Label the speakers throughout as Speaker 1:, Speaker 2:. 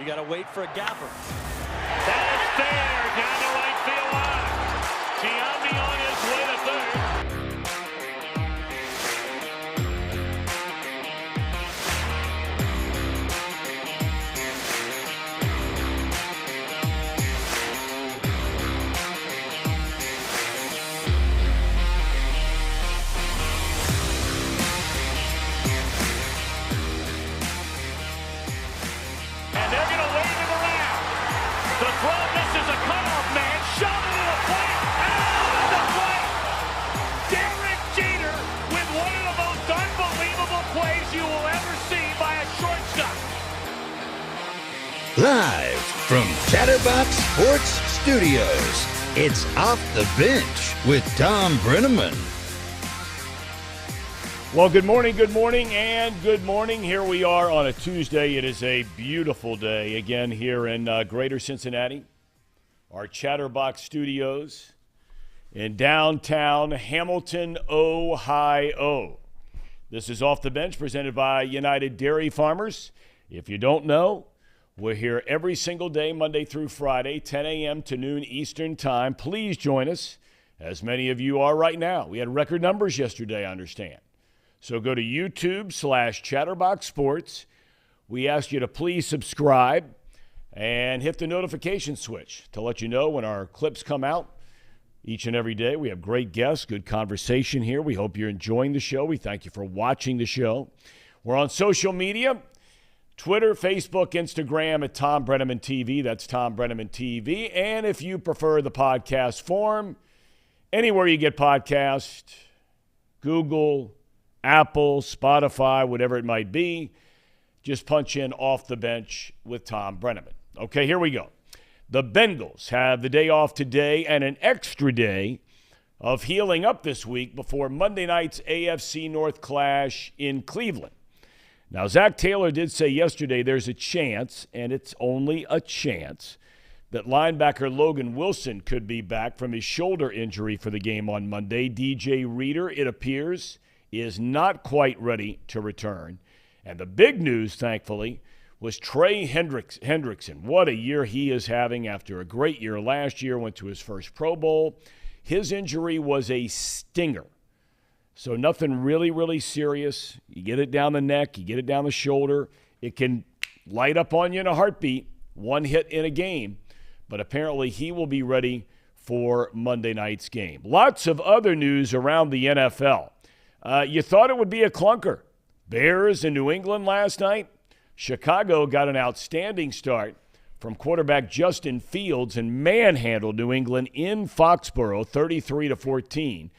Speaker 1: You got to wait for a gapper.
Speaker 2: That is fair. Down the right field line. Giambi on his way to third.
Speaker 3: Live from Chatterbox Sports Studios, it's Off the Bench with Thom Brennaman.
Speaker 4: Well, good morning, and good morning. Here we are on a Tuesday. It is a beautiful day again here in greater Cincinnati, our Chatterbox Studios in downtown Hamilton, Ohio. This is Off the Bench presented by United Dairy Farmers. If you don't know, we're here every single day, Monday through Friday, 10 a.m. to noon Eastern Time. Please join us, as many of you are right now. We had record numbers yesterday, I understand. So go to YouTube/Chatterbox Sports. We ask you to please subscribe and hit the notification switch to let you know when our clips come out each and every day. We have great guests, good conversation here. We hope you're enjoying the show. We thank you for watching the show. We're on social media. Twitter, Facebook, Instagram at Thom Brennaman TV. That's Thom Brennaman TV. And if you prefer the podcast form, anywhere you get podcasts, Google, Apple, Spotify, whatever it might be, just punch in Off the Bench with Thom Brennaman. Okay, here we go. The Bengals have the day off today and an extra day of healing up this week before Monday night's AFC North clash in Cleveland. Now, Zach Taylor did say yesterday there's a chance, and it's only a chance, that linebacker Logan Wilson could be back from his shoulder injury for the game on Monday. DJ Reader, it appears, is not quite ready to return. And the big news, thankfully, was Trey Hendrickson. What a year he is having after a great year last year, went to his first Pro Bowl. His injury was a stinger. So nothing really, really serious. You get it down the neck, you get it down the shoulder. It can light up on you in a heartbeat, one hit in a game. But apparently he will be ready for Monday night's game. Lots of other news around the NFL. You thought it would be a clunker. Bears in New England last night. Chicago got an outstanding start from quarterback Justin Fields and manhandled New England in Foxborough 33-14.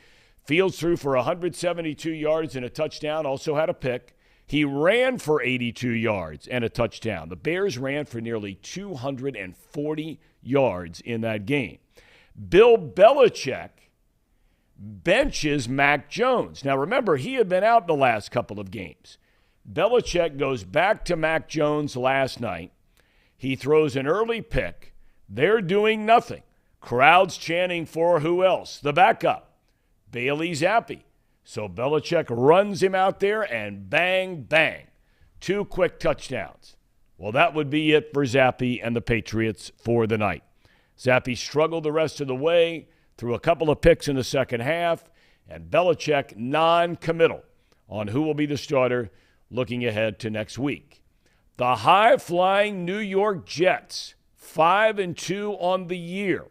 Speaker 4: Fields threw for 172 yards and a touchdown, also had a pick. He ran for 82 yards and a touchdown. The Bears ran for nearly 240 yards in that game. Bill Belichick benches Mac Jones. Now, remember, he had been out the last couple of games. Belichick goes back to Mac Jones last night. He throws an early pick. They're doing nothing. Crowds chanting for who else? The backup, Bailey Zappi. So Belichick runs him out there and bang, bang. 2 quick touchdowns. Well, that would be it for Zappi and the Patriots for the night. Zappi struggled the rest of the way, threw a couple of picks in the second half, and Belichick non-committal on who will be the starter looking ahead to next week. The high-flying New York Jets, 5-2 on the year,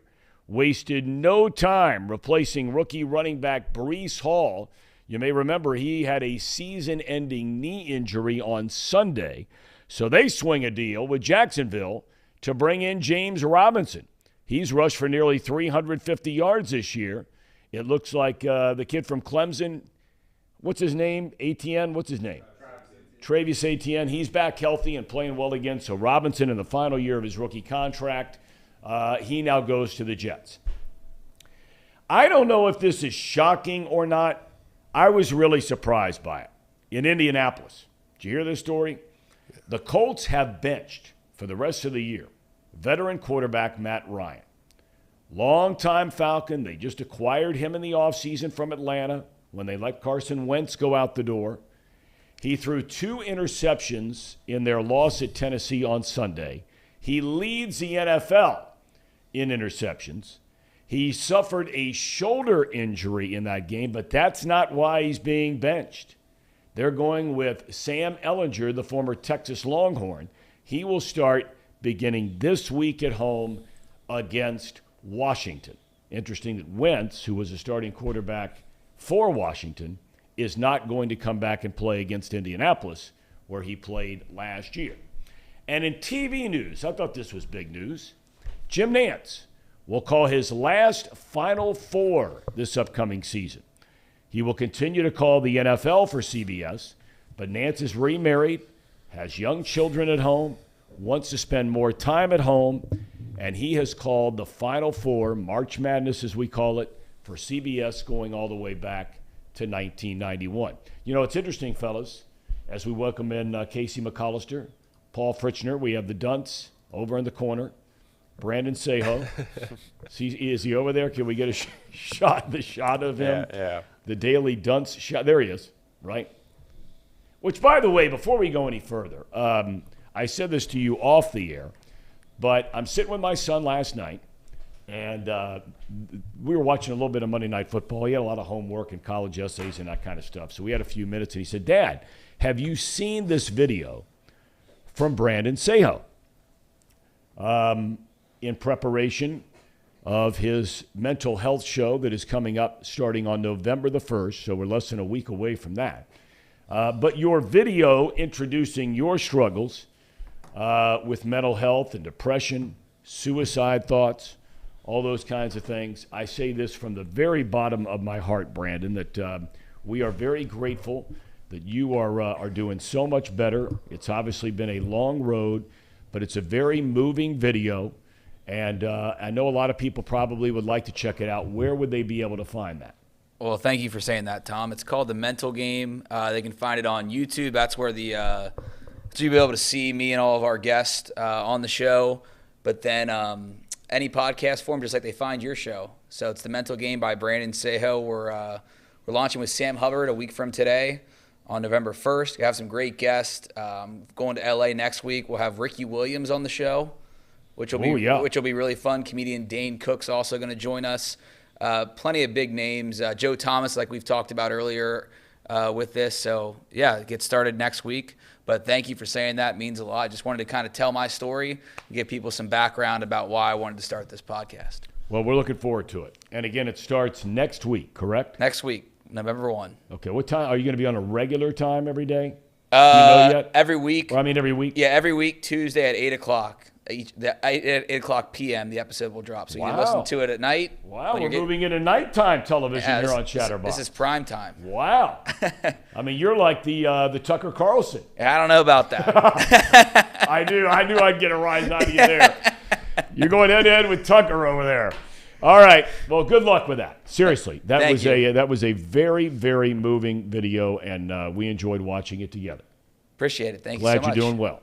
Speaker 4: wasted no time replacing rookie running back Breece Hall. You may remember he had a season-ending knee injury on Sunday, so they swing a deal with Jacksonville to bring in James Robinson. He's rushed for nearly 350 yards this year. It looks like the kid from Clemson, what's his name? Etienne, what's his name? Travis Etienne. He's back healthy and playing well again. So Robinson in the final year of his rookie contract, he now goes to the Jets. I don't know if this is shocking or not. I was really surprised by it. In Indianapolis, did you hear this story? The Colts have benched for the rest of the year veteran quarterback Matt Ryan. Longtime Falcon. They just acquired him in the offseason from Atlanta when they let Carson Wentz go out the door. He threw 2 interceptions in their loss at Tennessee on Sunday. He leads the NFL in interceptions. He suffered a shoulder injury in that game, but that's not why he's being benched. They're going with Sam Ehlinger, the former Texas Longhorn. He will start beginning this week at home against Washington. Interesting that Wentz, who was a starting quarterback for Washington, is not going to come back and play against Indianapolis, where he played last year. And in TV news, I thought this was big news, Jim Nantz will call his last Final Four this upcoming season. He will continue to call the NFL for CBS, but Nantz is remarried, has young children at home, wants to spend more time at home, and he has called the Final Four, March Madness as we call it, for CBS going all the way back to 1991. You know, it's interesting, fellas, as we welcome in Casey McAllister, Paul Fritchner, we have the Dunts over in the corner, Brandon Saho. Is he over there? Can we get a shot of him?
Speaker 1: Yeah.
Speaker 4: The Daily Dunts shot. There he is, right? Which, by the way, before we go any further, I said this to you off the air, but I'm sitting with my son last night, and we were watching a little bit of Monday Night Football. He had a lot of homework and college essays and that kind of stuff. So we had a few minutes, and he said, Dad, have you seen this video from Brandon Saho? In preparation of his mental health show that is coming up starting on November the 1st, so we're less than a week away from that. But your video introducing your struggles with mental health and depression, suicide thoughts, all those kinds of things. I say this from the very bottom of my heart, Brandon, that we are very grateful that you are doing so much better. It's obviously been a long road, but it's a very moving video. And I know a lot of people probably would like to check it out. Where would they be able to find that?
Speaker 5: Well, thank you for saying that, Thom. It's called The Mental Game. They can find it on YouTube. That's where so you'll be able to see me and all of our guests on the show. But then any podcast form, just like they find your show. So it's The Mental Game by Brandon Saho. We're launching with Sam Hubbard a week from today on November 1st. We have some great guests. Going to L.A. next week. We'll have Ricky Williams on the show, which will be really fun. Comedian Dane Cook's also going to join us. Plenty of big names. Joe Thomas, like we've talked about earlier with this. So, yeah, get started next week. But thank you for saying that. It means a lot. I just wanted to kind of tell my story and give people some background about why I wanted to start this podcast.
Speaker 4: Well, we're looking forward to it. And, again, it starts next week, correct?
Speaker 5: Next week, November 1.
Speaker 4: Okay. What time? Are you going to be on a regular time every day? Do you know yet?
Speaker 5: Every week.
Speaker 4: Every week?
Speaker 5: Yeah, every week, Tuesday at 8 o'clock. At 8 o'clock p.m. the episode will drop. So you can listen to it at night.
Speaker 4: Wow, we're moving into nighttime television here on Chatterbox.
Speaker 5: This is prime time.
Speaker 4: Wow. I mean, you're like the Tucker Carlson.
Speaker 5: I don't know about that.
Speaker 4: I knew I'd get a rise out of you there. You're going head-to-head with Tucker over there. All right. Well, good luck with that. Seriously, that was a very, very moving video, and we enjoyed watching it together.
Speaker 5: Appreciate it. Thank you
Speaker 4: so much. Glad you're doing well.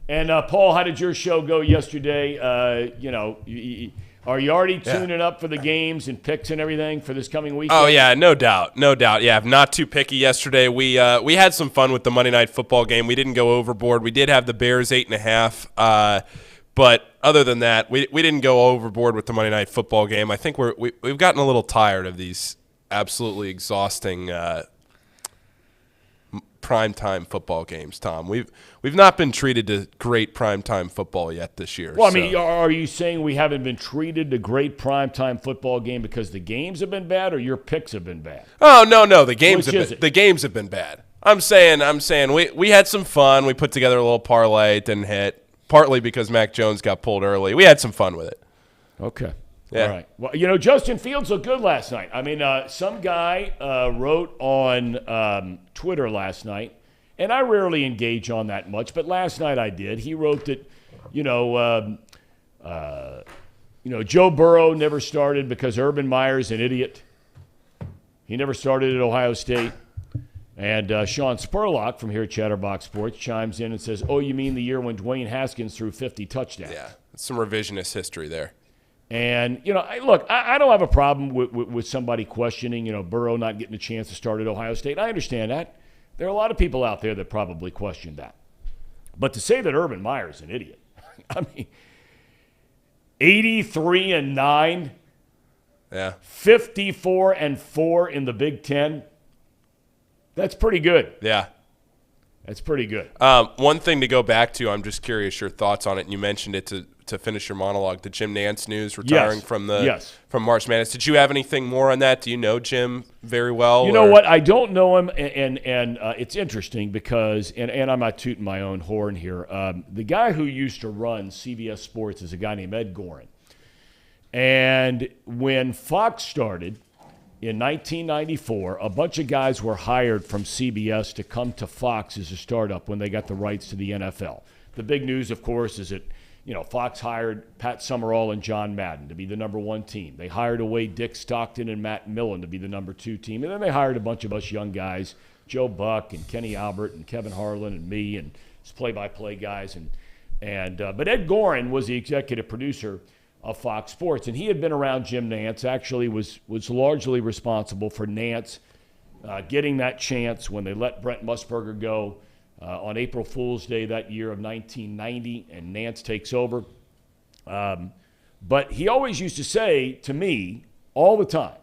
Speaker 4: And, Paul, how did your show go yesterday? Are you already tuning up for the games and picks and everything for this coming weekend?
Speaker 1: Oh, yeah, no doubt. Yeah, not too picky yesterday. We had some fun with the Monday Night Football game. We didn't go overboard. We did have the Bears 8.5. But other than that, we didn't go overboard with the Monday Night Football game. I think we've gotten a little tired of these absolutely exhausting primetime football games, Tom. We've not been treated to great primetime football yet this year.
Speaker 4: Well, I mean, are you saying we haven't been treated to great primetime football game because the games have been bad or your picks have been bad?
Speaker 1: Oh, no, the games have been bad. I'm saying we had some fun. We put together a little parlay, it didn't hit, partly because Mac Jones got pulled early. We had some fun with it.
Speaker 4: Okay.
Speaker 1: Yeah.
Speaker 4: All right. Well, Justin Fields looked good last night. I mean, some guy wrote on Twitter last night, and I rarely engage on that much, but last night I did. He wrote that, Joe Burrow never started because Urban Meyer's an idiot. He never started at Ohio State. And Sean Spurlock from here at Chatterbox Sports chimes in and says, oh, you mean the year when Dwayne Haskins threw 50 touchdowns?
Speaker 1: Yeah, some revisionist history there.
Speaker 4: And, I don't have a problem with somebody questioning, Burrow not getting a chance to start at Ohio State. I understand that. There are a lot of people out there that probably question that. But to say that Urban Meyer's an idiot, I mean, 83-9.
Speaker 1: Yeah.
Speaker 4: 54-4 in the Big Ten. That's pretty good.
Speaker 1: Yeah.
Speaker 4: That's pretty good.
Speaker 1: One thing to go back to, I'm just curious your thoughts on it, and you mentioned it to finish your monologue, the Jim Nantz news retiring from March Madness. Did you have anything more on that? Do you know Jim very well?
Speaker 4: You know what? I don't know him, and it's interesting because, and I'm not tooting my own horn here, the guy who used to run CBS Sports is a guy named Ed Gorin. And when Fox started in 1994, a bunch of guys were hired from CBS to come to Fox as a startup when they got the rights to the NFL. The big news, of course, is that Fox hired Pat Summerall and John Madden to be the number one team. They hired away Dick Stockton and Matt Millen to be the number two team. And then they hired a bunch of us young guys, Joe Buck and Kenny Albert and Kevin Harlan and me and play-by-play guys. But Ed Gorin was the executive producer of Fox Sports, and he had been around Jim Nantz, actually was largely responsible for Nantz getting that chance when they let Brent Musburger go on April Fool's Day that year of 1990, and Nantz takes over. But he always used to say to me all the time,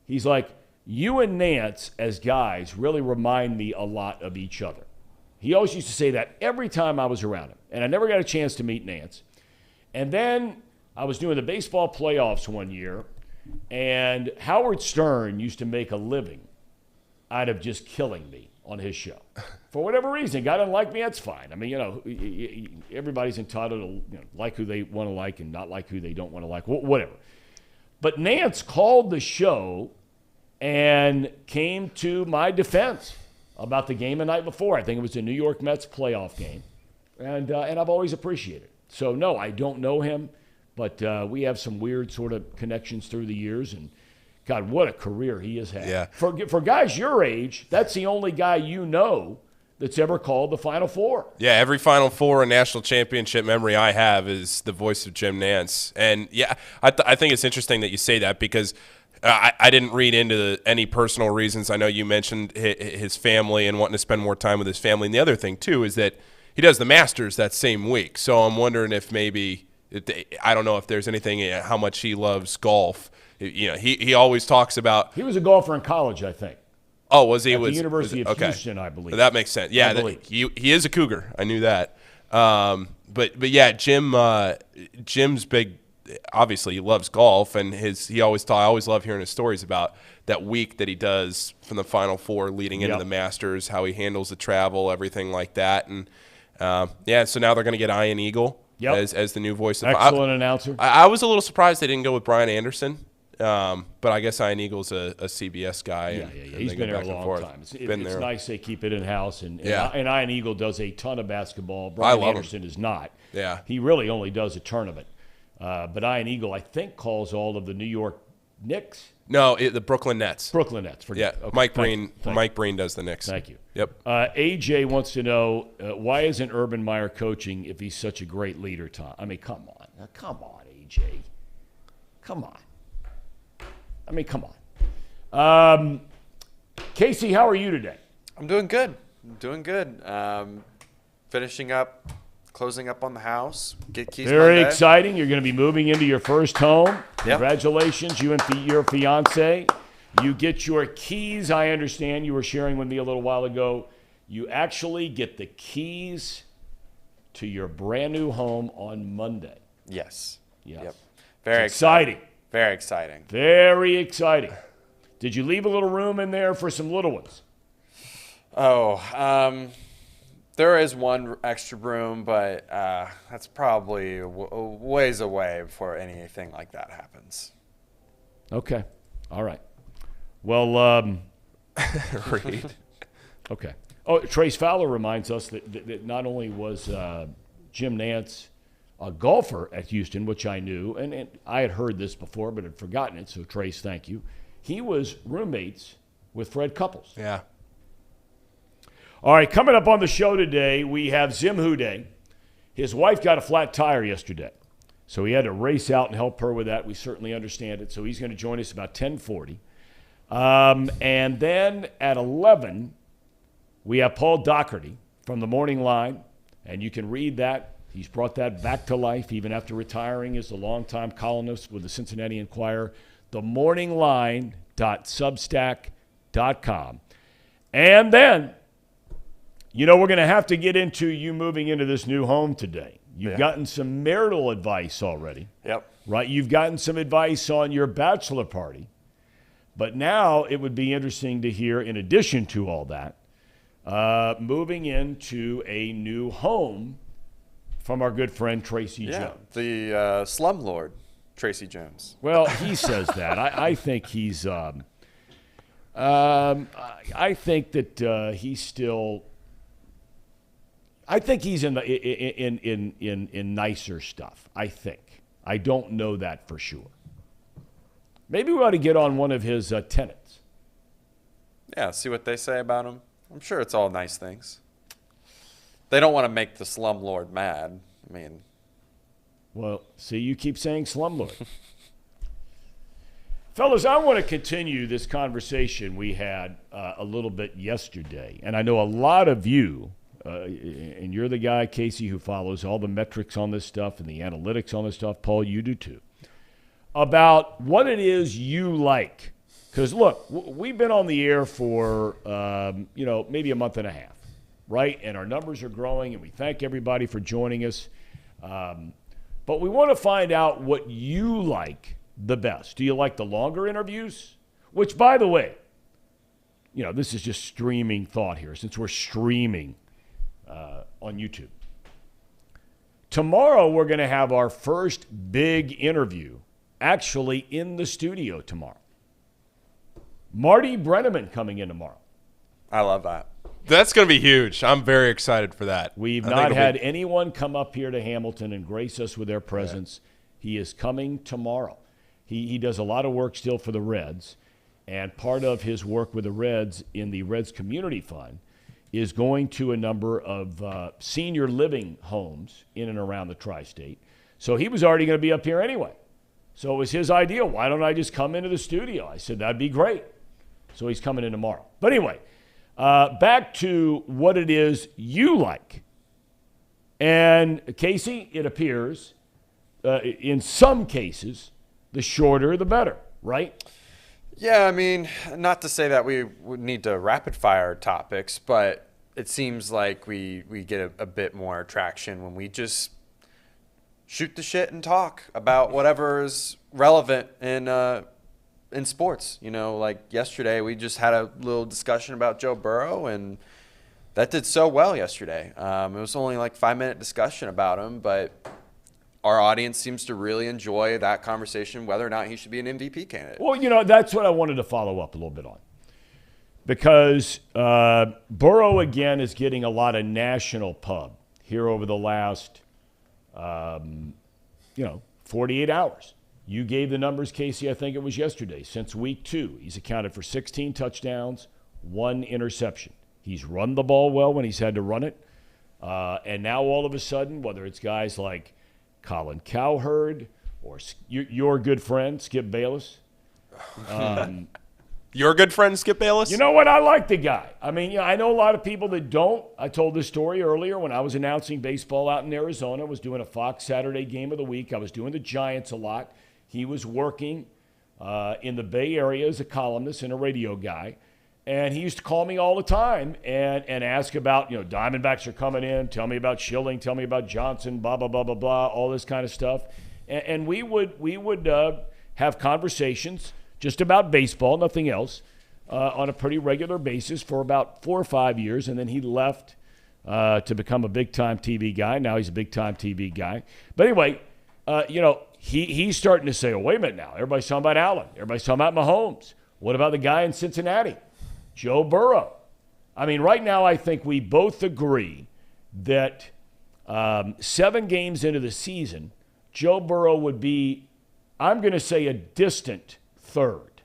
Speaker 4: he's like, you and Nantz as guys really remind me a lot of each other. He always used to say that every time I was around him, and I never got a chance to meet Nantz. And then I was doing the baseball playoffs one year, and Howard Stern used to make a living out of just killing me on his show. For whatever reason, guy doesn't like me, that's fine. I mean, everybody's entitled to like who they want to like and not like who they don't want to like, whatever. But Nantz called the show and came to my defense about the game the night before. I think it was the New York Mets playoff game, and I've always appreciated it. So, no, I don't know him. But we have some weird sort of connections through the years, and God, what a career he has had.
Speaker 1: Yeah.
Speaker 4: For guys your age, that's the only guy that's ever called the Final Four.
Speaker 1: Yeah, every Final Four and national championship memory I have is the voice of Jim Nantz. And, yeah, I think it's interesting that you say that because I didn't read into any personal reasons. I know you mentioned his family and wanting to spend more time with his family. And the other thing, too, is that he does the Masters that same week. So I'm wondering if maybe – I don't know if there's anything, how much he loves golf. He always talks about.
Speaker 4: He was a golfer in college, I think.
Speaker 1: Oh, was he?
Speaker 4: At the University of Houston, I believe.
Speaker 1: That makes sense. Yeah, he is a Cougar. I knew that. But yeah, Jim's big. Obviously, he loves golf, and I always love hearing his stories about that week that he does from the Final Four leading into the Masters, how he handles the travel, everything like that, and so now they're going to get Ian Eagle. Yep. As the new voice of
Speaker 4: excellent announcer.
Speaker 1: I was a little surprised they didn't go with Brian Anderson, but I guess Ian Eagle's a CBS guy.
Speaker 4: Yeah. He's been there a long time. It's nice they keep it in-house, and Ian Eagle does a ton of basketball. Brian Anderson is not.
Speaker 1: Yeah.
Speaker 4: He really only does a tournament. But Ian Eagle, I think, calls all of the New York Knicks.
Speaker 1: No, the Brooklyn Nets.
Speaker 4: Brooklyn Nets.
Speaker 1: Yeah, okay. Mike Breen does the Knicks.
Speaker 4: Thank you.
Speaker 1: Yep.
Speaker 4: AJ wants to know, why isn't Urban Meyer coaching if he's such a great leader, Tom? I mean, come on. Come on, AJ. Come on. I mean, come on. Casey, how are you today?
Speaker 6: I'm doing good. Finishing up, closing up on the house. Get keys
Speaker 4: Very
Speaker 6: Monday.
Speaker 4: exciting. You're going to be moving into your first home.
Speaker 6: Yep.
Speaker 4: Congratulations, you and your fiance. You get your keys. I understand you were sharing with me a little while ago. You actually get the keys to your brand new home on Monday.
Speaker 6: Yes.
Speaker 4: Yep.
Speaker 6: Very
Speaker 4: exciting.
Speaker 6: Very exciting.
Speaker 4: Very exciting. Did you leave a little room in there for some little ones?
Speaker 6: There is one extra room, but that's probably ways away before anything like that happens.
Speaker 4: Okay. All right. Well,
Speaker 1: Reed.
Speaker 4: Okay. Oh, Trace Fowler reminds us that not only was Jim Nantz a golfer at Houston, which I knew, and I had heard this before but had forgotten it, so Trace, thank you. He was roommates with Fred Couples.
Speaker 1: Yeah.
Speaker 4: All right, coming up on the show today, we have Zim Hude. His wife got a flat tire yesterday, so he had to race out and help her with that. We certainly understand it, so he's going to join us about 10:40. And then at 11, we have Paul Daugherty from the Morning Line, and you can read that He's brought that back to life even after retiring as the longtime columnist with the Cincinnati Enquirer. themorningline.substack.com. And then, we're going to have to get into you moving into this new home today. You've gotten some marital advice already.
Speaker 6: Yep.
Speaker 4: Right? You've gotten some advice on your bachelor party. But now it would be interesting to hear, in addition to all that, moving into a new home from our good friend Tracy Jones.
Speaker 6: The slumlord, Tracy Jones.
Speaker 4: Well, he says that. I think he's I think that he's still. I think he's in nicer stuff. I think. I don't know that for sure. Maybe we ought to get on one of his tenants.
Speaker 6: Yeah, see what they say about him. I'm sure it's all nice things. They don't want to make the slumlord mad. I mean.
Speaker 4: Well, see, you keep saying slumlord. Fellas, I want to continue this conversation we had a little bit yesterday. And I know a lot of you, and you're the guy, Casey, who follows all the metrics on this stuff and the analytics on this stuff. Paul, you do too. About what it is you like. Because, look, we've been on the air for, maybe a month and a half, right? And our numbers are growing, and we thank everybody for joining us. But we want to find out what you like the best. Do you like the longer interviews? Which, by the way, this is just streaming thought here, since we're streaming on YouTube. Tomorrow, we're going to have our first big interview actually in the studio tomorrow. Marty Brennaman coming in tomorrow.
Speaker 6: I love that.
Speaker 1: That's going to be huge. I'm very excited for that.
Speaker 4: We've not had anyone come up here to Hamilton and grace us with their presence. Yeah. He is coming tomorrow. He does a lot of work still for the Reds, and part of his work with the Reds in the Reds Community Fund is going to a number of senior living homes in and around the tri-state. So he was already going to be up here anyway. So it was his idea. Why don't I just come into the studio? I said, that'd be great. So he's coming in tomorrow. But anyway, back to what it is you like. And Casey, it appears, in some cases, the shorter the better, right?
Speaker 6: Yeah, I mean, not to say that we would need to rapid fire topics, but it seems like we get a bit more traction when we just shoot the shit and talk about whatever is relevant in sports. Like yesterday, we just had a little discussion about Joe Burrow, and that did so well yesterday. It was only like 5-minute discussion about him, but our audience seems to really enjoy that conversation, whether or not he should be an MVP candidate.
Speaker 4: Well, that's what I wanted to follow up a little bit on. Because Burrow, again, is getting a lot of national pub here over the last, 48 hours. You gave the numbers, Casey, I think it was yesterday. Since week 2, he's accounted for 16 touchdowns, 1 interception. He's run the ball well when he's had to run it. And now all of a sudden, whether it's guys like Colin Cowherd or your good friend, Skip Bayless.
Speaker 1: Your good friend, Skip Bayless?
Speaker 4: You know what? I like the guy. I mean, I know a lot of people that don't. I told this story earlier when I was announcing baseball out in Arizona. I was doing a Fox Saturday Game of the Week. I was doing the Giants a lot. He was working in the Bay Area as a columnist and a radio guy. And he used to call me all the time and ask about, Diamondbacks are coming in. Tell me about Schilling. Tell me about Johnson, blah, blah, blah, blah, blah, all this kind of stuff. And we would have conversations just about baseball, nothing else, on a pretty regular basis for about 4 or 5 years. And then he left to become a big-time TV guy. Now he's a big-time TV guy. But anyway, he's starting to say, oh, wait a minute now. Everybody's talking about Allen. Everybody's talking about Mahomes. What about the guy in Cincinnati? Joe Burrow. I mean, right now I think we both agree that 7 games into the season, Joe Burrow would be, I'm going to say, a distant third.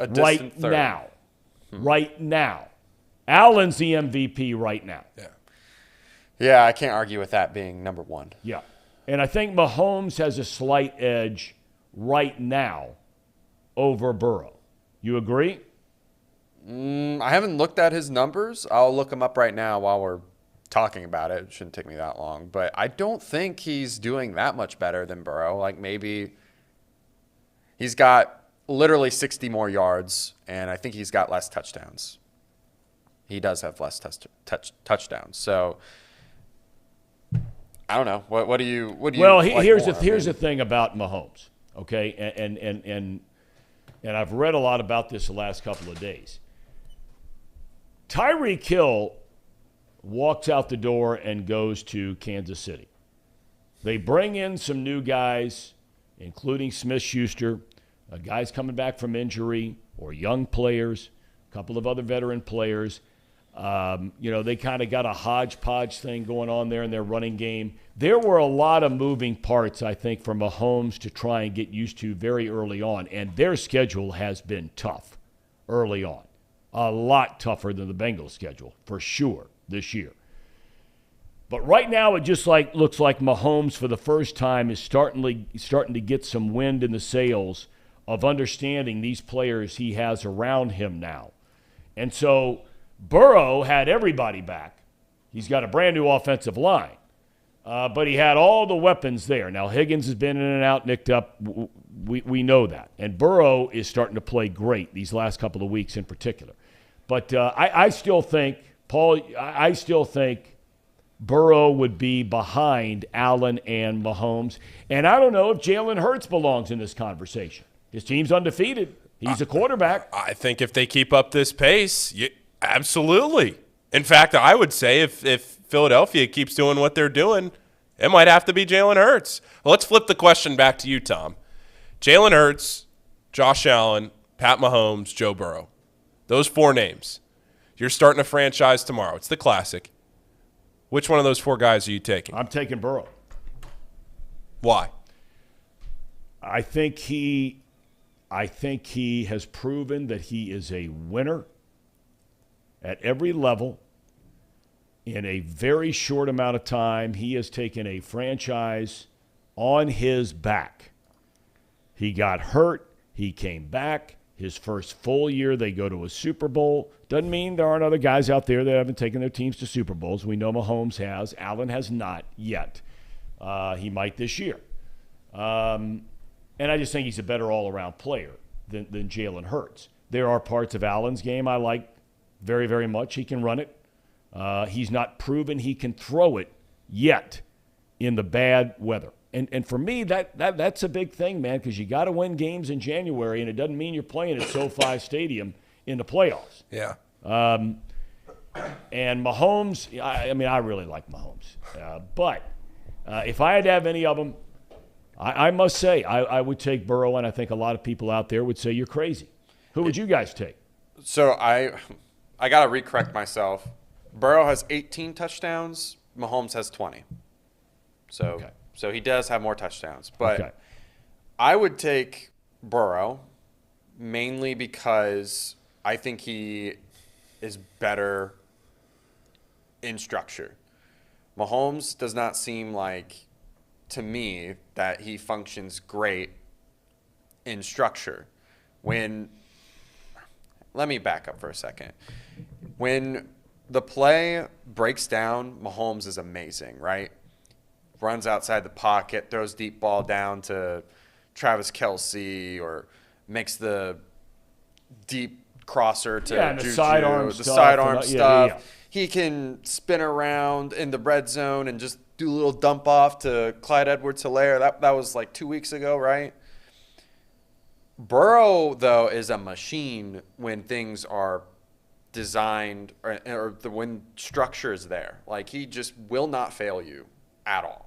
Speaker 4: Right now. Right now. Allen's the MVP right now.
Speaker 6: Yeah, I can't argue with that being number 1.
Speaker 4: Yeah. And I think Mahomes has a slight edge right now over Burrow. You agree?
Speaker 6: I haven't looked at his numbers. I'll look them up right now while we're talking about it. It shouldn't take me that long. But I don't think he's doing that much better than Burrow. Like, maybe he's got literally 60 more yards, and I think he's got less touchdowns. He does have less touchdowns. So I don't know. What do you?
Speaker 4: Well,
Speaker 6: like
Speaker 4: here's
Speaker 6: more?
Speaker 4: the thing about Mahomes. Okay, and I've read a lot about this the last couple of days. Tyreek Hill walks out the door and goes to Kansas City. They bring in some new guys, including Smith-Schuster, guys coming back from injury, or young players, a couple of other veteran players. They kind of got a hodgepodge thing going on there in their running game. There were a lot of moving parts, I think, for Mahomes to try and get used to very early on, and their schedule has been tough early on. A lot tougher than the Bengals schedule, for sure, this year. But right now, it just looks like Mahomes, for the first time, is starting to get some wind in the sails of understanding these players he has around him now. And so Burrow had everybody back. He's got a brand-new offensive line. But he had all the weapons there. Now, Higgins has been in and out, nicked up. We know that. And Burrow is starting to play great these last couple of weeks in particular. But I still think, Paul, I still think Burrow would be behind Allen and Mahomes. And I don't know if Jalen Hurts belongs in this conversation. His team's undefeated. He's a quarterback.
Speaker 1: I think if they keep up this pace, absolutely. In fact, I would say if Philadelphia keeps doing what they're doing, it might have to be Jalen Hurts. Well, let's flip the question back to you, Thom. Jalen Hurts, Josh Allen, Pat Mahomes, Joe Burrow. Those four names. You're starting a franchise tomorrow. It's the classic. Which one of those four guys are you taking?
Speaker 4: I'm taking Burrow.
Speaker 1: Why?
Speaker 4: I think he has proven that he is a winner at every level. In a very short amount of time, he has taken a franchise on his back. He got hurt. He came back. His first full year, they go to a Super Bowl. Doesn't mean there aren't other guys out there that haven't taken their teams to Super Bowls. We know Mahomes has. Allen has not yet. He might this year. And I just think he's a better all-around player than Jalen Hurts. There are parts of Allen's game I like very, very much. He can run it. He's not proven he can throw it yet in the bad weather. And for me, that's a big thing, man, because you got to win games in January, and it doesn't mean you're playing at SoFi Stadium in the playoffs.
Speaker 1: Yeah.
Speaker 4: And Mahomes, I really like Mahomes. But if I had to have any of them, I must say I would take Burrow, and I think a lot of people out there would say you're crazy. Who would you guys take?
Speaker 6: So I got to recorrect myself. Burrow has 18 touchdowns. Mahomes has 20. So he does have more touchdowns. But I would take Burrow mainly because I think he is better in structure. Mahomes does not seem like, to me, that he functions great in structure. Let me back up for a second. When the play breaks down, Mahomes is amazing, right? Runs outside the pocket, throws deep ball down to Travis Kelce, or makes the deep crosser to
Speaker 4: and
Speaker 6: Juju,
Speaker 4: the sidearm stuff.
Speaker 6: Yeah. He can spin around in the red zone and just do a little dump off to Clyde Edwards-Helaire. That was like 2 weeks ago, right? Burrow, though, is a machine when things are designed or when structure is there. Like, he just will not fail you at all.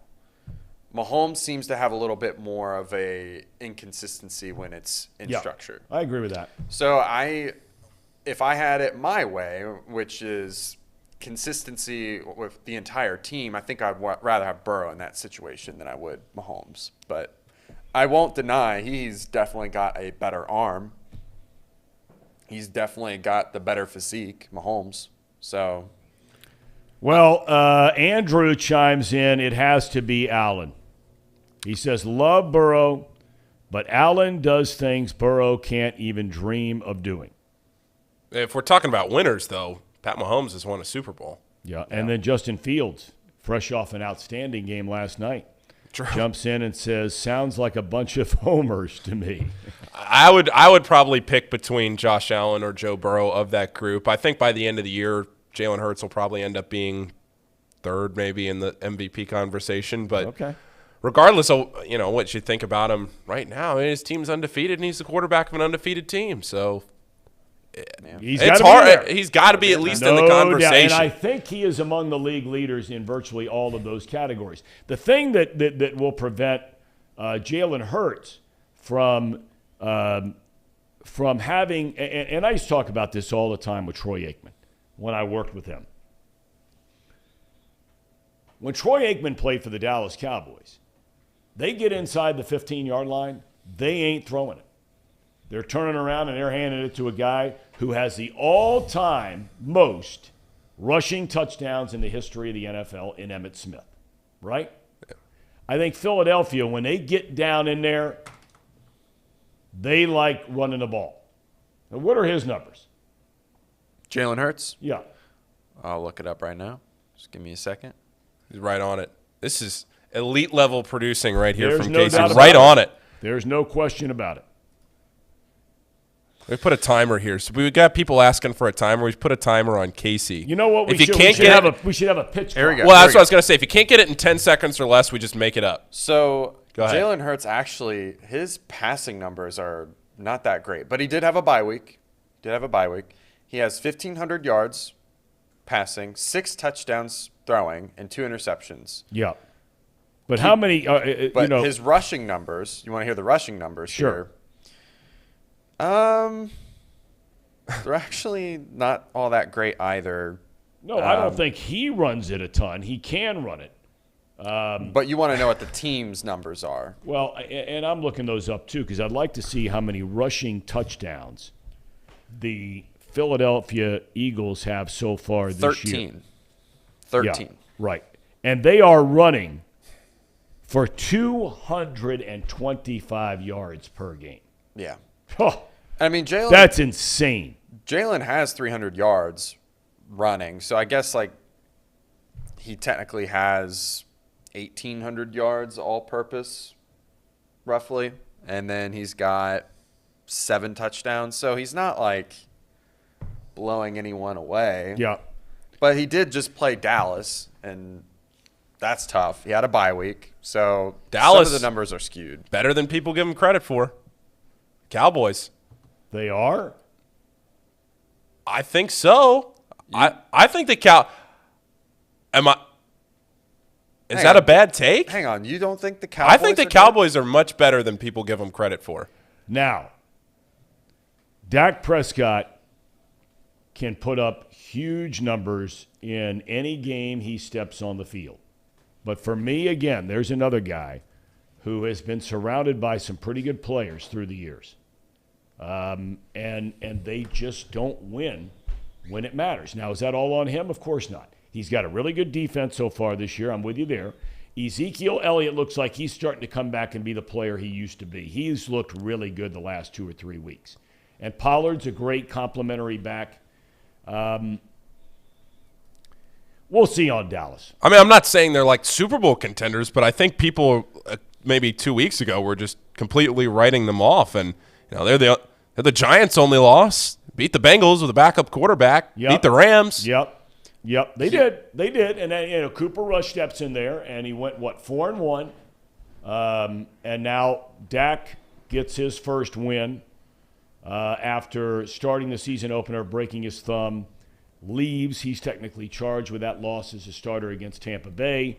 Speaker 6: Mahomes seems to have a little bit more of a inconsistency when it's in structure.
Speaker 4: I agree with that.
Speaker 6: So if I had it my way, which is consistency with the entire team, I think I'd rather have Burrow in that situation than I would Mahomes. But I won't deny he's definitely got a better arm. He's definitely got the better physique, Mahomes. So,
Speaker 4: well, Andrew chimes in. It has to be Allen. He says, love Burrow, but Allen does things Burrow can't even dream of doing.
Speaker 1: If we're talking about winners, though, Pat Mahomes has won a Super Bowl.
Speaker 4: Yeah, and then Justin Fields, fresh off an outstanding game last night, jumps in and says, "Sounds like a bunch of homers to me."
Speaker 1: I would probably pick between Josh Allen or Joe Burrow of that group. I think by the end of the year, Jalen Hurts will probably end up being third maybe in the MVP conversation. But regardless of what you think about him right now, his team's undefeated and he's the quarterback of an undefeated team. So it's hard. He's got to be at least in the conversation.
Speaker 4: And I think he is among the league leaders in virtually all of those categories. The thing that will prevent Jalen Hurts from having, and I used to talk about this all the time with Troy Aikman when I worked with him. When Troy Aikman played for the Dallas Cowboys, they get inside the 15-yard line, they ain't throwing it. They're turning around and they're handing it to a guy who has the all-time most rushing touchdowns in the history of the NFL in Emmitt Smith, right? Yeah. I think Philadelphia, when they get down in there, they like running the ball. Now, what are his numbers?
Speaker 6: Jalen Hurts?
Speaker 4: Yeah.
Speaker 6: I'll look it up right now. Just give me a second.
Speaker 1: He's right on it. This is elite level producing right here
Speaker 4: There's
Speaker 1: from
Speaker 4: no
Speaker 1: Casey.
Speaker 4: doubt
Speaker 1: Right
Speaker 4: about
Speaker 1: on it.
Speaker 4: There's no question about it.
Speaker 1: We put a timer here. So we got people asking for a timer. We put a timer on Casey.
Speaker 4: You know what? We should have a pitch.
Speaker 6: Here we go.
Speaker 1: Well, that's what I was going to say. If you can't get it in 10 seconds or less, we just make it up.
Speaker 6: So Jalen Hurts, actually, his passing numbers are not that great. But he did have a bye week. He has 1,500 yards passing, 6 touchdowns throwing, and 2 interceptions.
Speaker 4: Yeah. But how many?
Speaker 6: His rushing numbers. You want to hear the rushing numbers?
Speaker 4: Sure.
Speaker 6: Here? They're actually not all that great either.
Speaker 4: No, I don't think he runs it a ton. He can run it.
Speaker 6: But you want to know what the team's numbers are.
Speaker 4: Well, and I'm looking those up too because I'd like to see how many rushing touchdowns the Philadelphia Eagles have so far this year.
Speaker 6: 13.
Speaker 4: Yeah, right. And they are running for 225 yards per game.
Speaker 6: Yeah.
Speaker 4: Oh,
Speaker 6: I mean, Jalen.
Speaker 4: That's insane.
Speaker 6: Jalen has 300 yards running, so I guess he technically has 1,800 yards all-purpose, roughly, and then he's got 7 touchdowns. So he's not blowing anyone away.
Speaker 4: Yeah.
Speaker 6: But he did just play Dallas, and that's tough. He had a bye week, so
Speaker 1: Dallas,
Speaker 6: some of the numbers are skewed.
Speaker 1: Better than people give him credit for. Cowboys.
Speaker 4: They are?
Speaker 1: I think so. I think the Is that a bad take?
Speaker 6: Hang on. You don't think the Cowboys
Speaker 1: I think the Cowboys are much better than people give them credit for.
Speaker 4: Now, Dak Prescott can put up huge numbers in any game he steps on the field. But for me, again, there's another guy who has been surrounded by some pretty good players through the years. And they just don't win when it matters. Now, is that all on him? Of course not. He's got a really good defense so far this year. I'm with you there. Ezekiel Elliott looks like he's starting to come back and be the player he used to be. He's looked really good the last 2 or 3 weeks. And Pollard's a great complimentary back. We'll see on Dallas.
Speaker 1: I mean, I'm not saying they're like Super Bowl contenders, but I think people maybe 2 weeks ago were just completely writing them off. And they're the Giants' only loss. Beat the Bengals with a backup quarterback.
Speaker 4: Yep.
Speaker 1: Beat the Rams.
Speaker 4: Yep. They did. And then Cooper Rush steps in there, and he went 4-1. And now Dak gets his first win after starting the season opener, breaking his thumb. Leaves. He's technically charged with that loss as a starter against Tampa Bay.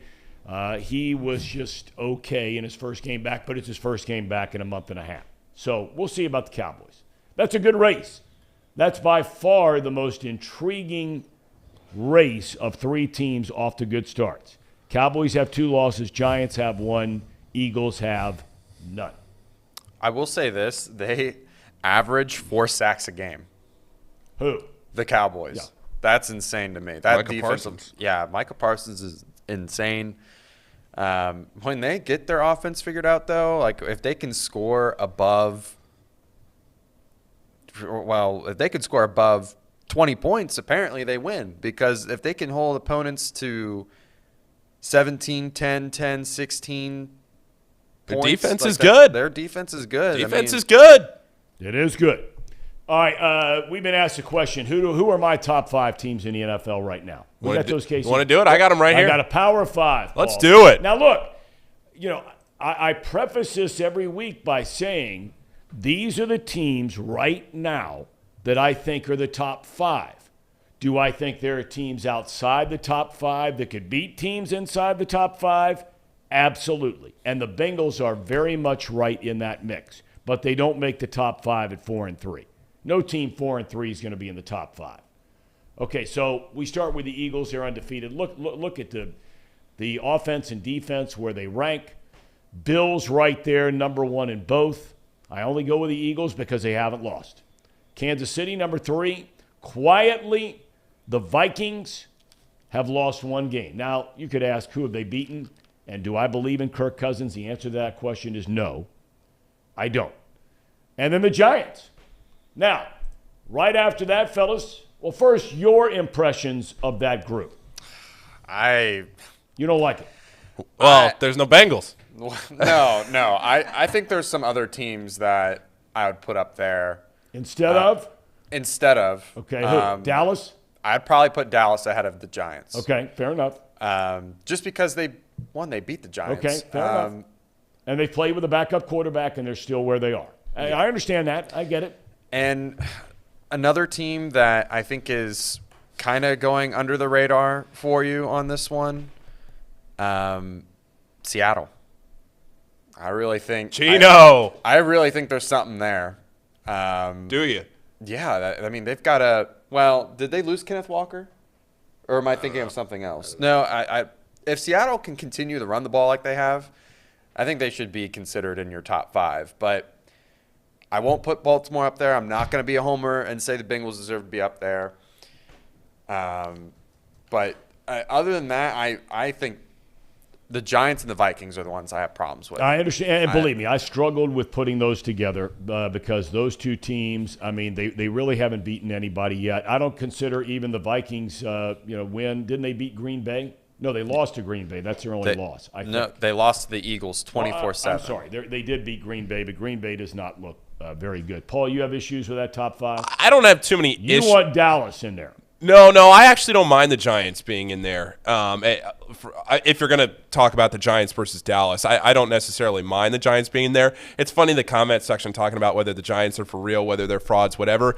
Speaker 4: He was just okay in his first game back, but it's his first game back in a month and a half. So we'll see about the Cowboys. That's a good race. That's by far the most intriguing race of 3 teams off to good starts. Cowboys have 2 losses. Giants have 1. Eagles have none.
Speaker 6: I will say this. They average 4 sacks a game.
Speaker 4: Who?
Speaker 6: The Cowboys. Yeah. That's insane to me. That
Speaker 1: Micah
Speaker 6: defense,
Speaker 1: Parsons.
Speaker 6: Yeah, Micah Parsons is insane. When they get their offense figured out, though, if they can score above 20 points, apparently they win. Because if they can hold opponents to 17, 10, 10, 16
Speaker 1: Their
Speaker 6: points.
Speaker 1: defense
Speaker 6: like
Speaker 1: is
Speaker 6: that,
Speaker 1: good.
Speaker 6: Their defense is good.
Speaker 1: Defense is good.
Speaker 4: It is good. All right, we've been asked a question. Who are my top 5 teams in the NFL right now? We got those cases.
Speaker 1: You want to do it? I got them right here.
Speaker 4: I got a power 5.
Speaker 1: Let's
Speaker 4: Paul.
Speaker 1: do it.
Speaker 4: Now, look, I preface this every week by saying these are the teams right now that I think are the top 5. Do I think there are teams outside the top 5 that could beat teams inside the top 5? Absolutely. And the Bengals are very much right in that mix. But they don't make the top 5 at 4-3. No team 4-3 is going to be in the top 5. Okay, so we start with the Eagles. They're undefeated. Look at the offense and defense where they rank. Bills right there, number 1 in both. I only go with the Eagles because they haven't lost. Kansas City, number 3. Quietly, the Vikings have lost 1 game. Now, you could ask, who have they beaten? And do I believe in Kirk Cousins? The answer to that question is no. I don't. And then the Giants. Now, right after that, fellas, well, first, your impressions of that group. You don't like it?
Speaker 1: Well, there's no Bengals.
Speaker 6: No. I think there's some other teams that I would put up there.
Speaker 4: Instead of?
Speaker 6: Okay,
Speaker 4: who? Dallas?
Speaker 6: I'd probably put Dallas ahead of the Giants.
Speaker 4: Okay, fair enough.
Speaker 6: Just because they beat the Giants.
Speaker 4: Okay, fair enough. And they played with a backup quarterback, and they're still where they are. I understand that. I get it.
Speaker 6: And another team that I think is kind of going under the radar for you on this one, Seattle. I really think
Speaker 1: Gino.
Speaker 6: I really think there's something there.
Speaker 1: Do you?
Speaker 6: Yeah, they've got a. Well, did they lose Kenneth Walker, or am I thinking of something else? No, if Seattle can continue to run the ball like they have, I think they should be considered in your top 5. But I won't put Baltimore up there. I'm not going to be a homer and say the Bengals deserve to be up there. But other than that, I think the Giants and the Vikings are the ones I have problems with.
Speaker 4: I understand. And believe me, I struggled with putting those together because those two teams, they really haven't beaten anybody yet. I don't consider even the Vikings, win. Didn't they beat Green Bay? No, they lost to Green Bay. That's their only loss.
Speaker 6: No, they lost to the Eagles 24-7.
Speaker 4: I'm sorry. They did beat Green Bay, but Green Bay does not look very good. Paul, you have issues with that top 5?
Speaker 1: I don't have too many issues.
Speaker 4: You want Dallas in there.
Speaker 1: No, I actually don't mind the Giants being in there. If you're going to talk about the Giants versus Dallas, I don't necessarily mind the Giants being there. It's funny, the comment section talking about whether the Giants are for real, whether they're frauds, whatever.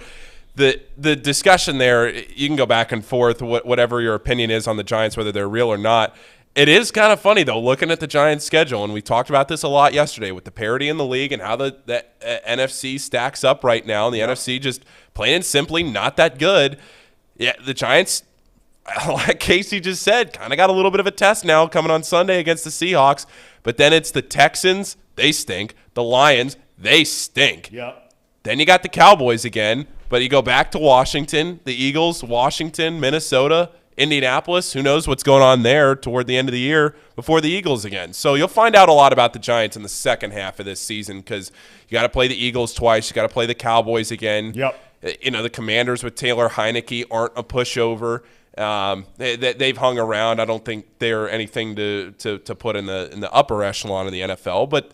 Speaker 1: The discussion there, you can go back and forth, whatever your opinion is on the Giants, whether they're real or not. It is kind of funny, though, looking at the Giants' schedule, and we talked about this a lot yesterday with the parity in the league and how the NFC stacks up right now, and the NFC just plain and simply not that good. Yeah, the Giants, like Casey just said, kind of got a little bit of a test now coming on Sunday against the Seahawks, but then it's the Texans, they stink. The Lions, they stink.
Speaker 4: Yep.
Speaker 1: Then you got the Cowboys again, but you go back to Washington, the Eagles, Washington, Minnesota, Indianapolis. Who knows what's going on there toward the end of the year before the Eagles again. So you'll find out a lot about the Giants in the second half of this season because you got to play the Eagles twice. You got to play the Cowboys again.
Speaker 4: Yep.
Speaker 1: The Commanders with Taylor Heineke aren't a pushover. They've hung around. I don't think they're anything to put in the upper echelon of the NFL, but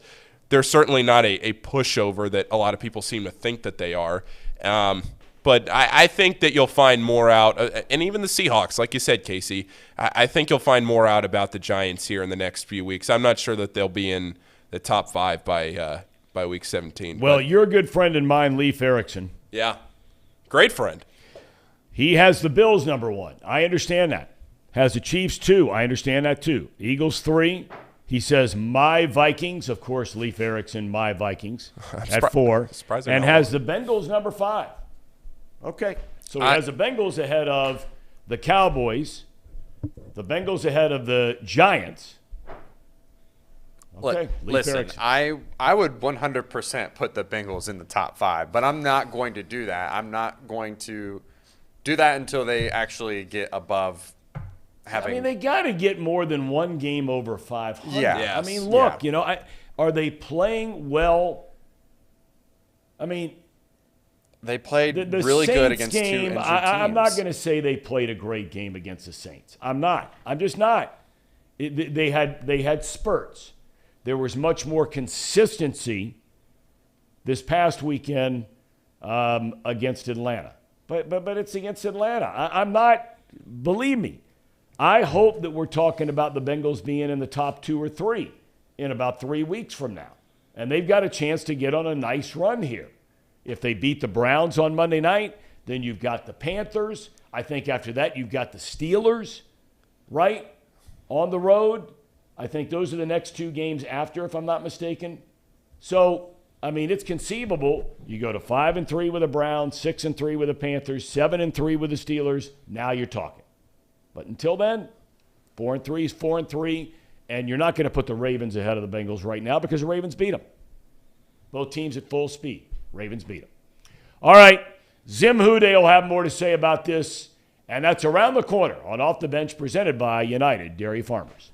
Speaker 1: they're certainly not a pushover that a lot of people seem to think that they are. But I think that you'll find more out, and even the Seahawks, like you said, Casey, I think you'll find more out about the Giants here in the next few weeks. I'm not sure that they'll be in the top 5 by week 17.
Speaker 4: Well, you're a good friend of mine, Leif Erikson.
Speaker 1: Yeah, great friend.
Speaker 4: He has the Bills number 1. I understand that. Has the Chiefs 2. I understand that too. Eagles 3. He says, my Vikings. Of course, Leif Erikson, my Vikings at 4. And has the Bengals number 5. Okay. So he has the Bengals ahead of the Cowboys, the Bengals ahead of the Giants. Okay.
Speaker 6: Listen, I would 100% put the Bengals in the top 5, but I'm not going to do that. I'm not going to do that until they actually get above having.
Speaker 4: They got to get more than one game over 500.
Speaker 6: Yeah. Yes.
Speaker 4: Look, are they playing well?
Speaker 6: They played
Speaker 4: the
Speaker 6: really
Speaker 4: Saints
Speaker 6: good against
Speaker 4: game,
Speaker 6: two injured teams.
Speaker 4: I'm not going to say they played a great game against the Saints. I'm not. I'm just not. They had spurts. There was much more consistency this past weekend against Atlanta. But it's against Atlanta. I'm not, believe me, I hope that we're talking about the Bengals being in the top 2 or 3 in about 3 weeks from now. And they've got a chance to get on a nice run here. If they beat the Browns on Monday night, then you've got the Panthers. I think after that you've got the Steelers, right, on the road. I think those are the next 2 games after, if I'm not mistaken. So, I mean, it's conceivable. You go to 5-3 with the Browns, 6-3 with the Panthers, 7-3 with the Steelers. Now you're talking. But until then, 4-3 is 4-3, and you're not going to put the Ravens ahead of the Bengals right now because the Ravens beat them. Both teams at full speed. Ravens beat them. All right, Zim Hude will have more to say about this, and that's around the corner on Off the Bench presented by United Dairy Farmers.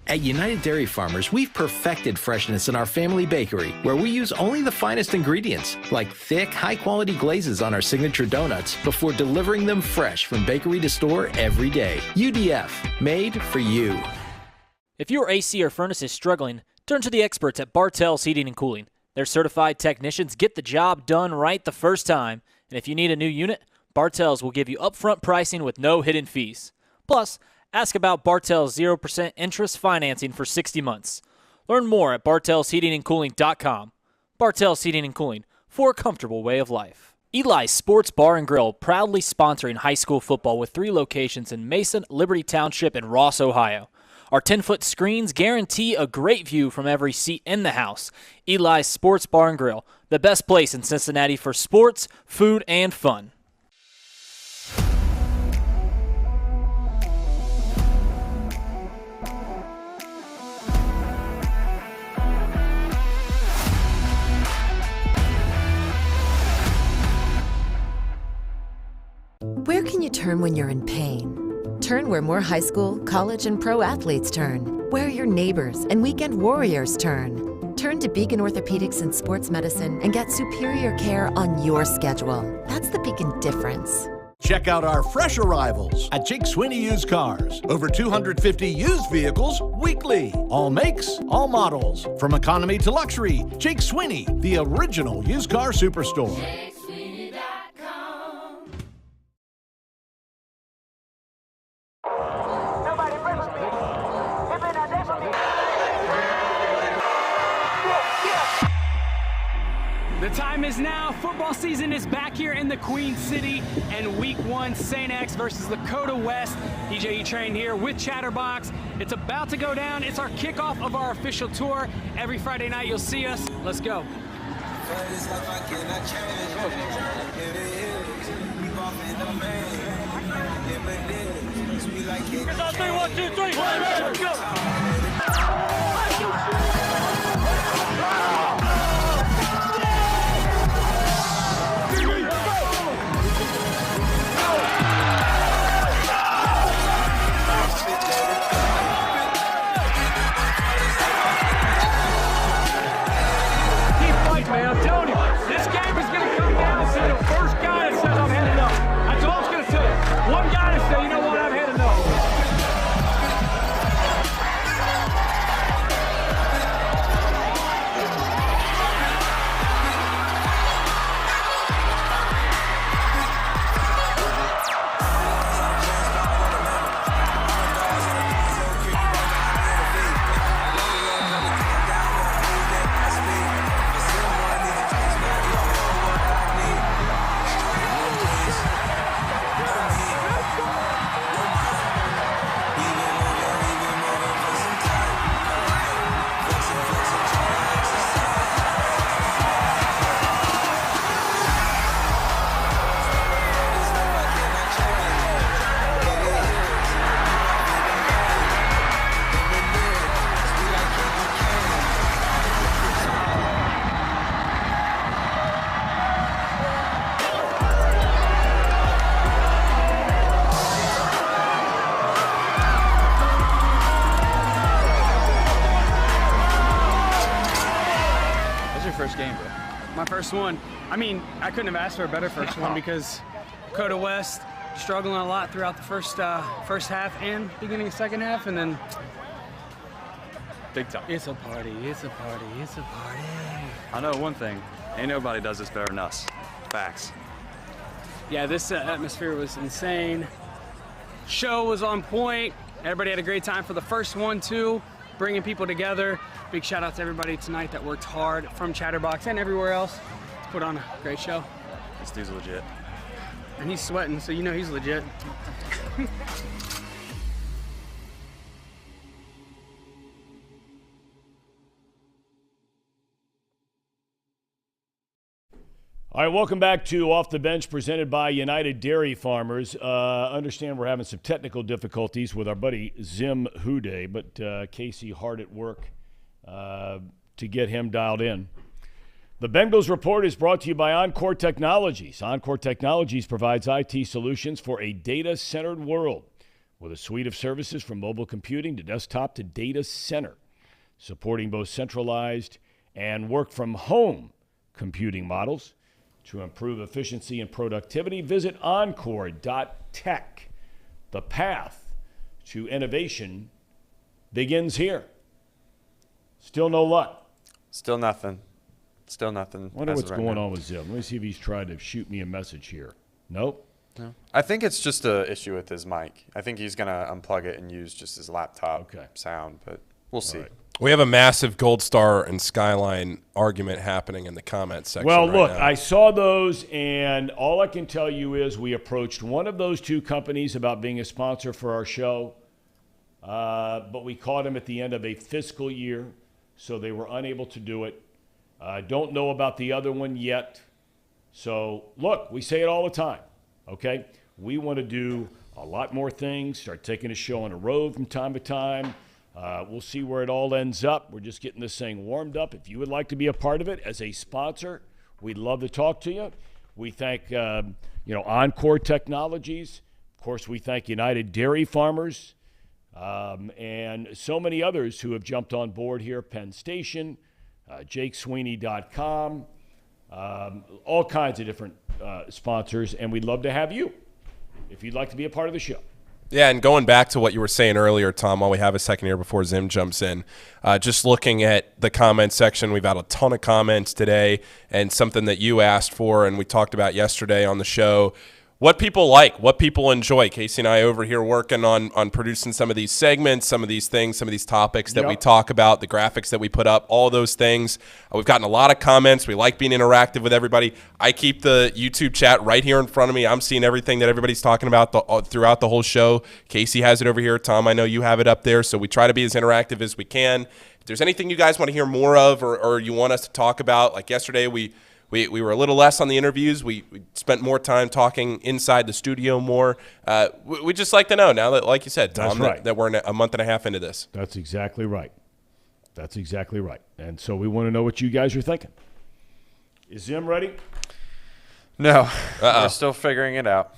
Speaker 7: At United Dairy Farmers, we've perfected freshness in our family bakery, where we use only the finest ingredients, like thick, high-quality glazes on our signature donuts, before delivering them fresh from bakery to store every day. UDF, made for you.
Speaker 8: If your AC or furnace is struggling, turn to the experts at Bartell's Heating and Cooling. Their certified technicians get the job done right the first time, and if you need a new unit, Bartell's will give you upfront pricing with no hidden fees. Plus, ask about Bartell's 0% interest financing for 60 months. Learn more at bartellsheatingandcooling.com. Bartell's Heating and Cooling, for a comfortable way of life. Eli's Sports Bar and Grill, proudly sponsoring high school football with 3 locations in Mason, Liberty Township, and Ross, Ohio. Our 10-foot screens guarantee a great view from every seat in the house. Eli's Sports Bar and Grill, the best place in Cincinnati for sports, food, and fun.
Speaker 9: Where can you turn when you're in pain? Turn where more high school, college, and pro athletes turn. Where your neighbors and weekend warriors turn. Turn to Beacon Orthopedics and Sports Medicine and get superior care on your schedule. That's the Beacon difference.
Speaker 10: Check out our fresh arrivals at Jake Sweeney Used Cars. Over 250 used vehicles weekly. All makes, all models. From economy to luxury, Jake Sweeney, the original used car superstore.
Speaker 11: The time is now. Football season is back here in the Queen City, and week 1, St. X versus Lakota West. EJ Train here with Chatterbox. It's about to go down. It's our kickoff of our official tour. Every Friday night you'll see us. Let's go. Here's our 3, 1, 2, 3. Let's go. Man, I'm telling you, this game is going to come down to the first guy that says I've had enough. That's all it's going to say. One guy to say, you know what, I've had enough. my first one. I mean, I couldn't have asked for a better first one because Coda West struggling a lot throughout the first half and beginning of second half, and then
Speaker 12: big time.
Speaker 11: It's a party. It's a party. It's a party.
Speaker 12: I know one thing. Ain't nobody does this better than us. Facts.
Speaker 11: Yeah, this atmosphere was insane. Show was on point. Everybody had a great time for the first one, too, bringing people together. Big shout out to everybody tonight that worked hard from Chatterbox and everywhere else to put on a great show.
Speaker 12: This dude's legit.
Speaker 11: And he's sweating, so you know he's legit.
Speaker 4: All right, welcome back to Off the Bench, presented by United Dairy Farmers. Understand we're having some technical difficulties with our buddy Zim Hude, but Casey hard at work to get him dialed in. The Bengals Report is brought to you by Encore Technologies. Encore Technologies provides IT solutions for a data-centered world with a suite of services from mobile computing to desktop to data center, supporting both centralized and work-from-home computing models. To improve efficiency and productivity, visit encore.tech. The path to innovation begins here. Still no luck.
Speaker 6: Still nothing. Still nothing.
Speaker 4: I wonder what's going on with Zim. Let me see if he's trying to shoot me a message here. Nope.
Speaker 6: No. I think it's just an issue with his mic. I think he's going to unplug it and use just his laptop sound, but we'll see.
Speaker 1: Right. We have a massive Gold Star and Skyline argument happening in the comments section.
Speaker 4: Well,
Speaker 1: right
Speaker 4: look,
Speaker 1: now.
Speaker 4: I saw those, and all I can tell you is we approached one of those two companies about being a sponsor for our show, but we caught them at the end of a fiscal year, so they were unable to do it. I don't know about the other one yet. So, look, we say it all the time, okay? We want to do a lot more things, start taking a show on the road from time to time. We'll see where it all ends up. We're just getting this thing warmed up. If you would like to be a part of it as a sponsor, we'd love to talk to you. We thank, Encore Technologies. Of course, we thank United Dairy Farmers and so many others who have jumped on board here. Penn Station, JakeSweeney.com, all kinds of different sponsors, and we'd love to have you if you'd like to be a part of the show.
Speaker 1: Yeah, and going back to what you were saying earlier, Tom, while we have a second here before Zim jumps in, just looking at the comment section, we've had a ton of comments today, and something that you asked for and we talked about yesterday on the show, what people like, what people enjoy. Casey and I over here working on producing some of these segments, some of these things, some of these topics that we talk about, the graphics that we put up, all those things. We've gotten a lot of comments. We like being interactive with everybody. I keep the YouTube chat right here in front of me. I'm seeing everything that everybody's talking about throughout the whole show. Casey has it over here. Tom, I know you have it up there. So we try to be as interactive as we can. If there's anything you guys want to hear more of or you want us to talk about, like yesterday we were a little less on the interviews. We spent more time talking inside the studio more. We just like to know now that, like you said, Tom, that we're a month and a half into this.
Speaker 4: That's exactly right. That's exactly right. And so we want to know what you guys are thinking. Is Zim ready?
Speaker 6: No. We're still figuring it out.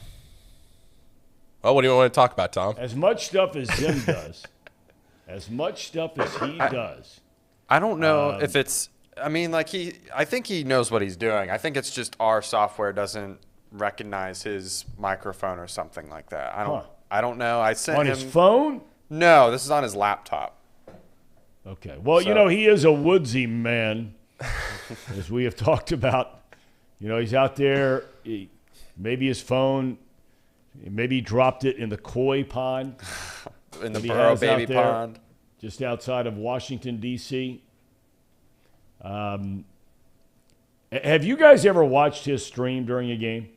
Speaker 1: Oh, what do you want to talk about, Tom?
Speaker 4: As much stuff as Zim does, as much stuff as he does.
Speaker 6: I don't know if it's – I mean, like I think he knows what he's doing. I think it's just our software doesn't recognize his microphone or something like that. I don't know. I sent
Speaker 4: on
Speaker 6: him
Speaker 4: his phone?
Speaker 6: No, this is on his laptop.
Speaker 4: Okay. Well, he is a woodsy man, as we have talked about. He's out there. Maybe his phone. Maybe he dropped it in the koi pond.
Speaker 6: In the burrow baby pond,
Speaker 4: just outside of Washington D.C. Have you guys ever watched his stream during a game?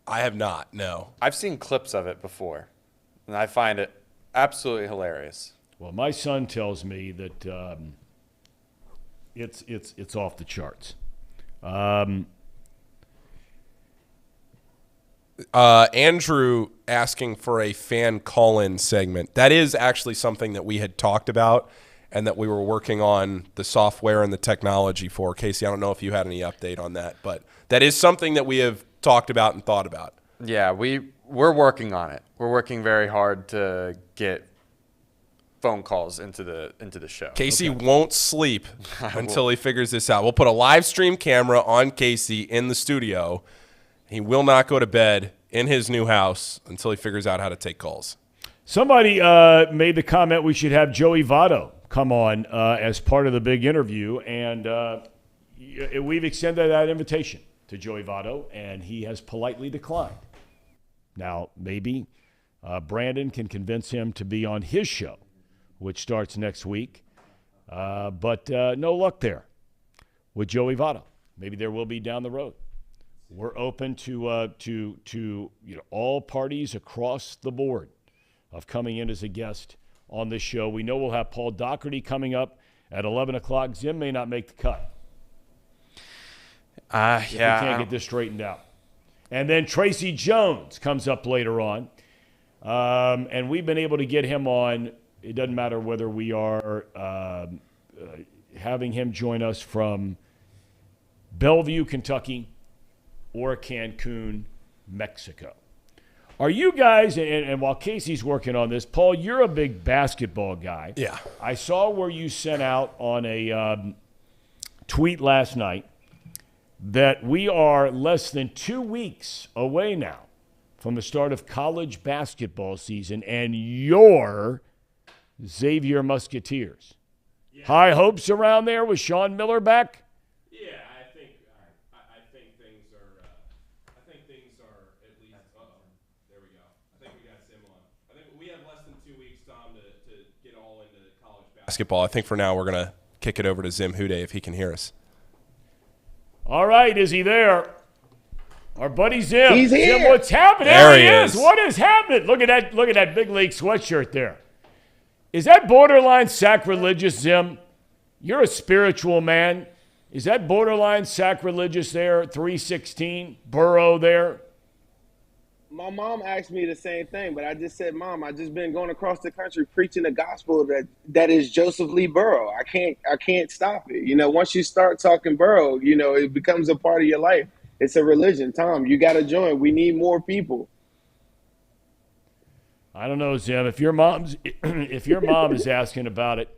Speaker 1: I have not, no.
Speaker 6: I've seen clips of it before, and I find it absolutely hilarious.
Speaker 4: Well, my son tells me that it's off the charts.
Speaker 1: Andrew asking for a fan call-in segment. That is actually something that we had talked about and that we were working on the software and the technology for. Casey, I don't know if you had any update on that, but that is something that we have talked about and thought about.
Speaker 6: Yeah, we're working on it. We're working very hard to get phone calls into the show.
Speaker 1: Casey won't sleep until he figures this out. We'll put a live stream camera on Casey in the studio. He will not go to bed in his new house until he figures out how to take calls.
Speaker 4: Somebody made the comment we should have Joey Votto come on as part of the big interview, and we've extended that invitation to Joey Votto, and he has politely declined. Now, maybe Brandon can convince him to be on his show, which starts next week, but no luck there with Joey Votto. Maybe there will be down the road. We're open to all parties across the board of coming in as a guest on this show. We know we'll have Paul Daugherty coming up at 11 o'clock. Zim may not make the cut. If we can't get this straightened out. And then Tracy Jones comes up later on. And we've been able to get him on. It doesn't matter whether we are having him join us from Bellevue, Kentucky, or Cancun, Mexico. Are you guys, and while Casey's working on this, Paul, you're a big basketball guy.
Speaker 1: Yeah.
Speaker 4: I saw where you sent out on a tweet last night that we are less than 2 weeks away now from the start of college basketball season, and your Xavier Musketeers. Yeah. High hopes around there with Sean Miller back?
Speaker 1: Yeah, I think things are at least. There we go. I think we got Zim on. I think we have less than 2 weeks, Tom, to get all into college basketball. I think for now we're gonna kick it over to Zim Houday if he can hear us.
Speaker 4: All right, is he there? Our buddy Zim.
Speaker 13: He's here.
Speaker 4: Zim, what's happening?
Speaker 1: There he is.
Speaker 4: What is happening? Look at that big league sweatshirt there. Is that borderline sacrilegious, Zim? You're a spiritual man. Is that borderline sacrilegious there, 316, Burrow there?
Speaker 13: My mom asked me the same thing, but I just said, Mom, I just been going across the country preaching the gospel that is Joseph Lee Burrow. I can't stop it. Once you start talking Burrow, it becomes a part of your life. It's a religion. Tom, you got to join. We need more people.
Speaker 4: I don't know, Zim. If your mom is asking about it,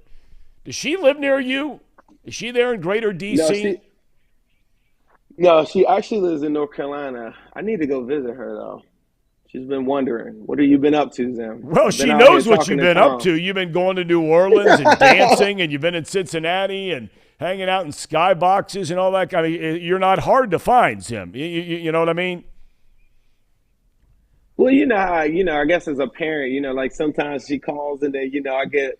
Speaker 4: does she live near you? Is she there in Greater D.C.?
Speaker 13: No, she actually lives in North Carolina. I need to go visit her, though. She's been wondering, what have you been up to, Zim?
Speaker 4: Well, she knows what you've been up to. You've been going to New Orleans and dancing, and you've been in Cincinnati and hanging out in skyboxes and all that. I mean, you're not hard to find, Zim. You know what I mean?
Speaker 13: Well, I guess as a parent, like sometimes she calls and then, I get,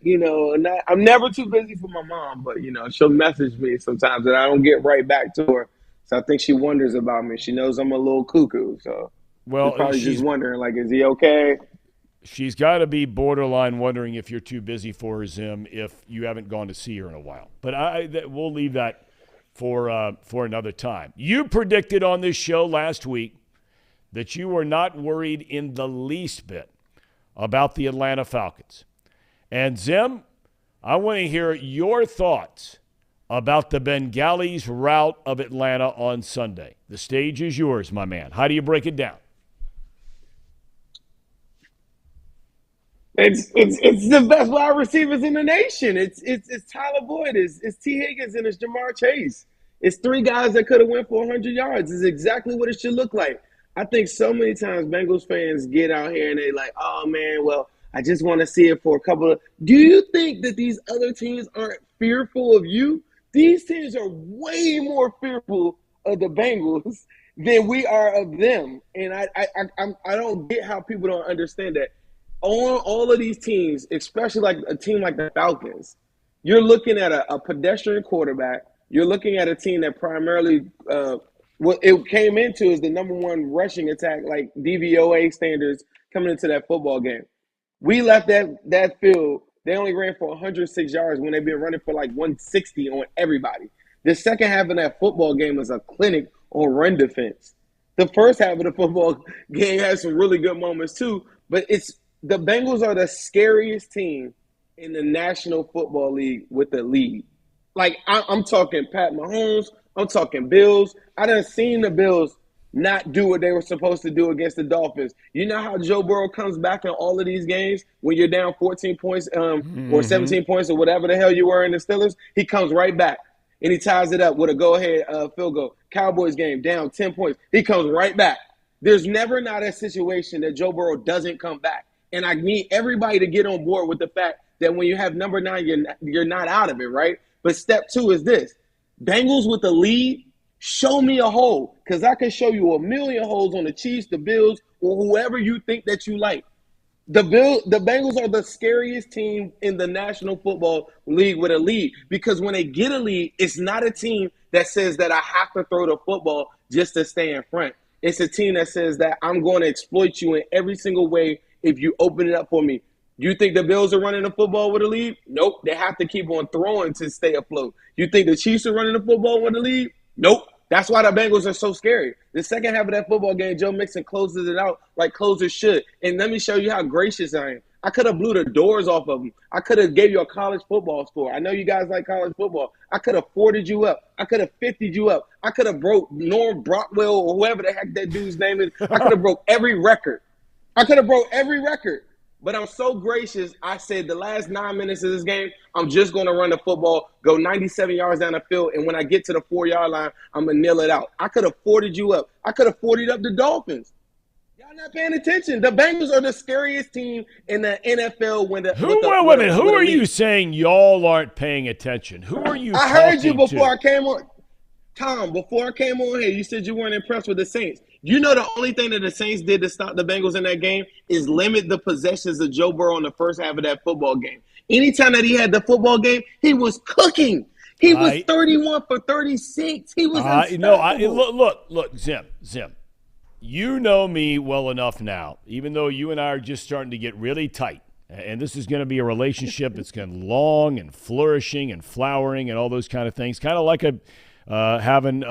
Speaker 13: I'm never too busy for my mom, but, she'll message me sometimes and I don't get right back to her. So I think she wonders about me. She knows I'm a little cuckoo. So she's probably just wondering, like, is he okay?
Speaker 4: She's got to be borderline wondering if you're too busy for her, Zim, if you haven't gone to see her in a while. But we'll leave that for another time. You predicted on this show last week that you were not worried in the least bit about the Atlanta Falcons. And, Zim, I want to hear your thoughts about the Bengalis' rout of Atlanta on Sunday. The stage is yours, my man. How do you break it down?
Speaker 13: It's the best wide receivers in the nation. It's Tyler Boyd, it's T. Higgins, and it's Jamar Chase. It's three guys that could have went for 100 yards. It's exactly what it should look like. I think so many times Bengals fans get out here and they like, oh, man, well, I just want to see it for a couple of – do you think that these other teams aren't fearful of you? These teams are way more fearful of the Bengals than we are of them. And I don't get how people don't understand that. All of these teams, especially like a team like the Falcons, you're looking at a pedestrian quarterback. You're looking at a team that primarily what it came into is the number one rushing attack, like DVOA standards coming into that football game. We left that field. They only ran for 106 yards when they've been running for like 160 on everybody. The second half of that football game was a clinic on run defense. The first half of the football game had some really good moments too, but the Bengals are the scariest team in the National Football League with the lead. Like, I'm talking Pat Mahomes. I'm talking Bills. I done seen the Bills not do what they were supposed to do against the Dolphins. You know how Joe Burrow comes back in all of these games when you're down 14 points or 17 points or whatever the hell you were in the Steelers? He comes right back, and he ties it up with a go-ahead field goal. Cowboys game, down 10 points. He comes right back. There's never not a situation that Joe Burrow doesn't come back. And I need everybody to get on board with the fact that when you have number 9, you're not out of it, right? But step 2 is this. Bengals with the lead, show me a hole, because I can show you a million holes on the Chiefs, the Bills, or whoever you think that you like. The Bengals are the scariest team in the National Football League with a lead, because when they get a lead, it's not a team that says that I have to throw the football just to stay in front. It's a team that says that I'm going to exploit you in every single way if you open it up for me. You think the Bills are running the football with a lead? Nope. They have to keep on throwing to stay afloat. You think the Chiefs are running the football with a lead? Nope. That's why the Bengals are so scary. The second half of that football game, Joe Mixon closes it out like closers should. And let me show you how gracious I am. I could have blew the doors off of them. I could have gave you a college football score. I know you guys like college football. I could have 40'd you up. I could have 50'd you up. I could have broke Norm Brockwell or whoever the heck that dude's name is. I could have broke every record. But I'm so gracious, I said the last 9 minutes of this game, I'm just going to run the football, go 97 yards down the field, and when I get to the 4-yard line, I'm going to kneel it out. I could have 40'd you up. I could have 40'd up the Dolphins. Y'all not paying attention. The Bengals are the scariest team in the NFL when the –
Speaker 4: Wait a minute. Who are you saying y'all aren't paying attention? Who are you
Speaker 13: I heard you before
Speaker 4: to?
Speaker 13: I came on. Tom, before I came on here, you said you weren't impressed with the Saints. You know the only thing that the Saints did to stop the Bengals in that game is limit the possessions of Joe Burrow in the first half of that football game. Anytime that he had the football game, he was cooking. He was 31 for 36. He was unstoppable.
Speaker 4: Look, Zim. You know me well enough now, even though you and I are just starting to get really tight. And this is going to be a relationship that's going to be long and flourishing and flowering and all those kind of things. Kind of like having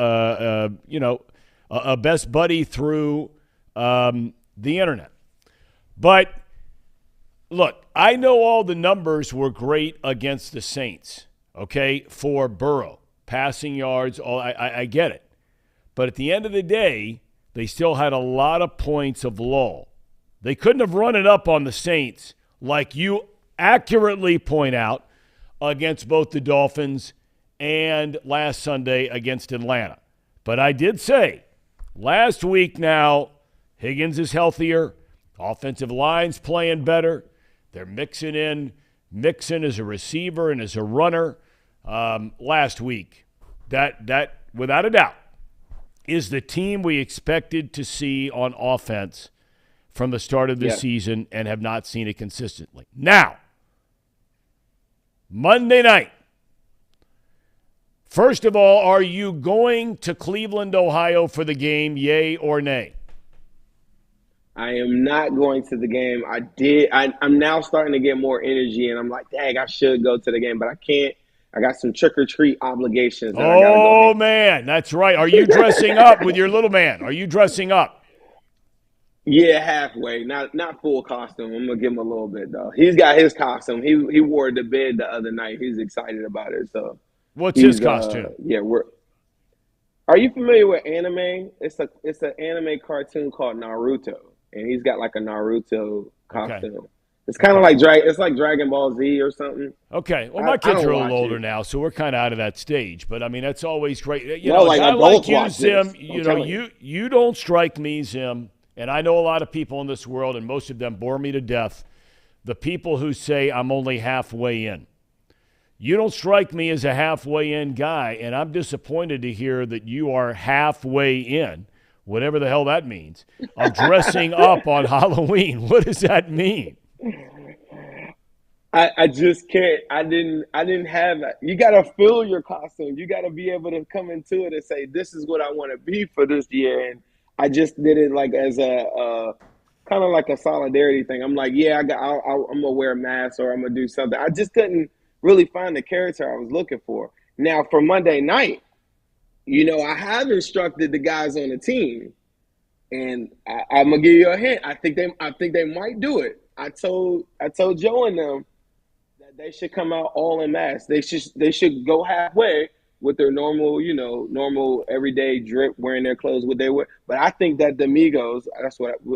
Speaker 4: a best buddy through the internet. But look, I know all the numbers were great against the Saints, okay, for Burrow. Passing yards, I get it. But at the end of the day, they still had a lot of points of lull. They couldn't have run it up on the Saints, like you accurately point out, against both the Dolphins and last Sunday against Atlanta. But I did say, last week now, Higgins is healthier. Offensive line's playing better. They're mixing in Mixon as a receiver and as a runner. Last week, that without a doubt is the team we expected to see on offense from the start of the season and have not seen it consistently. Now, Monday night. First of all, are you going to Cleveland, Ohio for the game, yay or nay?
Speaker 13: I am not going to the game. I'm now starting to get more energy, and I'm like, dang, I should go to the game, but I can't. I got some trick-or-treat obligations.
Speaker 4: Oh, man, that's right. Are you dressing up with your little man? Are you dressing up?
Speaker 13: Yeah, halfway. Not full costume. I'm going to give him a little bit, though. He's got his costume. He wore it to bed the other night. He's excited about it, so.
Speaker 4: What's his costume?
Speaker 13: Are you familiar with anime? It's an anime cartoon called Naruto, and he's got like a Naruto costume. Okay. It's kind of like Dragon Ball Z or something.
Speaker 4: Okay, well, my kids are a little older now, so we're kind of out of that stage. But I mean, that's always great. A guy like you, Zim, you don't strike me, Zim, and I know a lot of people in this world, and most of them bore me to death. The people who say I'm only halfway in. You don't strike me as a halfway in guy, and I'm disappointed to hear that you are halfway in, whatever the hell that means, of dressing up on Halloween. What does that mean?
Speaker 13: I just can't. I didn't have that. You got to fill your costume. You got to be able to come into it and say, this is what I want to be for this year. And I just did it like as a kind of like a solidarity thing. I'm like, yeah, I'm going to wear a mask or I'm going to do something. I just couldn't really find the character I was looking for. Now, for Monday night, I have instructed the guys on the team, and I'm gonna give you a hint. I think they might do it. I told Joe and them that they should come out all en masse. They should go halfway, with their normal, normal everyday drip, wearing their clothes, what they wear. But I think that the Migos,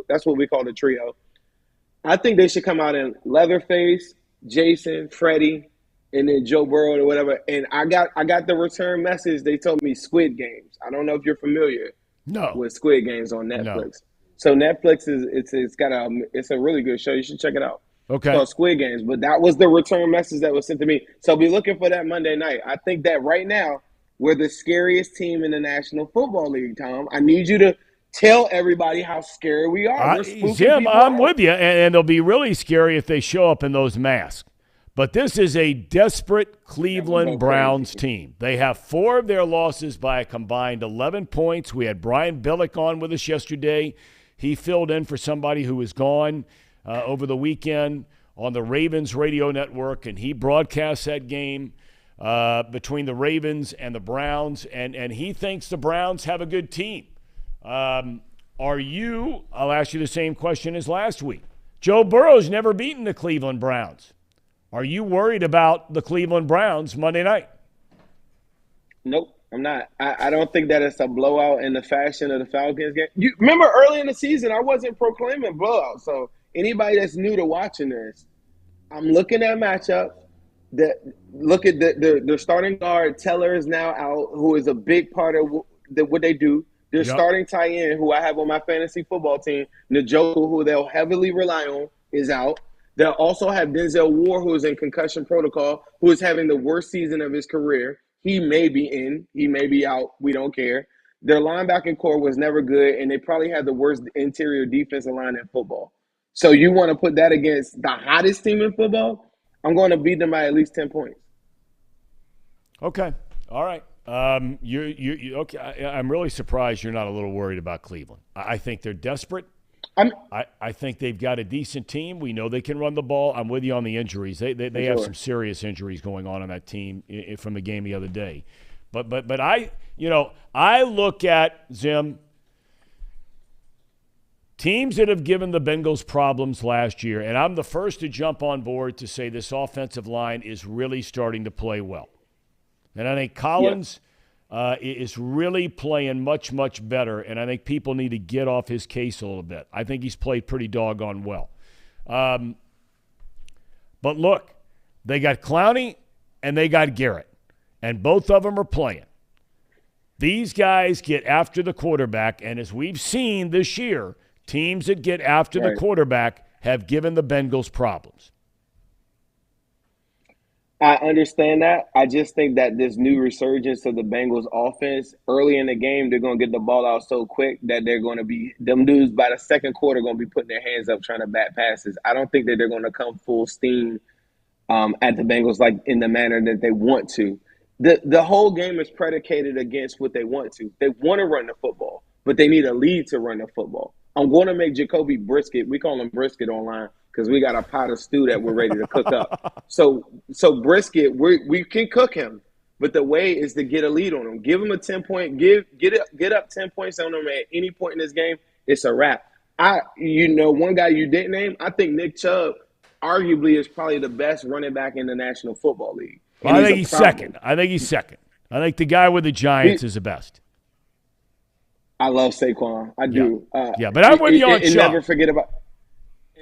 Speaker 13: that's what we call the trio. I think they should come out in Leatherface, Jason, Freddie, and then Joe Burrow or whatever. And I got the return message. They told me Squid Games. I don't know if you're familiar with Squid Games on Netflix.
Speaker 4: No.
Speaker 13: So Netflix it's a really good show. You should check it out.
Speaker 4: Okay.
Speaker 13: It's called Squid Games. But that was the return message that was sent to me. So be looking for that Monday night. I think that right now we're the scariest team in the National Football League, Tom. I need you to tell everybody how scary we are.
Speaker 4: Jim, I'm with you, and it'll be really scary if they show up in those masks. But this is a desperate Cleveland Browns team. They have 4 of their losses by a combined 11 points. We had Brian Billick on with us yesterday. He filled in for somebody who was gone over the weekend on the Ravens radio network, and he broadcast that game between the Ravens and the Browns, and he thinks the Browns have a good team. I'll ask you the same question as last week. Joe Burrow's never beaten the Cleveland Browns. Are you worried about the Cleveland Browns Monday night?
Speaker 13: Nope, I'm not. I don't think that it's a blowout in the fashion of the Falcons game. You remember early in the season, I wasn't proclaiming blowout. So anybody that's new to watching this, I'm looking at matchups. Look at their starting guard, Teller is now out, who is a big part of what they do. Their starting tight end, who I have on my fantasy football team, Njoku, who they'll heavily rely on, is out. They'll also have Denzel Ward, who is in concussion protocol, who is having the worst season of his career. He may be in. He may be out. We don't care. Their linebacking core was never good, and they probably had the worst interior defensive line in football. So you want to put that against the hottest team in football? I'm going to beat them by at least 10 points. Okay.
Speaker 4: All right. You okay? I'm really surprised you're not a little worried about Cleveland. I think they're desperate. I think they've got a decent team. We know they can run the ball. I'm with you on the injuries. They have some serious injuries going on that team from the game the other day. But I look at, Zim, teams that have given the Bengals problems last year, and I'm the first to jump on board to say this offensive line is really starting to play well. And I think Collins is really playing much, much better, and I think people need to get off his case a little bit. I think he's played pretty doggone well. But look, they got Clowney and they got Garrett, and both of them are playing. These guys get after the quarterback, and as we've seen this year, teams that get after the quarterback have given the Bengals problems.
Speaker 13: I understand that. I just think that this new resurgence of the Bengals offense, early in the game, they're going to get the ball out so quick that they're going to be – them dudes by the second quarter going to be putting their hands up trying to bat passes. I don't think that they're going to come full steam at the Bengals like in the manner that they want to. The whole game is predicated against what they want to. They want to run the football, but they need a lead to run the football. I'm going to make Jacoby Brisket – we call him Brisket online – because we got a pot of stew that we're ready to cook up. So Brisket, we can cook him, but the way is to get a lead on him. Give him a 10-point, get up 10 points on him at any point in this game. It's a wrap. One guy you didn't name, I think Nick Chubb arguably is probably the best running back in the National Football League.
Speaker 4: Well, I think he's second. I think the guy with the Giants is the best.
Speaker 13: I love Saquon. I do.
Speaker 4: Yeah, but I'm with you on Chubb.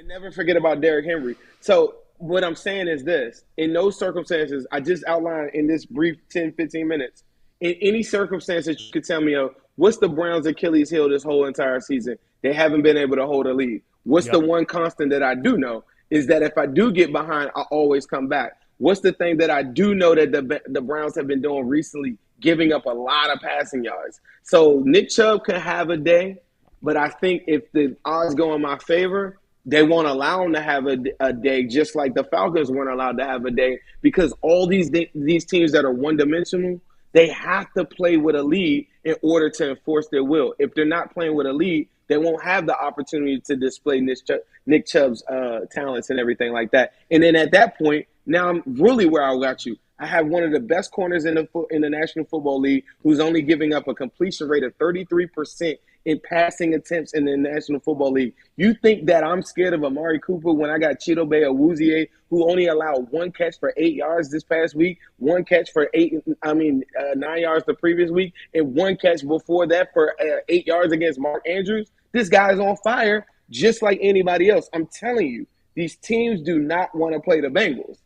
Speaker 13: Never forget about Derrick Henry. So what I'm saying is this. In those circumstances, I just outlined in this brief 10, 15 minutes, in any circumstance that you could tell me of, what's the Browns' Achilles heel this whole entire season? They haven't been able to hold a lead. What's the one constant that I do know is that if I do get behind, I always come back. What's the thing that I do know that the Browns have been doing recently? Giving up a lot of passing yards. So Nick Chubb can have a day, but I think if the odds go in my favor, they won't allow him to have a day, just like the Falcons weren't allowed to have a day, because all these teams that are one-dimensional, they have to play with a lead in order to enforce their will. If they're not playing with a lead, they won't have the opportunity to display Nick Chubb's talents and everything like that. And then at that point, now I'm really where I got you. I have one of the best corners in the National Football League who's only giving up a completion rate of 33% in passing attempts in the National Football League. You think that I'm scared of Amari Cooper when I got Chidobe Awuzie, who only allowed 1 catch for 8 yards this past week, 1 catch for 9 yards the previous week, and 1 catch before that for 8 yards against Mark Andrews? This guy's on fire just like anybody else. I'm telling you, these teams do not want to play the Bengals.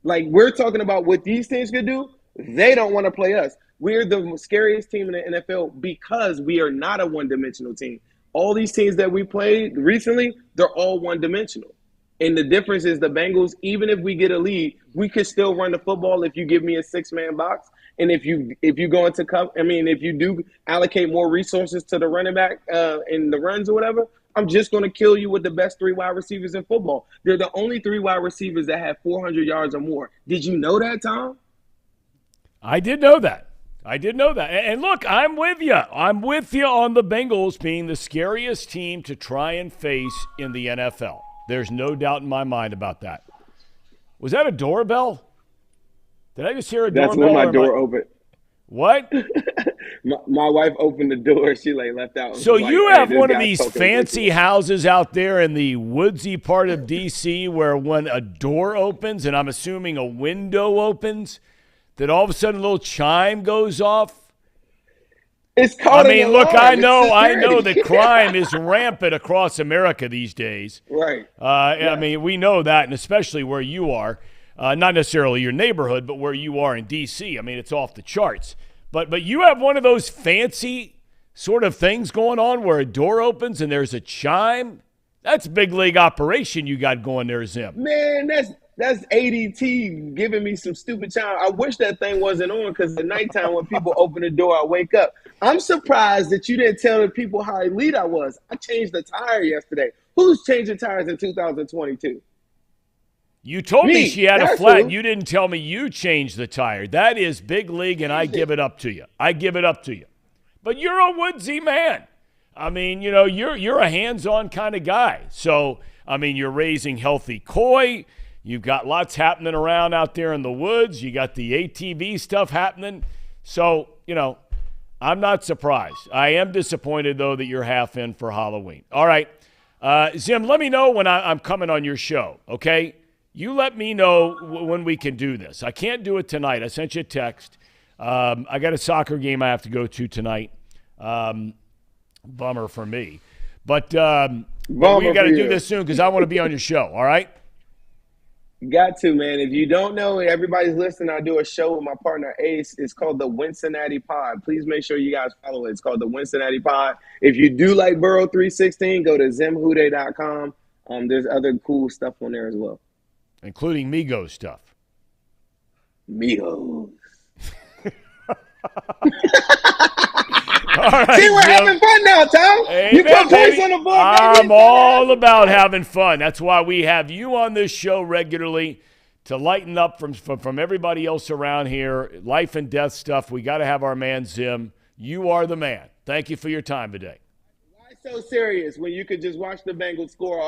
Speaker 13: Like, we're talking about what these teams could do. They don't want to play us. We're the scariest team in the NFL because we are not a one-dimensional team. All these teams that we played recently, they're all one-dimensional. And the difference is the Bengals, even if we get a lead, we could still run the football if you give me a 6-man box. And if you go into if you do allocate more resources to the running back in the runs or whatever, I'm just going to kill you with the best 3 wide receivers in football. They're the only 3 wide receivers that have 400 yards or more. Did you know that, Tom?
Speaker 4: I did know that. And look, I'm with you. I'm with you on the Bengals being the scariest team to try and face in the NFL. There's no doubt in my mind about that. Was that a doorbell? Did I just hear a doorbell?
Speaker 13: That's when my door opened.
Speaker 4: What?
Speaker 13: my wife opened the door. She left out.
Speaker 4: So you have one of these fancy houses out there in the woodsy part of D.C. where when a door opens, and I'm assuming a window opens, that all of a sudden a little chime goes off?
Speaker 13: It's called
Speaker 4: look, I know that crime is rampant across America these days.
Speaker 13: Right.
Speaker 4: I mean, we know that, and especially where you are. Not necessarily your neighborhood, but where you are in D.C. I mean, it's off the charts. But you have one of those fancy sort of things going on where a door opens and there's a chime. That's a big league operation you got going there, Zim.
Speaker 13: Man, that's ADT giving me some stupid chime. I wish that thing wasn't on because at nighttime when people open the door, I wake up. I'm surprised that you didn't tell the people how elite I was. I changed the tire yesterday. Who's changing tires in 2022?
Speaker 4: You told me she had a flat. Who. You didn't tell me you changed the tire. That is big league, and I give it up to you. But you're a woodsy man. I mean, you're a hands-on kind of guy. So, I mean, you're raising healthy koi. You've got lots happening around out there in the woods. You got the ATV stuff happening. So, I'm not surprised. I am disappointed, though, that you're half in for Halloween. All right. Zim, let me know when I'm coming on your show, okay? You let me know when we can do this. I can't do it tonight. I sent you a text. I got a soccer game I have to go to tonight. Bummer for me. But we got to do this soon because I want to be on your show, all right?
Speaker 13: Got to, man. If you don't know, everybody's listening. I do a show with my partner, Ace. It's called the Cincinnati Pod. Please make sure you guys follow it. It's called the Cincinnati Pod. If you do like Burrow 316, go to zimhude.com. There's other cool stuff on there as well.
Speaker 4: Including Migos stuff.
Speaker 13: Migos.
Speaker 4: All right,
Speaker 13: see, we're having fun now, Tom.
Speaker 4: Amen,
Speaker 13: you put points on the board.
Speaker 4: I'm all about having fun. That's why we have you on this show regularly to lighten up from everybody else around here. Life and death stuff. We got to have our man Zim. You are the man. Thank you for your time today.
Speaker 13: So serious when you could just watch the Bengals score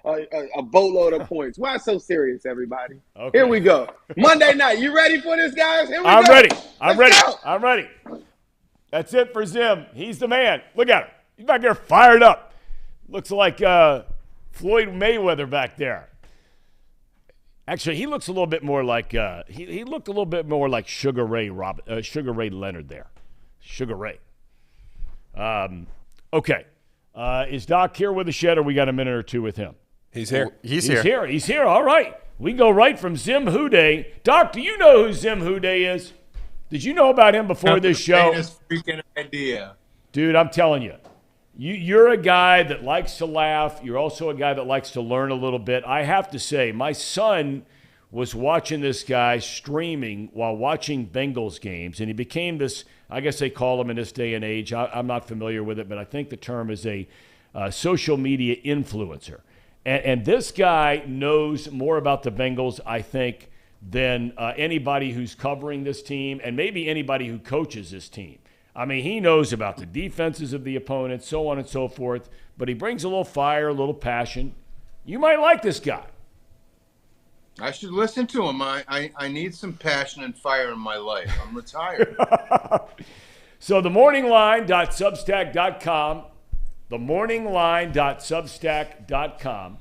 Speaker 13: a boatload of points? Why so serious, everybody? Okay. Here we go. Monday night. You ready for this, guys? Here we go.
Speaker 4: I'm ready. That's it for Zim. He's the man. Look at him. He's back there fired up. Looks like Floyd Mayweather back there. Actually, he looks a little bit more like he looked a little bit more like Sugar Ray Leonard there. Sugar Ray. Okay. Is Doc here with the shed, or we got a minute or two with him?
Speaker 1: He's here.
Speaker 4: He's here. All right. We go right from Zim Hude. Doc, do you know who Zim Hude is? Did you know about him before this show?
Speaker 14: Freaking idea.
Speaker 4: Dude, I'm telling you. You're a guy that likes to laugh. You're also a guy that likes to learn a little bit. I have to say, my son was watching this guy streaming while watching Bengals games, and he became this, I guess they call him in this day and age, I'm not familiar with it, but I think the term is a social media influencer. And this guy knows more about the Bengals, I think, than anybody who's covering this team and maybe anybody who coaches this team. I mean, he knows about the defenses of the opponents, so on and so forth, but he brings a little fire, a little passion. You might like this guy.
Speaker 14: I should listen to him. I need some passion and fire in my life. I'm retired.
Speaker 4: So themorningline.substack.com. themorningline.substack.com.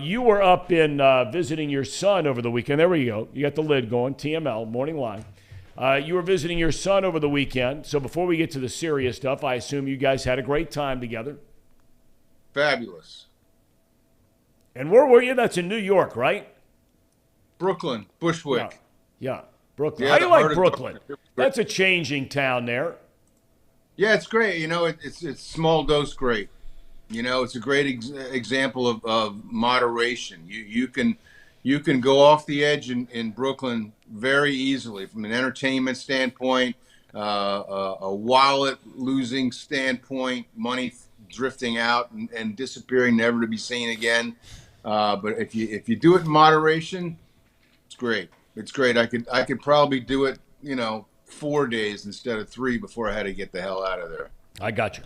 Speaker 4: You were up in visiting your son over the weekend. There we go. You got the lid going, TML, Morning Line. You were visiting your son over the weekend. So before we get to the serious stuff, I assume you guys had a great time together.
Speaker 14: Fabulous.
Speaker 4: And where were you? That's in New York, right?
Speaker 14: Brooklyn, Bushwick.
Speaker 4: Yeah, Brooklyn.
Speaker 14: Yeah,
Speaker 4: How do you
Speaker 14: the
Speaker 4: like
Speaker 14: heart of
Speaker 4: Brooklyn?
Speaker 14: Brooklyn.
Speaker 4: That's a changing town there.
Speaker 14: Yeah, it's great. You know, it's small dose great. You know, it's a great example of moderation. You can go off the edge in Brooklyn very easily from an entertainment standpoint, a wallet losing standpoint, money drifting out and disappearing, never to be seen again. But if you do it in moderation, it's great. It's great. I could probably do it, 4 days instead of 3 before I had to get the hell out of there.
Speaker 4: I got you.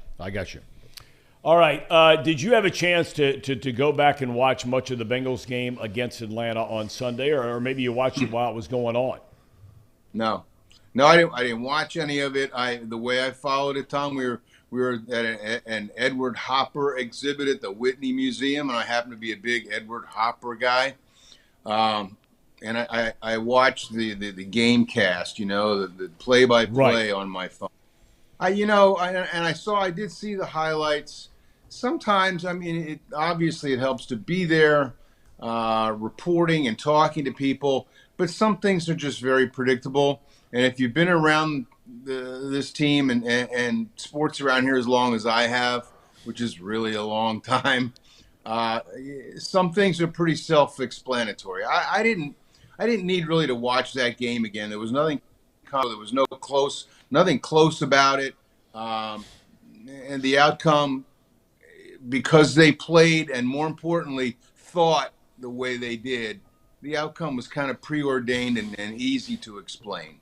Speaker 4: All right. Did you have a chance to go back and watch much of the Bengals game against Atlanta on Sunday, or maybe you watched it while it was going on?
Speaker 14: No, I didn't watch any of it. The way I followed it, Tom, we were at an Edward Hopper exhibit at the Whitney Museum, and I happen to be a big Edward Hopper guy. And I watched the game cast, the play-by-play on my phone. I did see the highlights. Sometimes, it helps to be there, reporting and talking to people, but some things are just very predictable. And if you've been around this team and sports around here as long as I have, which is really a long time, some things are pretty self-explanatory. I didn't need really to watch that game again. There was nothing close about it. And the outcome, because they played and more importantly thought the way they did, the outcome was kind of preordained and easy to explain.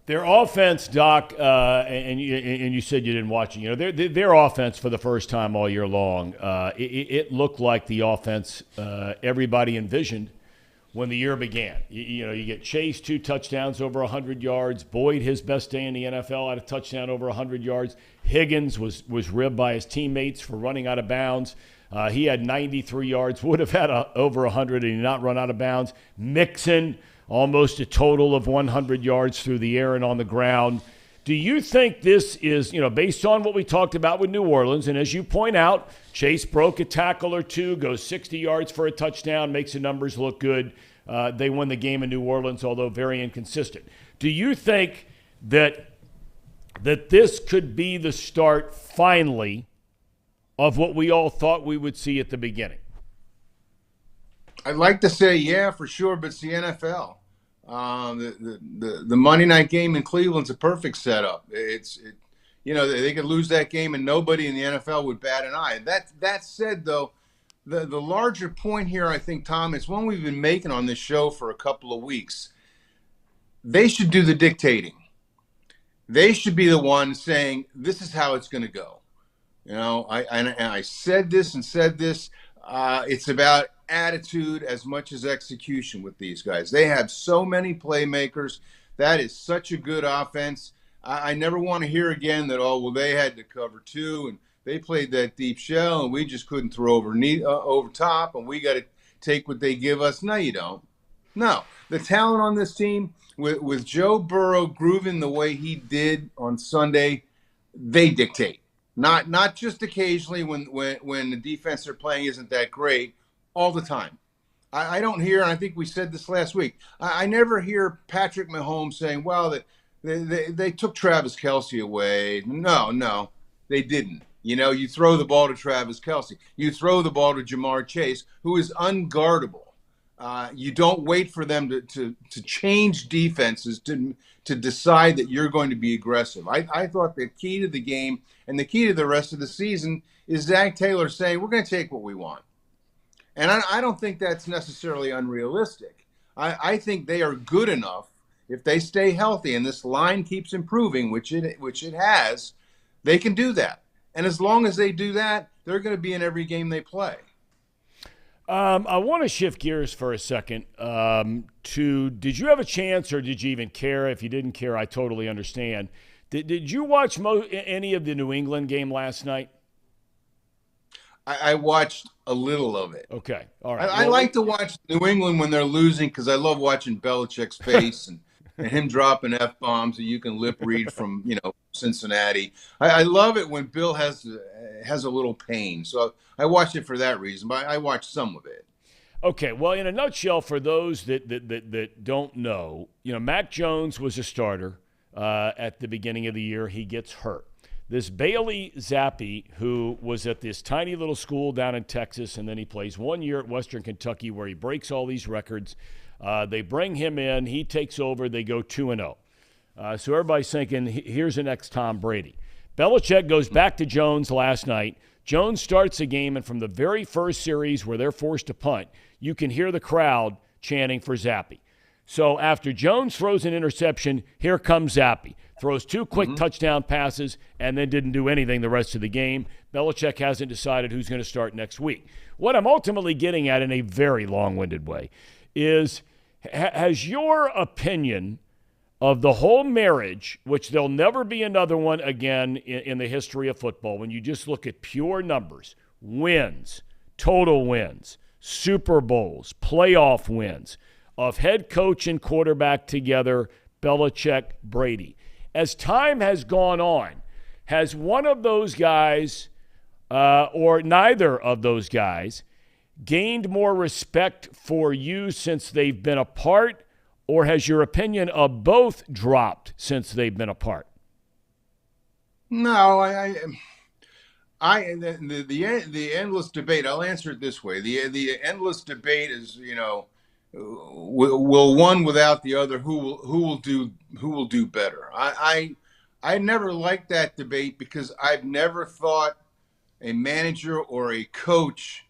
Speaker 4: Their offense, Doc, and you said you didn't watch it. Their offense for the first time all year long, it looked like the offense everybody envisioned when the year began. You get Chase 2 touchdowns over 100 yards. Boyd, his best day in the NFL, had a touchdown over 100 yards. Higgins was ribbed by his teammates for running out of bounds. He had 93 yards, would have had over 100 and he not run out of bounds. Mixon, almost a total of 100 yards through the air and on the ground. Do you think this is, based on what we talked about with New Orleans, and as you point out, Chase broke a tackle or two, goes 60 yards for a touchdown, makes the numbers look good. They won the game in New Orleans, although very inconsistent. Do you think that this could be the start, finally, of what we all thought we would see at the beginning?
Speaker 14: I'd like to say, yeah, for sure, but it's the NFL. The Monday night game in Cleveland's a perfect setup. They could lose that game and nobody in the NFL would bat an eye. That said, though, the larger point here, I think, Tom, is one we've been making on this show for a couple of weeks. They should do the dictating. They should be the one saying, this is how it's going to go. I said this. It's about attitude as much as execution with these guys. They have so many playmakers. That is such a good offense. I never want to hear again that, they had to cover 2 and they played that deep shell and we just couldn't throw over top and we got to take what they give us. No, you don't. No. The talent on this team, with Joe Burrow grooving the way he did on Sunday, they dictate. Not just occasionally when the defense they're playing isn't that great, all the time. I don't hear, and I think we said this last week, I never hear Patrick Mahomes saying, well, they took Travis Kelce away. No, they didn't. You throw the ball to Travis Kelce. You throw the ball to Jamar Chase, who is unguardable. You don't wait for them to change defenses to decide that you're going to be aggressive. I thought the key to the game and the key to the rest of the season is Zach Taylor saying, we're going to take what we want. And I don't think that's necessarily unrealistic. I think they are good enough, if they stay healthy and this line keeps improving, which it has, they can do that. And as long as they do that, they're going to be in every game they play.
Speaker 4: I want to shift gears for a second did you have a chance, or did you even care? If you didn't care, I totally understand, Did you watch any of the New England game last night?
Speaker 14: I watched a little of it.
Speaker 4: Okay, all right.
Speaker 14: I like to watch New England when they're losing because I love watching Belichick's face and him dropping F-bombs that you can lip read from, Cincinnati. I love it when Bill has a little pain. So I watched it for that reason, but I watched some of it.
Speaker 4: Okay, well, in a nutshell, for those that don't know, Mac Jones was a starter at the beginning of the year. He gets hurt. This Bailey Zappi, who was at this tiny little school down in Texas, and then he plays 1 year at Western Kentucky where he breaks all these records. They bring him in. He takes over. They go 2-0. So everybody's thinking, here's the next Tom Brady. Belichick goes back to Jones last night. Jones starts the game, and from the very first series where they're forced to punt, you can hear the crowd chanting for Zappi. So after Jones throws an interception, here comes Zappi. Throws 2 quick touchdown passes and then didn't do anything the rest of the game. Belichick hasn't decided who's going to start next week. What I'm ultimately getting at in a very long-winded way is, has your opinion of the whole marriage, which there'll never be another one again in the history of football, when you just look at pure numbers, wins, total wins, Super Bowls, playoff wins, of head coach and quarterback together, Belichick, Brady. As time has gone on, has one of those guys or neither of those guys gained more respect for you since they've been apart, or has your opinion of both dropped since they've been apart?
Speaker 14: No, the endless debate. I'll answer it this way: the endless debate is, will one without the other? Who will do better? I never liked that debate because I've never thought a manager or a coach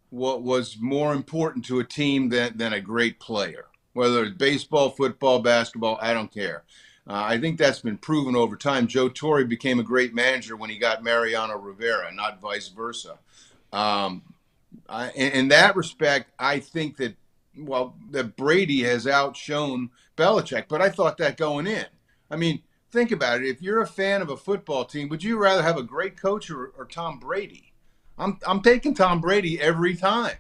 Speaker 14: what was more important to a team than a great player. Whether it's baseball, football, basketball, I don't care. I think that's been proven over time. Joe Torre became a great manager when he got Mariano Rivera, not vice versa. In that respect, I think that Brady has outshone Belichick, but I thought that going in. I mean, think about it. If you're a fan of a football team, would you rather have a great coach or Tom Brady? I'm taking Tom Brady every time.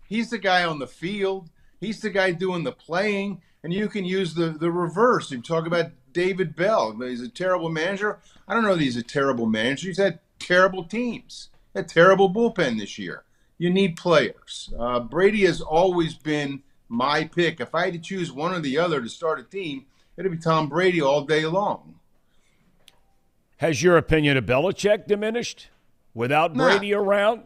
Speaker 14: He's the guy on the field. He's the guy doing the playing, and you can use the reverse. You talk about David Bell. He's a terrible manager. I don't know that he's a terrible manager. He's had terrible teams, a terrible bullpen this year. You need players. Brady has always been my pick. If I had to choose one or the other to start a team, it'd be Tom Brady all day long.
Speaker 4: Has your opinion of Belichick diminished without Brady around?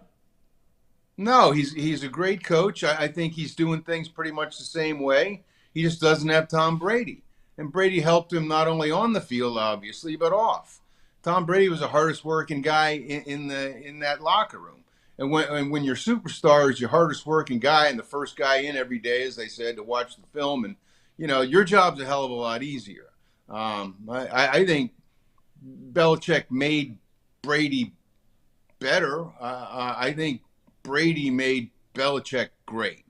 Speaker 14: No, he's a great coach. I think he's doing things pretty much the same way. He just doesn't have Tom Brady. And Brady helped him not only on the field, obviously, but off. Tom Brady was the hardest working guy in that locker room. And when your superstar is your hardest working guy and the first guy in every day, as they said, to watch the film, and your job's a hell of a lot easier. I think Belichick made Brady better. I think Brady made Belichick great.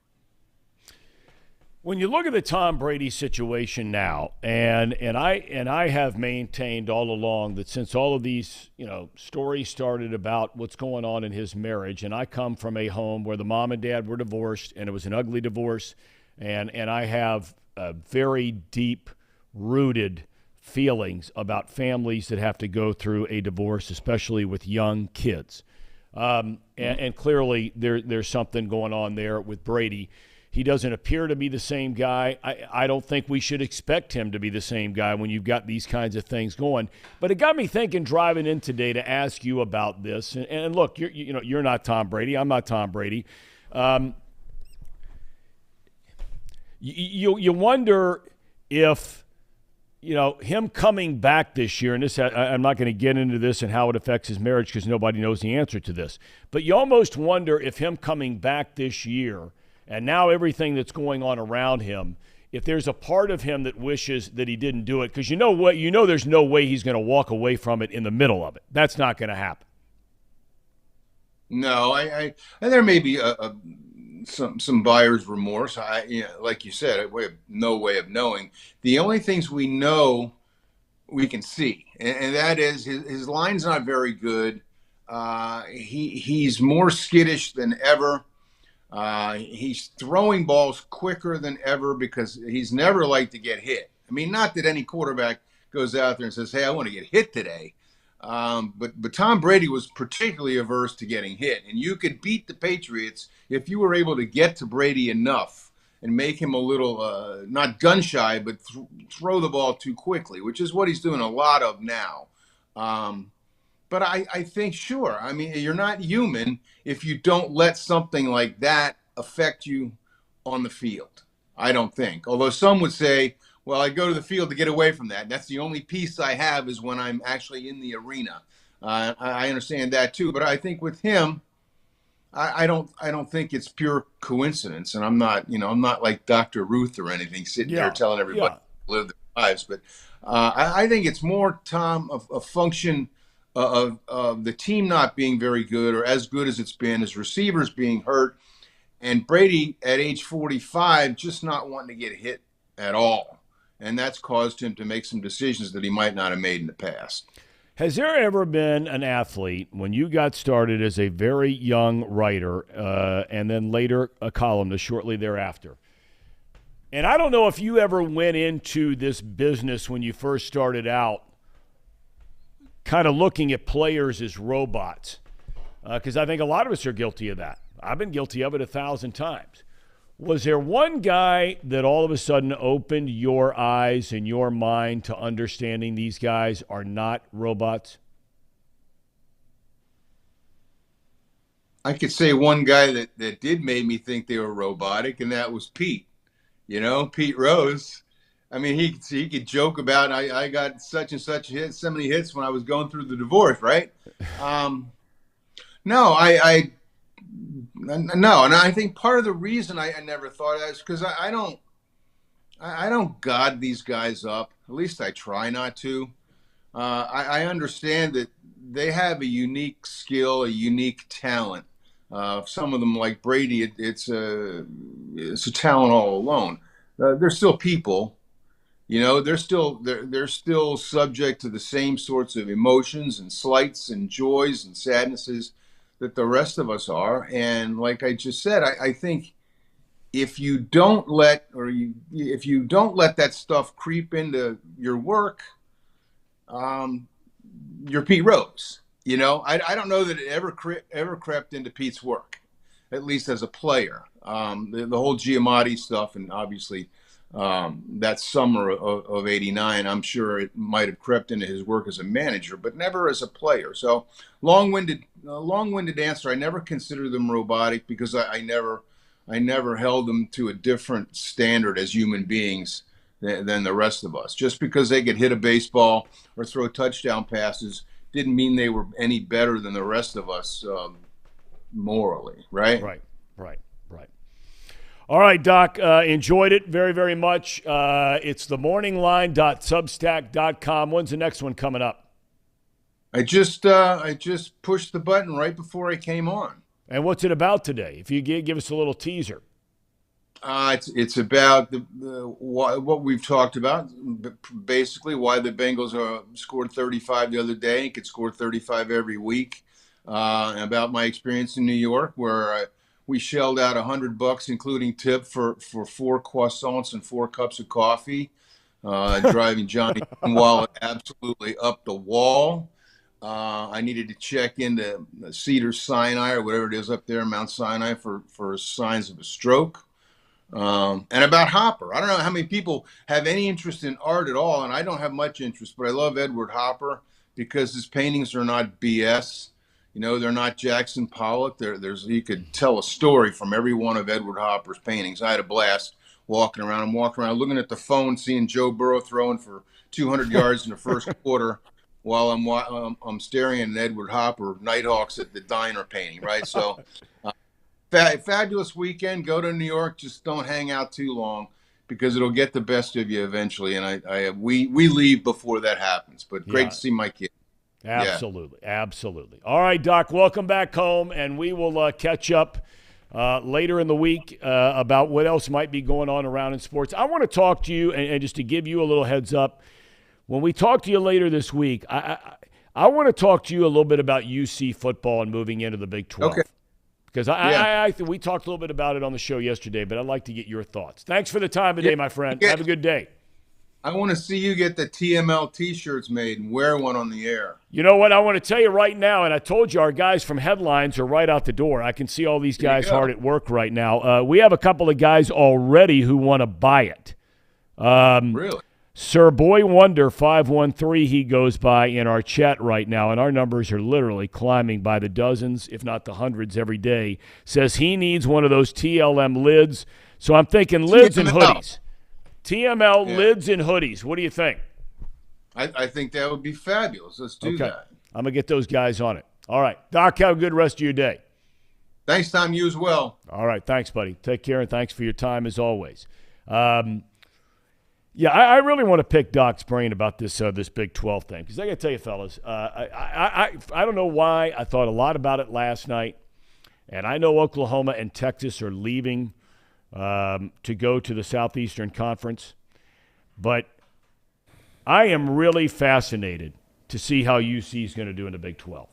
Speaker 4: When you look at the Tom Brady situation now, and I have maintained all along that since all of these stories started about what's going on in his marriage, and I come from a home where the mom and dad were divorced, and it was an ugly divorce, and I have very deep-rooted feelings about families that have to go through a divorce, especially with young kids. And clearly there's something going on there with Brady. He doesn't appear to be the same guy. I don't think we should expect him to be the same guy when you've got these kinds of things going. But it got me thinking driving in today to ask you about this. And look, you're not Tom Brady. I'm not Tom Brady. You wonder if him coming back this year, and this I'm not going to get into this and how it affects his marriage because nobody knows the answer to this. But you almost wonder if him coming back this year, and now everything that's going on around him, if there's a part of him that wishes that he didn't do it, because there's no way he's going to walk away from it in the middle of it. That's not going to happen.
Speaker 14: No, I there may be some buyer's remorse. Like you said, we have no way of knowing. The only things we know we can see, and that is his line's not very good. He's more skittish than ever. He's throwing balls quicker than ever because he's never liked to get hit. I mean, not that any quarterback goes out there and says, "Hey, I want to get hit today." But Tom Brady was particularly averse to getting hit, and you could beat the Patriots if you were able to get to Brady enough and make him a little not gun shy, but throw the ball too quickly, which is what he's doing a lot of now. But I think, sure, I mean, you're not human if you don't let something like that affect you on the field. I don't think. Although some would say, well, I go to the field to get away from that. That's the only peace I have is when I'm actually in the arena. I understand that too. But I think with him, I don't think it's pure coincidence. And I'm not like Dr. Ruth or anything sitting there telling everybody to live their lives. But I think it's more, Tom, a function of the team not being very good or as good as it's been, his receivers being hurt, and Brady at age 45 just not wanting to get hit at all. And that's caused him to make some decisions that he might not have made in the past.
Speaker 4: Has there ever been an athlete, when you got started as a very young writer and then later a columnist shortly thereafter, and I don't know if you ever went into this business when you first started out kind of looking at players as robots, because I think a lot of us are guilty of that. I've been guilty of it 1,000 times. Was there one guy that all of a sudden opened your eyes and your mind to understanding these guys are not robots?
Speaker 14: I could say one guy that did make me think they were robotic, and that was Pete. Pete Rose. I mean, he could joke about I got such and such hits, so many hits when I was going through the divorce, right? No, no, and I think part of the reason I never thought of that is because I don't god these guys up. At least I try not to. I understand that they have a unique skill, a unique talent. Some of them, like Brady, it's a talent all alone. They're still people. They're still subject to the same sorts of emotions and slights and joys and sadnesses that the rest of us are. And like I just said, I think if you don't let that stuff creep into your work, you're Pete Rose. I don't know that it ever crept into Pete's work, at least as a player. The whole Giamatti stuff, and obviously that summer of '89, I'm sure it might have crept into his work as a manager, but never as a player. So long-winded answer. I never considered them robotic because I never held them to a different standard as human beings than the rest of us. Just because they could hit a baseball or throw touchdown passes didn't mean they were any better than the rest of us morally, right?
Speaker 4: Right. All right, Doc, enjoyed it very, very much. It's themorningline.substack.com. When's the next one coming up?
Speaker 14: I just pushed the button right before I came on.
Speaker 4: And what's it about today? If you give us a little teaser.
Speaker 14: It's about what we've talked about, basically why the Bengals scored 35 the other day and could score 35 every week. About my experience in New York, where we shelled out $100, including tip for 4 croissants and 4 cups of coffee, driving Johnny Wallet absolutely up the wall. I needed to check into Cedar Sinai or whatever it is up there, Mount Sinai, for signs of a stroke. And about Hopper. I don't know how many people have any interest in art at all, and I don't have much interest, but I love Edward Hopper because his paintings are not BS. They're not Jackson Pollock. You could tell a story from every one of Edward Hopper's paintings. I had a blast walking around. I'm walking around looking at the phone, seeing Joe Burrow throwing for 200 yards in the first quarter while I'm staring at an Edward Hopper Nighthawks at the diner painting, right? So fabulous weekend. Go to New York. Just don't hang out too long because it'll get the best of you eventually. And we leave before that happens. But great to see my kid.
Speaker 4: Absolutely. All right, Doc, welcome back home, and we will catch up later in the week about what else might be going on around in sports. I want to talk to you, and just to give you a little heads up, when we talk to you later this week, I want to talk to you a little bit about UC football and moving into the Big 12.
Speaker 14: Okay.
Speaker 4: Because we talked a little bit about it on the show yesterday, but I'd like to get your thoughts. Thanks for the time today, my friend. Have a good day.
Speaker 14: I want to see you get the TML T-shirts made and wear one on the air.
Speaker 4: You know what? I want to tell you right now, and I told you our guys from Headlines are right out the door. I can see all these guys hard at work right now. We have a couple of guys already who want to buy it.
Speaker 14: Really?
Speaker 4: Sir Boy Wonder 513, he goes by in our chat right now, and our numbers are literally climbing by the dozens, if not the hundreds every day, says he needs one of those TLM lids. So I'm thinking lids and hoodies. TML lids and hoodies. What do you think?
Speaker 14: I think that would be fabulous. Let's do that.
Speaker 4: I'm going to get those guys on it. All right. Doc, have a good rest of your day.
Speaker 14: Thanks, Tom. You as well.
Speaker 4: All right. Thanks, buddy. Take care, and thanks for your time as always. Yeah, I really want to pick Doc's brain about this Big 12 thing because I got to tell you, fellas, I don't know why. I thought a lot about it last night, and I know Oklahoma and Texas are leaving to go to the Southeastern Conference, but I am really fascinated to see how UC is going to do in the Big 12.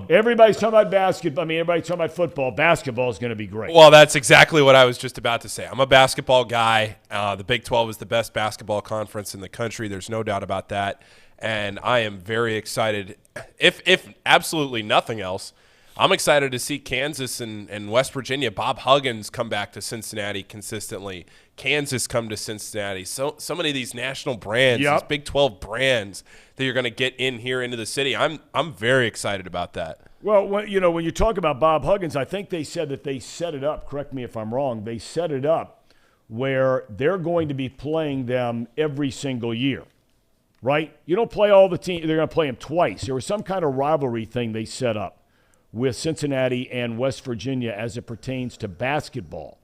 Speaker 4: Everybody's talking about basketball. I mean, everybody's talking about football. Basketball is going to be great.
Speaker 1: Well, that's exactly what I was just about to say. I'm a basketball guy. The Big 12 is the best basketball conference in the country. There's no doubt about that. And I am very excited. If absolutely nothing else, I'm excited to see Kansas and West Virginia. Bob Huggins come back to Cincinnati consistently. Kansas come to Cincinnati. So many of these national brands, these Big 12 brands that you're going to get in here into the city. I'm very excited about that.
Speaker 4: Well, when you talk about Bob Huggins, I think they said that they set it up. Correct me if I'm wrong. They set it up where they're going to be playing them every single year, right? You don't play all the teams. They're going to play them twice. There was some kind of rivalry thing they set up with Cincinnati and West Virginia as it pertains to basketball.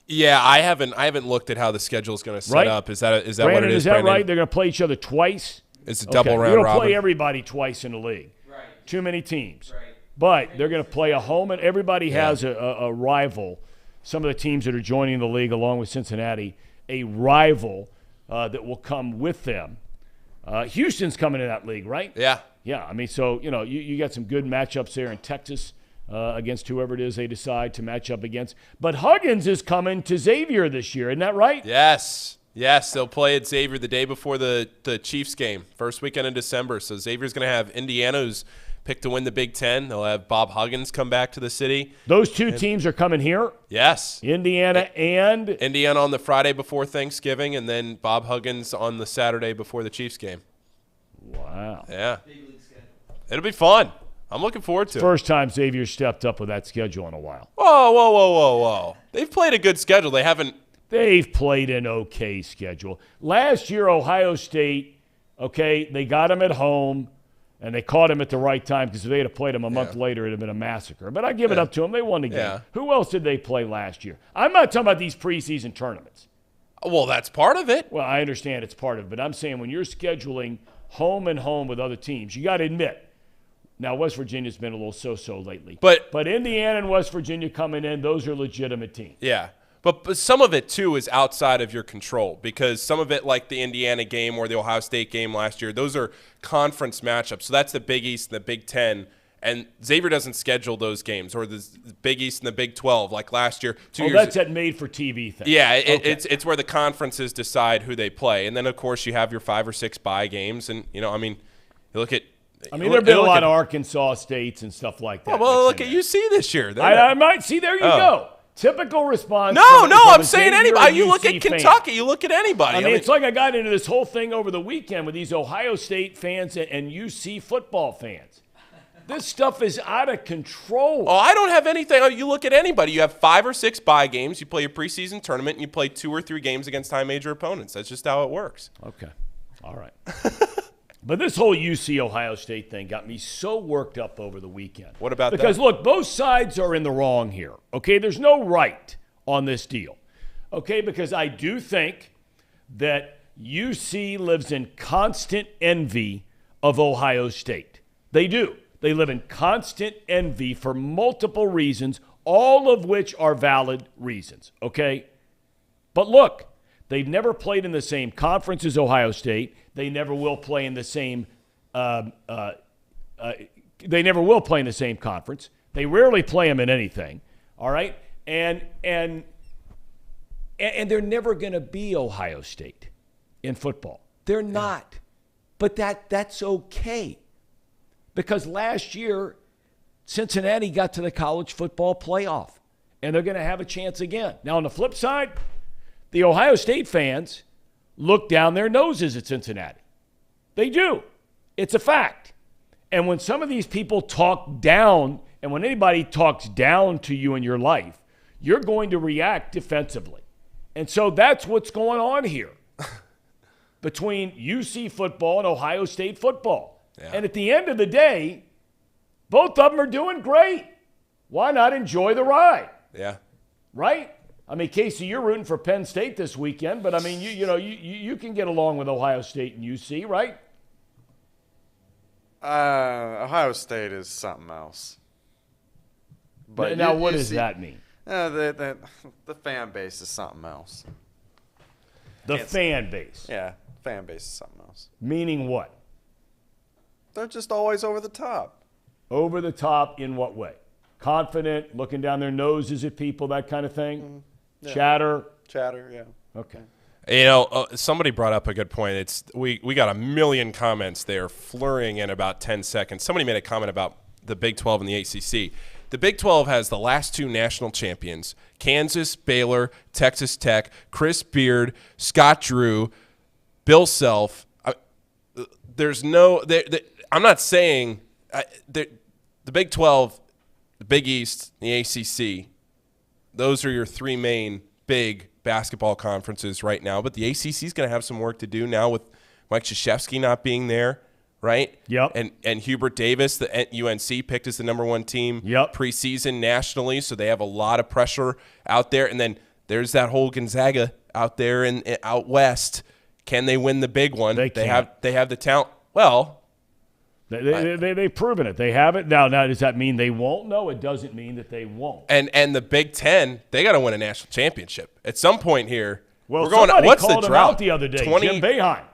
Speaker 1: Yeah, I haven't looked at how the schedule is going to set up. Is that
Speaker 4: Brandon,
Speaker 1: what it is?
Speaker 4: Is that
Speaker 1: Brandon?
Speaker 4: right? They're going to play each other twice.
Speaker 1: It's a double round
Speaker 4: You don't
Speaker 1: robin.
Speaker 4: play everybody twice in the league.
Speaker 5: Right.
Speaker 4: Too many teams. Right. But they're going to play a home, and everybody has a rival. Some of the teams that are joining the league, along with Cincinnati, a rival that will come with them. Houston's coming in that league, right?
Speaker 1: Yeah.
Speaker 4: Yeah, I mean, so, you got some good matchups there in Texas against whoever it is they decide to match up against. But Huggins is coming to Xavier this year, isn't that right?
Speaker 1: Yes, they'll play at Xavier the day before the Chiefs game, first weekend in December. So Xavier's going to have Indiana, who's picked to win the Big Ten. They'll have Bob Huggins come back to the city.
Speaker 4: Those two teams are coming here?
Speaker 1: Yes.
Speaker 4: Indiana
Speaker 1: on the Friday before Thanksgiving, and then Bob Huggins on the Saturday before the Chiefs game.
Speaker 4: Wow.
Speaker 1: Yeah. It'll be fun. I'm looking forward to it.
Speaker 4: First time Xavier stepped up with that schedule in a while.
Speaker 1: Whoa. They've played a good schedule.
Speaker 4: They've played an okay schedule. Last year, Ohio State, they got them at home, and they caught him at the right time because if they had played him a month later, it would have been a massacre. But I give it up to them. They won the game.
Speaker 1: Yeah.
Speaker 4: Who else did they play last year? I'm not talking about these preseason tournaments.
Speaker 1: Well, that's part of it.
Speaker 4: Well, I understand it's part of it, but I'm saying when you're scheduling home and home with other teams, you got to admit, now West Virginia's been a little so-so lately. But Indiana and West Virginia coming in, those are legitimate teams.
Speaker 1: Yeah. But some of it, too, is outside of your control because some of it, like the Indiana game or the Ohio State game last year, those are conference matchups. So that's the Big East and the Big Ten. And Xavier doesn't schedule those games, or the Big East and the Big 12 like last year.
Speaker 4: That's that made-for-TV thing.
Speaker 1: Yeah, it's where the conferences decide who they play. And then, of course, you have your 5 or 6 bye games. And, you look at –
Speaker 4: there have been a lot of Arkansas States and stuff like that.
Speaker 1: Well, look at UC this year.
Speaker 4: I might see. There you go. Typical response.
Speaker 1: No, I'm saying anybody. You look at Kentucky. You look at anybody.
Speaker 4: I mean, it's like I got into this whole thing over the weekend with these Ohio State fans and UC football fans. This stuff is out of control.
Speaker 1: Oh, I don't have anything. You look at anybody. You have 5 or 6 bye games. You play your preseason tournament, and you play 2 or 3 games against high major opponents. That's just how it works.
Speaker 4: Okay. All right. But this whole UC-Ohio State thing got me so worked up over the weekend.
Speaker 1: What about that?
Speaker 4: Because, look, both sides are in the wrong here, okay? There's no right on this deal, okay? Because I do think that UC lives in constant envy of Ohio State. They do. They live in constant envy for multiple reasons, all of which are valid reasons, okay? But look, They've never played in the same conference as Ohio State. They never will play in the same. They never will play in the same conference. They rarely play them in anything. All right, and they're never going to be Ohio State in football. They're not. But that's okay. Because last year, Cincinnati got to the college football playoff, and they're going to have a chance again. Now, on the flip side, the Ohio State fans look down their noses at Cincinnati. They do. It's a fact. And when some of these people talk down, and when anybody talks down to you in your life, you're going to react defensively. And so that's what's going on here between UC football and Ohio State football. Yeah. And at the end of the day, both of them are doing great. Why not enjoy the ride?
Speaker 1: Yeah.
Speaker 4: Right? I mean, Casey, you're rooting for Penn State this weekend, but I mean, you can get along with Ohio State and UC, right?
Speaker 6: Ohio State is something else.
Speaker 4: But now, what does that mean?
Speaker 6: The fan base is something else.
Speaker 4: The fan base?
Speaker 6: Yeah, fan base is something else.
Speaker 4: Meaning what?
Speaker 6: They're just always over the top.
Speaker 4: Over the top in what way? Confident, looking down their noses at people, that kind of thing? Yeah. Chatter?
Speaker 6: Chatter, yeah.
Speaker 4: Okay.
Speaker 1: You know, somebody brought up a good point. It's we got a million comments there flurrying in about 10 seconds. Somebody made a comment about the Big 12 and the ACC. The Big 12 has the last two national champions, Kansas, Baylor, Texas Tech, Chris Beard, Scott Drew, Bill Self. There's no – I'm not saying the Big 12, the Big East, the ACC, those are your three main big basketball conferences right now. But the ACC is going to have some work to do now with Mike Krzyzewski not being there, right?
Speaker 4: Yep.
Speaker 1: And Hubert Davis, the UNC picked as the number one team preseason nationally, so they have a lot of pressure out there. And then there's that whole Gonzaga out there and out west. Can they win the big one? They have the talent. Well,
Speaker 4: they've proven it. They have it. Now, does that mean they won't? No, it doesn't mean that they won't.
Speaker 1: And the Big Ten, they got to win a national championship at some point here.
Speaker 4: Well,
Speaker 1: we're going. What's
Speaker 4: called
Speaker 1: the drought?
Speaker 4: Him out the other day, Jim Boeheim.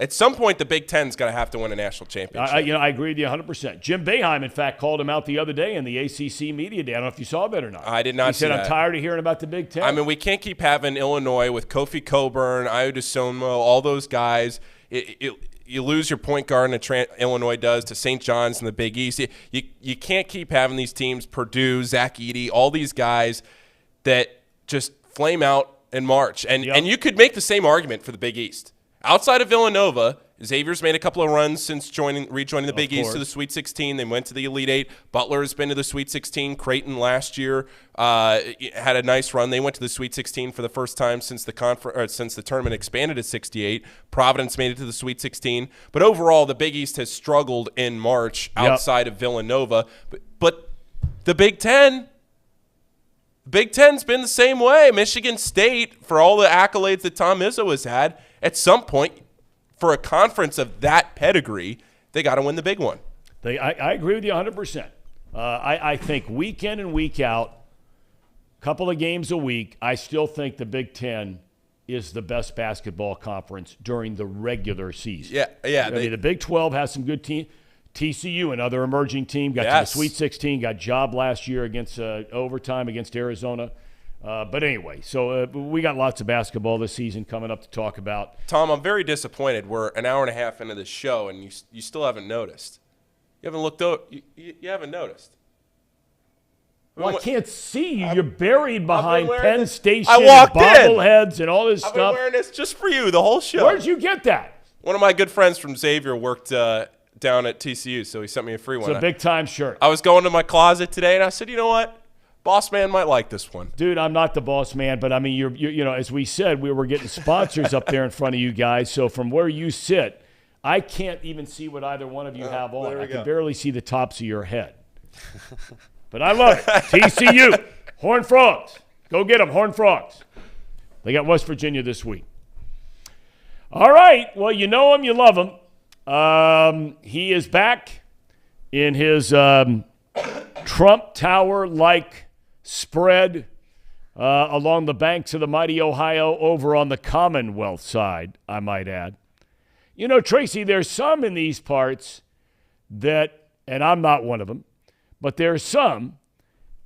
Speaker 1: At some point, the Big Ten's got to have to win a national championship.
Speaker 4: I agree with you 100%. Jim Boeheim, in fact, called him out the other day in the ACC media day. I don't know if you saw that or not.
Speaker 1: I did not see that.
Speaker 4: He said, I'm tired of hearing about the Big Ten.
Speaker 1: I mean, we can't keep having Illinois with Kofi Cockburn, Ayo Dosunmu, all those guys. You lose your point guard, and Illinois does, to St. John's in the Big East. You can't keep having these teams, Purdue, Zach Edey, all these guys that just flame out in March. And you could make the same argument for the Big East. Outside of Villanova, Xavier's made a couple of runs since rejoining the Big East to the Sweet 16. They went to the Elite Eight. Butler has been to the Sweet 16. Creighton last year had a nice run. They went to the Sweet 16 for the first time since the tournament expanded to 68. Providence made it to the Sweet 16. But overall, the Big East has struggled in March outside of Villanova. But the Big Ten – Big Ten's been the same way. Michigan State, for all the accolades that Tom Izzo has had, at some point, for a conference of that pedigree, they got to win the big one.
Speaker 4: I agree with you 100%. I think week in and week out, couple of games a week, I still think the Big Ten is the best basketball conference during the regular season.
Speaker 1: Yeah.
Speaker 4: The Big 12 has some good teams. TCU, another emerging team, got to the Sweet 16, got jobbed last year against overtime against Arizona. But anyway, so we got lots of basketball this season coming up to talk about.
Speaker 1: Tom, I'm very disappointed. We're an hour and a half into this show, and you still haven't noticed. You haven't looked out. You haven't noticed.
Speaker 4: Well, I can't see you. You're buried behind Penn Station,
Speaker 1: I walked
Speaker 4: bobbleheads, and all this stuff.
Speaker 1: I've been wearing this just for you the whole show.
Speaker 4: Where'd you get that?
Speaker 1: One of my good friends from Xavier worked down at TCU, so he sent me a free one.
Speaker 4: It's a big-time shirt.
Speaker 1: I was going to my closet today, and I said, you know what? Boss man might like this one.
Speaker 4: Dude, I'm not the boss man, but I mean, you're as we said, we were getting sponsors up there in front of you guys. So from where you sit, I can't even see what either one of you have on. I can barely see the tops of your head. But I love it. TCU, Horned Frogs. Go get them, Horned Frogs. They got West Virginia this week. All right. Well, you know him, you love him. He is back in his Trump Tower-like spread along the banks of the mighty Ohio over on the Commonwealth side, I might add. You know, Tracy, there's some in these parts that, and I'm not one of them, but there's some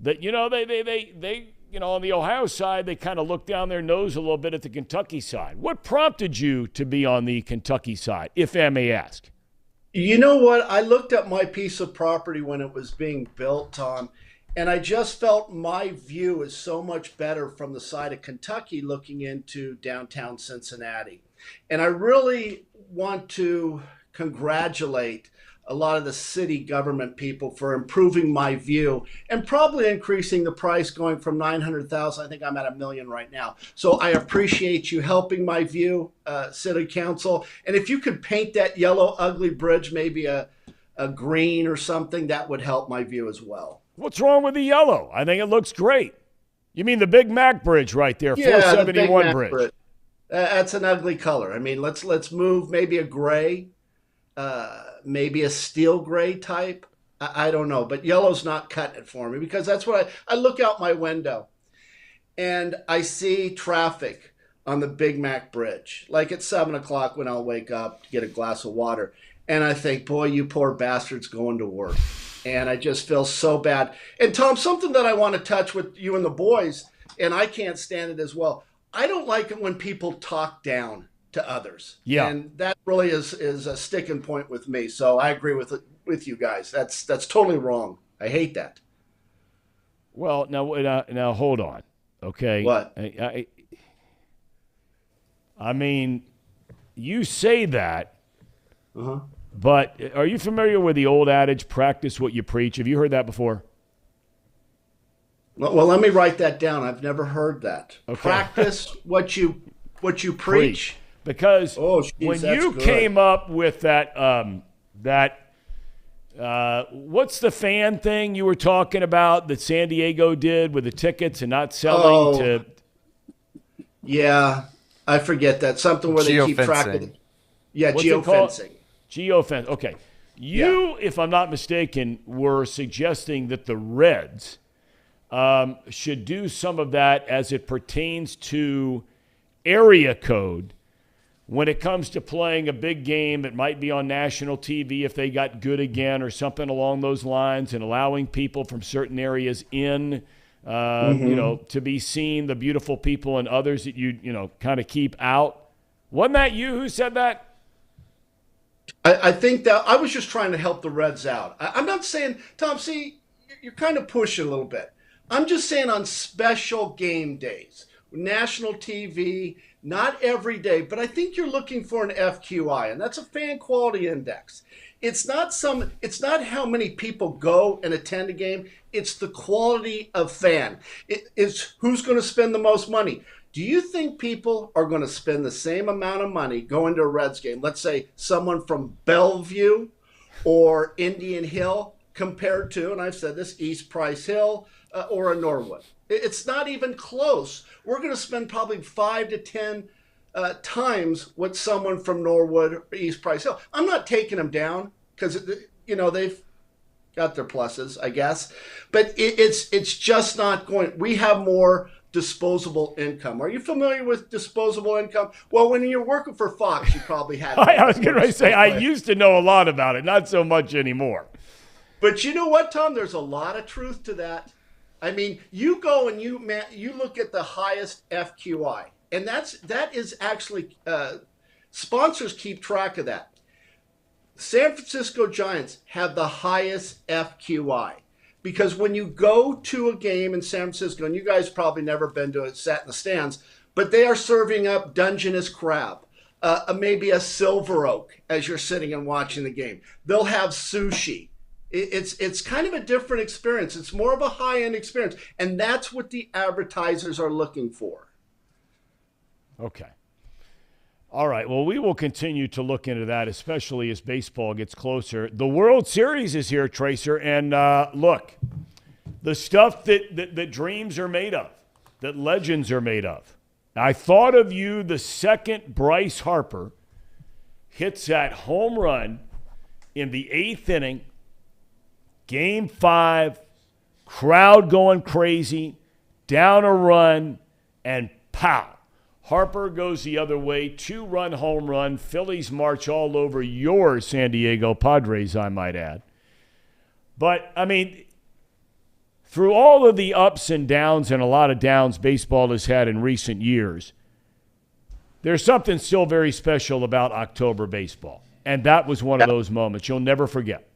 Speaker 4: that, they on the Ohio side, they kind of look down their nose a little bit at the Kentucky side. What prompted you to be on the Kentucky side, if I may ask?
Speaker 15: You know what? I looked at my piece of property when it was being built, Tom, and I just felt my view is so much better from the side of Kentucky looking into downtown Cincinnati. And I really want to congratulate a lot of the city government people for improving my view and probably increasing the price going from 900,000. I think I'm at $1 million right now. So I appreciate you helping my view, city council. And if you could paint that yellow ugly bridge, maybe a green or something, that would help my view as well.
Speaker 4: What's wrong with the yellow? I think it looks great. You mean the Big Mac Bridge right there,
Speaker 15: yeah,
Speaker 4: 471
Speaker 15: the
Speaker 4: bridge.
Speaker 15: That's an ugly color. I mean, let's move maybe a gray, maybe a steel gray type. I don't know, but yellow's not cutting it for me because that's what I look out my window and I see traffic on the Big Mac Bridge, like at 7 o'clock when I'll wake up to get a glass of water. And I think, boy, you poor bastards going to work. And I just feel so bad. And Tom, something that I want to touch with you and the boys, and I can't stand it as well. I don't like it when people talk down to others.
Speaker 4: Yeah.
Speaker 15: And that really is a sticking point with me. So I agree with you guys. That's totally wrong. I hate that.
Speaker 4: Well, now hold on. Okay.
Speaker 15: What?
Speaker 4: I mean, you say that,
Speaker 15: Uh-huh.
Speaker 4: but are you familiar with the old adage, practice what you preach? Have you heard that before?
Speaker 15: Well, let me write that down. I've never heard that.
Speaker 4: Okay.
Speaker 15: Practice what you preach.
Speaker 4: Because when
Speaker 15: that's
Speaker 4: you
Speaker 15: good.
Speaker 4: came up with that what's the fan thing you were talking about that San Diego did with the tickets and not selling to?
Speaker 15: Yeah, I forget that. Something where they keep track of it. Yeah,
Speaker 4: What's it called?
Speaker 15: geofencing.
Speaker 4: Geofence. Okay. You, if I'm not mistaken, were suggesting that the Reds should do some of that as it pertains to area code when it comes to playing a big game that might be on national TV if they got good again or something along those lines, and allowing people from certain areas in, to be seen, the beautiful people and others that you kind of keep out. Wasn't that you who said that?
Speaker 15: I think that I was just trying to help the Reds out. I'm not saying, Tom, see, you're kind of pushing a little bit. I'm just saying on special game days, national TV, not every day, but I think you're looking for an FQI, and that's a fan quality index. It's not how many people go and attend a game. It's the quality of fan. It's who's going to spend the most money. Do you think people are going to spend the same amount of money going to a Reds game? Let's say someone from Bellevue or Indian Hill compared to, and I've said this, East Price Hill or a Norwood. It's not even close. We're going to spend probably 5 to 10 times what someone from Norwood or East Price Hill. I'm not taking them down because, they've got their pluses, I guess. But it's just not going. We have more disposable income. Are you familiar with disposable income? Well, when you're working for Fox, you probably had.
Speaker 4: I was going to say, I used to know a lot about it, not so much anymore.
Speaker 15: But you know what, Tom? There's a lot of truth to that. I mean, you go and you look at the highest FQI, and that is actually sponsors keep track of that. San Francisco Giants have the highest FQI. Because when you go to a game in San Francisco, and you guys probably never been to it, sat in the stands, but they are serving up Dungeness crab, maybe a silver oak as you're sitting and watching the game. They'll have sushi. It's kind of a different experience. It's more of a high-end experience, and that's what the advertisers are looking for.
Speaker 4: Okay. All right. Well, we will continue to look into that, especially as baseball gets closer. The World Series is here, Tracer. And look, the stuff that dreams are made of, that legends are made of. I thought of you the second Bryce Harper hits that home run in the 8th inning, Game 5, crowd going crazy, down a run, and pow. Harper goes the other way, 2-run home run. Phillies march all over your San Diego Padres, I might add. But, I mean, through all of the ups and downs and a lot of downs baseball has had in recent years, there's something still very special about October baseball. And that was one of those moments you'll never forget.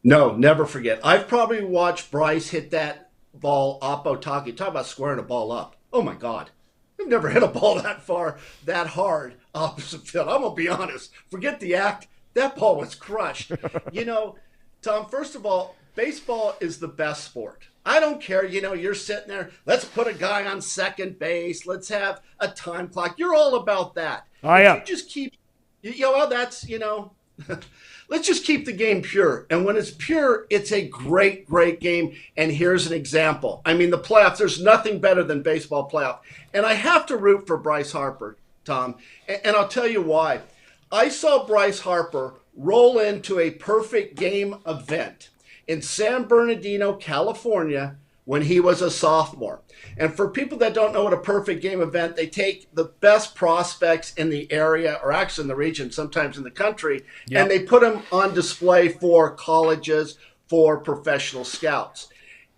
Speaker 15: No, never forget. I've probably watched Bryce hit that ball Opotaki. Talk about squaring a ball up. Oh, my God. I've never hit a ball that far, that hard opposite field. I'm going to be honest. Forget the act. That ball was crushed. You know, Thom, first of all, baseball is the best sport. I don't care. You know, you're sitting there. Let's put a guy on second base. Let's have a time clock. You're all about that.
Speaker 4: I am.
Speaker 15: You just keep, well, that's, let's just keep the game pure. And when it's pure, it's a great, great game. And here's an example. I mean, the playoffs, there's nothing better than baseball playoff. And I have to root for Bryce Harper, Thom. And I'll tell you why. I saw Bryce Harper roll into a perfect game event in San Bernardino, California, when he was a sophomore. And for people that don't know what a perfect game event, they take the best prospects in the area, or actually in the region, sometimes in the country, and they put them on display for colleges, for professional scouts.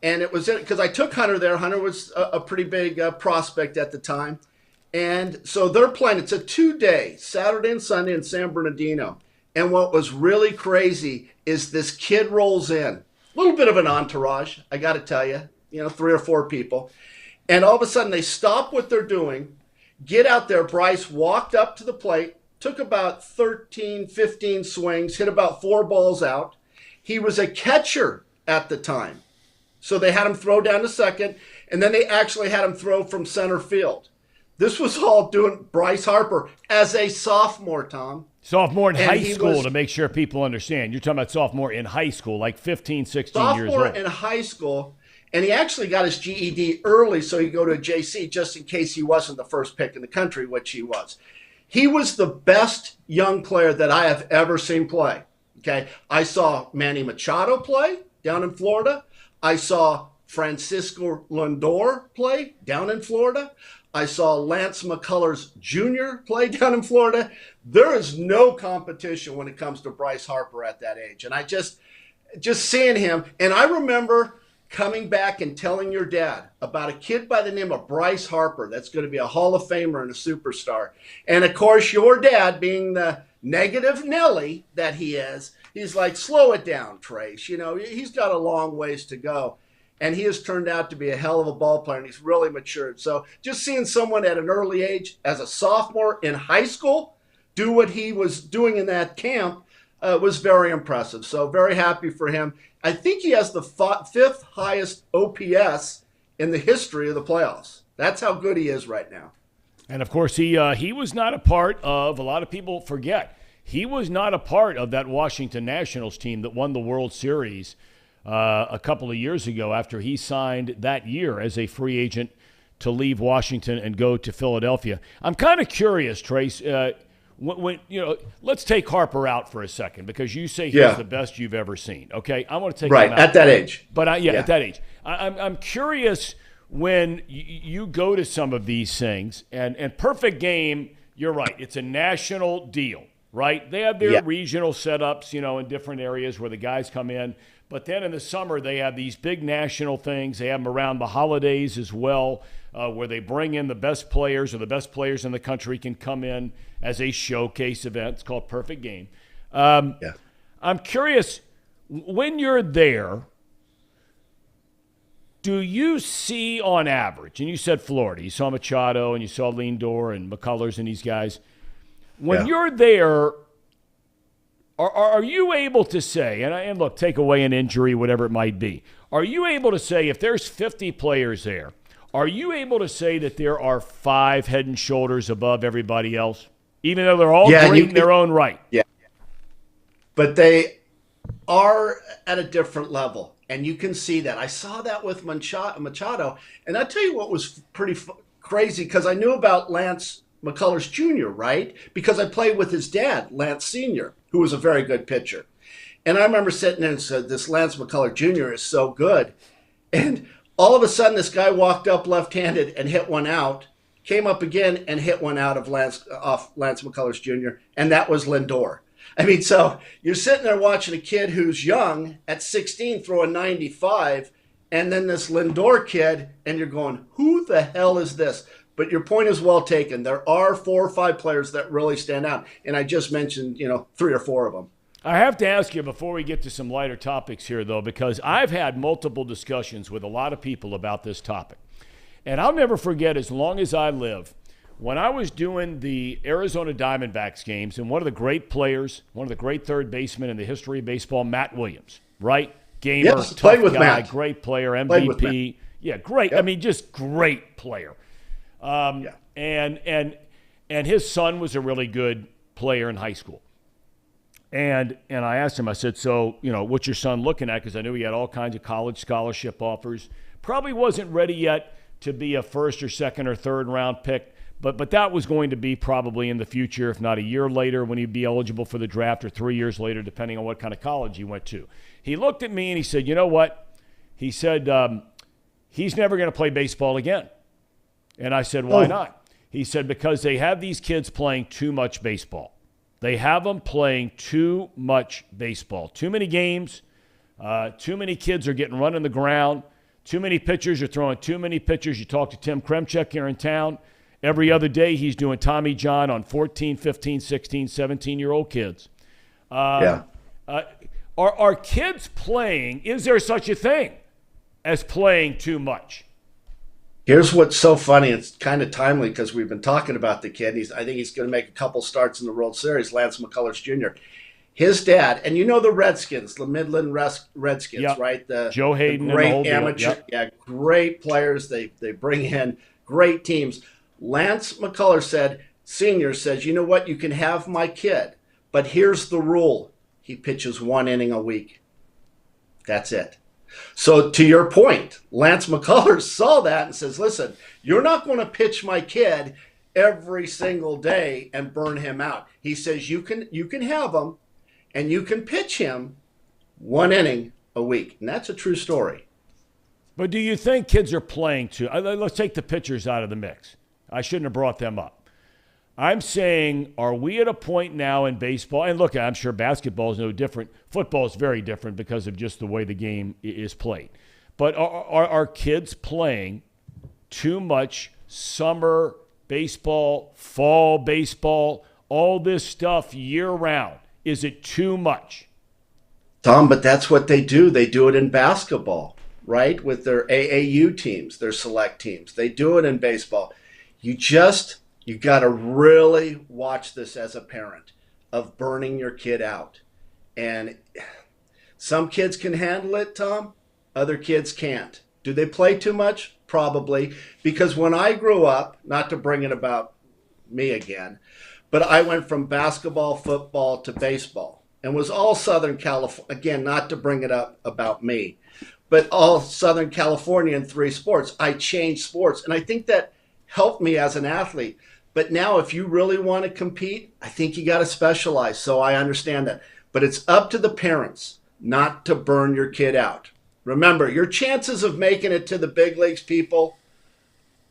Speaker 15: And it was because I took Hunter there. Hunter was a pretty big prospect at the time. And so they're playing. It's a 2-day, Saturday and Sunday in San Bernardino. And what was really crazy is this kid rolls in. A little bit of an entourage, I got to tell you. 3 or 4 people. And all of a sudden they stop what they're doing, get out there. Bryce walked up to the plate, took about 13, 15 swings, hit about 4 balls out. He was a catcher at the time. So they had him throw down to second, and then they actually had him throw from center field. This was all doing Bryce Harper as a sophomore, Thom.
Speaker 4: Sophomore in high school, to make sure people understand. You're talking about sophomore in high school, like 15, 16 years old.
Speaker 15: Sophomore in high school, and he actually got his GED early so he could go to a JC just in case he wasn't the first pick in the country, which he was. He was the best young player that I have ever seen play. Okay, I saw Manny Machado play down in Florida. I saw Francisco Lindor play down in Florida. I saw Lance McCullers Jr. play down in Florida. There is no competition when it comes to Bryce Harper at that age. And I just seeing him, and I remember coming back and telling your dad about a kid by the name of Bryce Harper that's going to be a Hall of Famer and a superstar. And, of course, your dad, being the negative Nelly that he is, he's like, slow it down, Trace. He's got a long ways to go. And he has turned out to be a hell of a ball player, and he's really matured. So just seeing someone at an early age, as a sophomore in high school, do what he was doing in that camp was very impressive. So very happy for him. I think he has the 5th highest OPS in the history of the playoffs. That's how good he is right now.
Speaker 4: And, of course, he was not a part of, a lot of people forget, he was not a part of that Washington Nationals team that won the World Series a couple of years ago after he signed that year as a free agent to leave Washington and go to Philadelphia. I'm kind of curious, Trace, let's take Harper out for a second because you say he's the best you've ever seen. Okay, I want to take him out.
Speaker 15: At that age.
Speaker 4: But at that age, I'm curious when you go to some of these things and perfect game. You're right; it's a national deal, right? They have their regional setups, in different areas where the guys come in. But then in the summer, they have these big national things. They have them around the holidays as well, where they bring in the best players, or the best players in the country can come in as a showcase event. It's called Perfect Game. I'm curious, when you're there, do you see on average, and you said Florida, you saw Machado and you saw Lindor and McCullers and these guys. When you're there, are you able to say, and look, take away an injury, whatever it might be, are you able to say if there's 50 players there, are you able to say that there are 5 head and shoulders above everybody else, even though they're all great in their own right?
Speaker 15: Yeah. But they are at a different level, and you can see that. I saw that with Machado, and I'll tell you what was pretty crazy, because I knew about Lance McCullers Jr., right? Because I played with his dad, Lance Sr., who was a very good pitcher. And I remember sitting there and said, this Lance McCullers Jr. is so good. And All of a sudden, this guy walked up left-handed and hit one out, came up again and hit one out of off Lance McCullers Jr., and that was Lindor. I mean, so you're sitting there watching a kid who's young at 16 throw a 95, and then this Lindor kid, and you're going, who the hell is this? But your point is well taken. There are 4 or 5 players that really stand out, and I just mentioned, 3 or 4 of them.
Speaker 4: I have to ask you before we get to some lighter topics here, though, because I've had multiple discussions with a lot of people about this topic. And I'll never forget, as long as I live, when I was doing the Arizona Diamondbacks games, and one of the great players, one of the great third basemen in the history of baseball, Matt Williams, right? Gamer,
Speaker 15: yes,
Speaker 4: tough
Speaker 15: played with
Speaker 4: guy,
Speaker 15: Matt.
Speaker 4: Great player, MVP. Yeah, great.
Speaker 15: Yep.
Speaker 4: I mean, just great player. And his son was a really good player in high school. And I asked him, I said, so, what's your son looking at? Because I knew he had all kinds of college scholarship offers. Probably wasn't ready yet to be a first or second or third round pick, but that was going to be probably in the future, if not a year later when he'd be eligible for the draft, or 3 years later, depending on what kind of college he went to. He looked at me and he said, you know what? He said, he's never going to play baseball again. And I said, why not? He said, because they have these kids playing too much baseball. They have them playing too much baseball. Too many games. Too many kids are getting run on the ground. Too many pitchers are throwing too many pitchers. You talk to Tim Kremchek here in town. Every other day he's doing Tommy John on 14, 15, 16, 17-year-old kids. Are kids playing, is there such a thing as playing too much?
Speaker 15: Here's what's so funny. It's kind of timely because we've been talking about the kid. I think he's going to make a couple starts in the World Series, Lance McCullers Jr. His dad, and the Redskins, the Midland Redskins, right?
Speaker 4: Joe Hayden,
Speaker 15: the great
Speaker 4: and the whole
Speaker 15: amateur, great players. They bring in great teams. Lance McCullers Senior says, you know what? You can have my kid, but here's the rule. He pitches 1 inning a week. That's it. So to your point, Lance McCullers saw that and says, listen, you're not going to pitch my kid every single day and burn him out. He says, you can have him and you can pitch him 1 inning a week. And that's a true story.
Speaker 4: But do you think kids are playing too? Let's take the pitchers out of the mix. I shouldn't have brought them up. I'm saying, are we at a point now in baseball? And look, I'm sure basketball is no different. Football is very different because of just the way the game is played. But are kids playing too much summer baseball, fall baseball, all this stuff year-round? Is it too much?
Speaker 15: Thom, but that's what they do. They do it in basketball, right? With their AAU teams, their select teams. They do it in baseball. You got to really watch this as a parent of burning your kid out. And some kids can handle it, Thom. Other kids can't. Do they play too much? Probably. Because when I grew up, not to bring it about me again, but I went from basketball, football to baseball and was all Southern California. Again, not to bring it up about me, but all Southern California in 3 sports. I changed sports. And I think that helped me as an athlete. But now if you really want to compete, I think you got to specialize. So I understand that. But it's up to the parents not to burn your kid out. Remember, your chances of making it to the big leagues, people,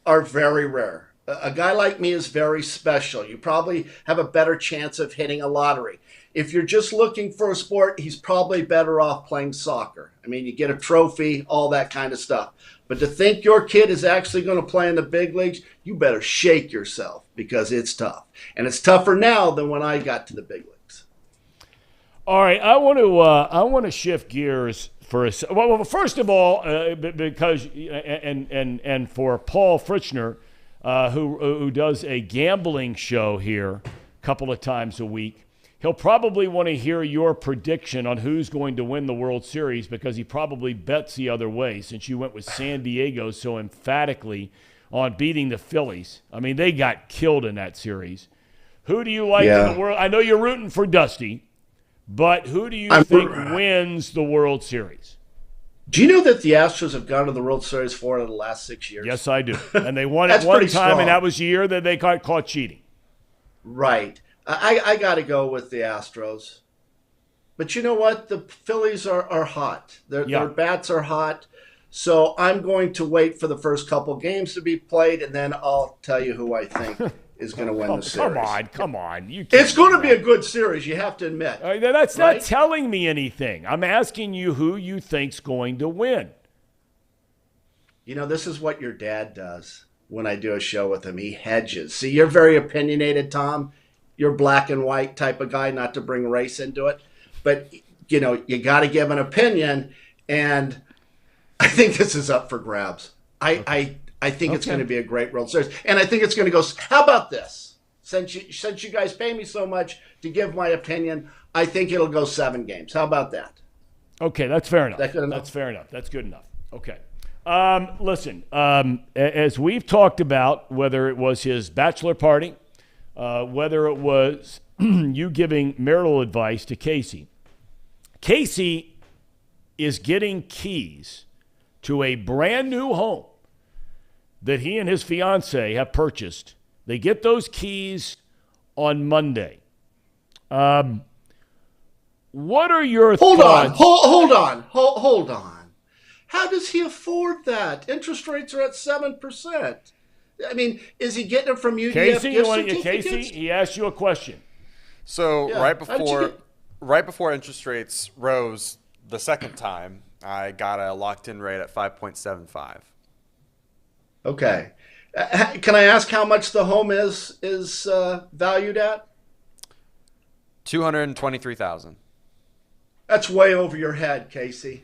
Speaker 15: are very rare. A guy like me is very special. You probably have a better chance of hitting a lottery. If you're just looking for a sport, he's probably better off playing soccer. I mean, you get a trophy, all that kind of stuff. But to think your kid is actually going to play in the big leagues, you better shake yourself because it's tough. And it's tougher now than when I got to the big leagues.
Speaker 4: All right, I want to shift gears for a well, first of all, because and for Paul Fritchner, who does a gambling show here a couple of times a week. He'll probably want to hear your prediction on who's going to win the World Series because he probably bets the other way since you went with San Diego so emphatically on beating the Phillies. I mean, they got killed in that series. Who do you like in the world? I know you're rooting for Dusty, but who do you think wins the World Series?
Speaker 15: Do you know that the Astros have gone to the World Series 4 out of the last 6 years?
Speaker 4: Yes, I do. And they won it one time,
Speaker 15: strong.
Speaker 4: And that was the year that they got caught cheating.
Speaker 15: Right. I got to go with the Astros. But you know what? The Phillies are hot. Their bats are hot. So I'm going to wait for the first couple games to be played, and then I'll tell you who I think is going to win the series.
Speaker 4: Come on.
Speaker 15: It's going to be a good series, you have to admit.
Speaker 4: That's not telling me anything. I'm asking you who you think's going to win.
Speaker 15: You know, this is what your dad does when I do a show with him. He hedges. See, you're very opinionated, Tom. You're black and white type of guy, not to bring race into it. But, you know, you got to give an opinion, and I think this is up for grabs. I think it's going to be a great World Series. And I think it's going to go, how about this? Since you guys pay me so much to give my opinion, I think it'll go 7 games. How about that?
Speaker 4: Okay, that's fair enough.
Speaker 15: That good enough?
Speaker 4: That's fair enough. That's good enough. Okay. Listen, as we've talked about, whether it was his bachelor party, whether it was you giving marital advice to Casey, Casey is getting keys to a brand new home that he and his fiance have purchased. They get those keys on Monday. What are your thoughts?
Speaker 15: Hold on. How does he afford that? Interest rates are at 7%. I mean, is he getting it from UDF gift certificates?
Speaker 4: Casey, he asked you a question.
Speaker 6: So right before interest rates rose the second time, I got a locked-in rate at 5.75.
Speaker 15: Okay. Can I ask how much the home is valued at?
Speaker 6: $223,000.
Speaker 15: That's way over your head, Casey.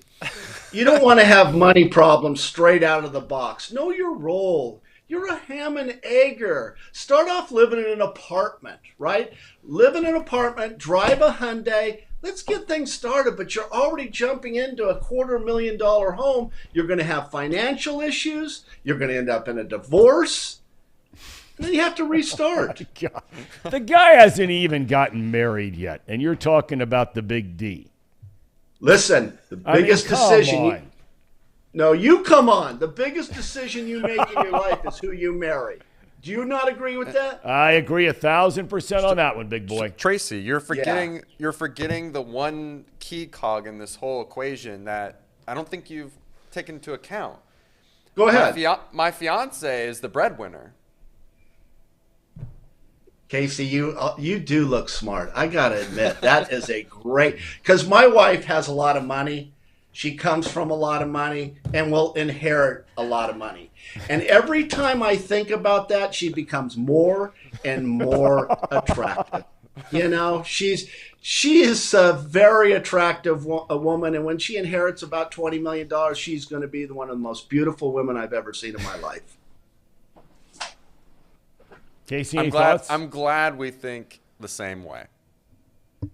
Speaker 15: You don't want to have money problems straight out of the box. Know your role. You're a ham and egger. Start off living in an apartment, right? Live in an apartment, drive a Hyundai. Let's get things started, but you're already jumping into a $250,000 home. You're going to have financial issues. You're going to end up in a divorce. And then you have to restart.
Speaker 4: Oh, the guy hasn't even gotten married yet, and you're talking about the big D.
Speaker 15: Listen, the biggest decision. You come on. The biggest decision you make in your life is who you marry. Do you not agree with that?
Speaker 4: I agree 1,000% on that one, big boy.
Speaker 6: Tracy, you're forgetting the one key cog in this whole equation that I don't think you've taken into account.
Speaker 15: Go ahead.
Speaker 6: My fiance is the breadwinner.
Speaker 15: Casey, you do look smart. I got to admit, that is a great – because my wife has a lot of money. She comes from a lot of money and will inherit a lot of money. And every time I think about that, she becomes more and more attractive. You know, she is a very attractive woman, and when she inherits about $20 million, she's going to be one of the most beautiful women I've ever seen in my life.
Speaker 4: Casey, thoughts?
Speaker 6: I'm glad we think the same way.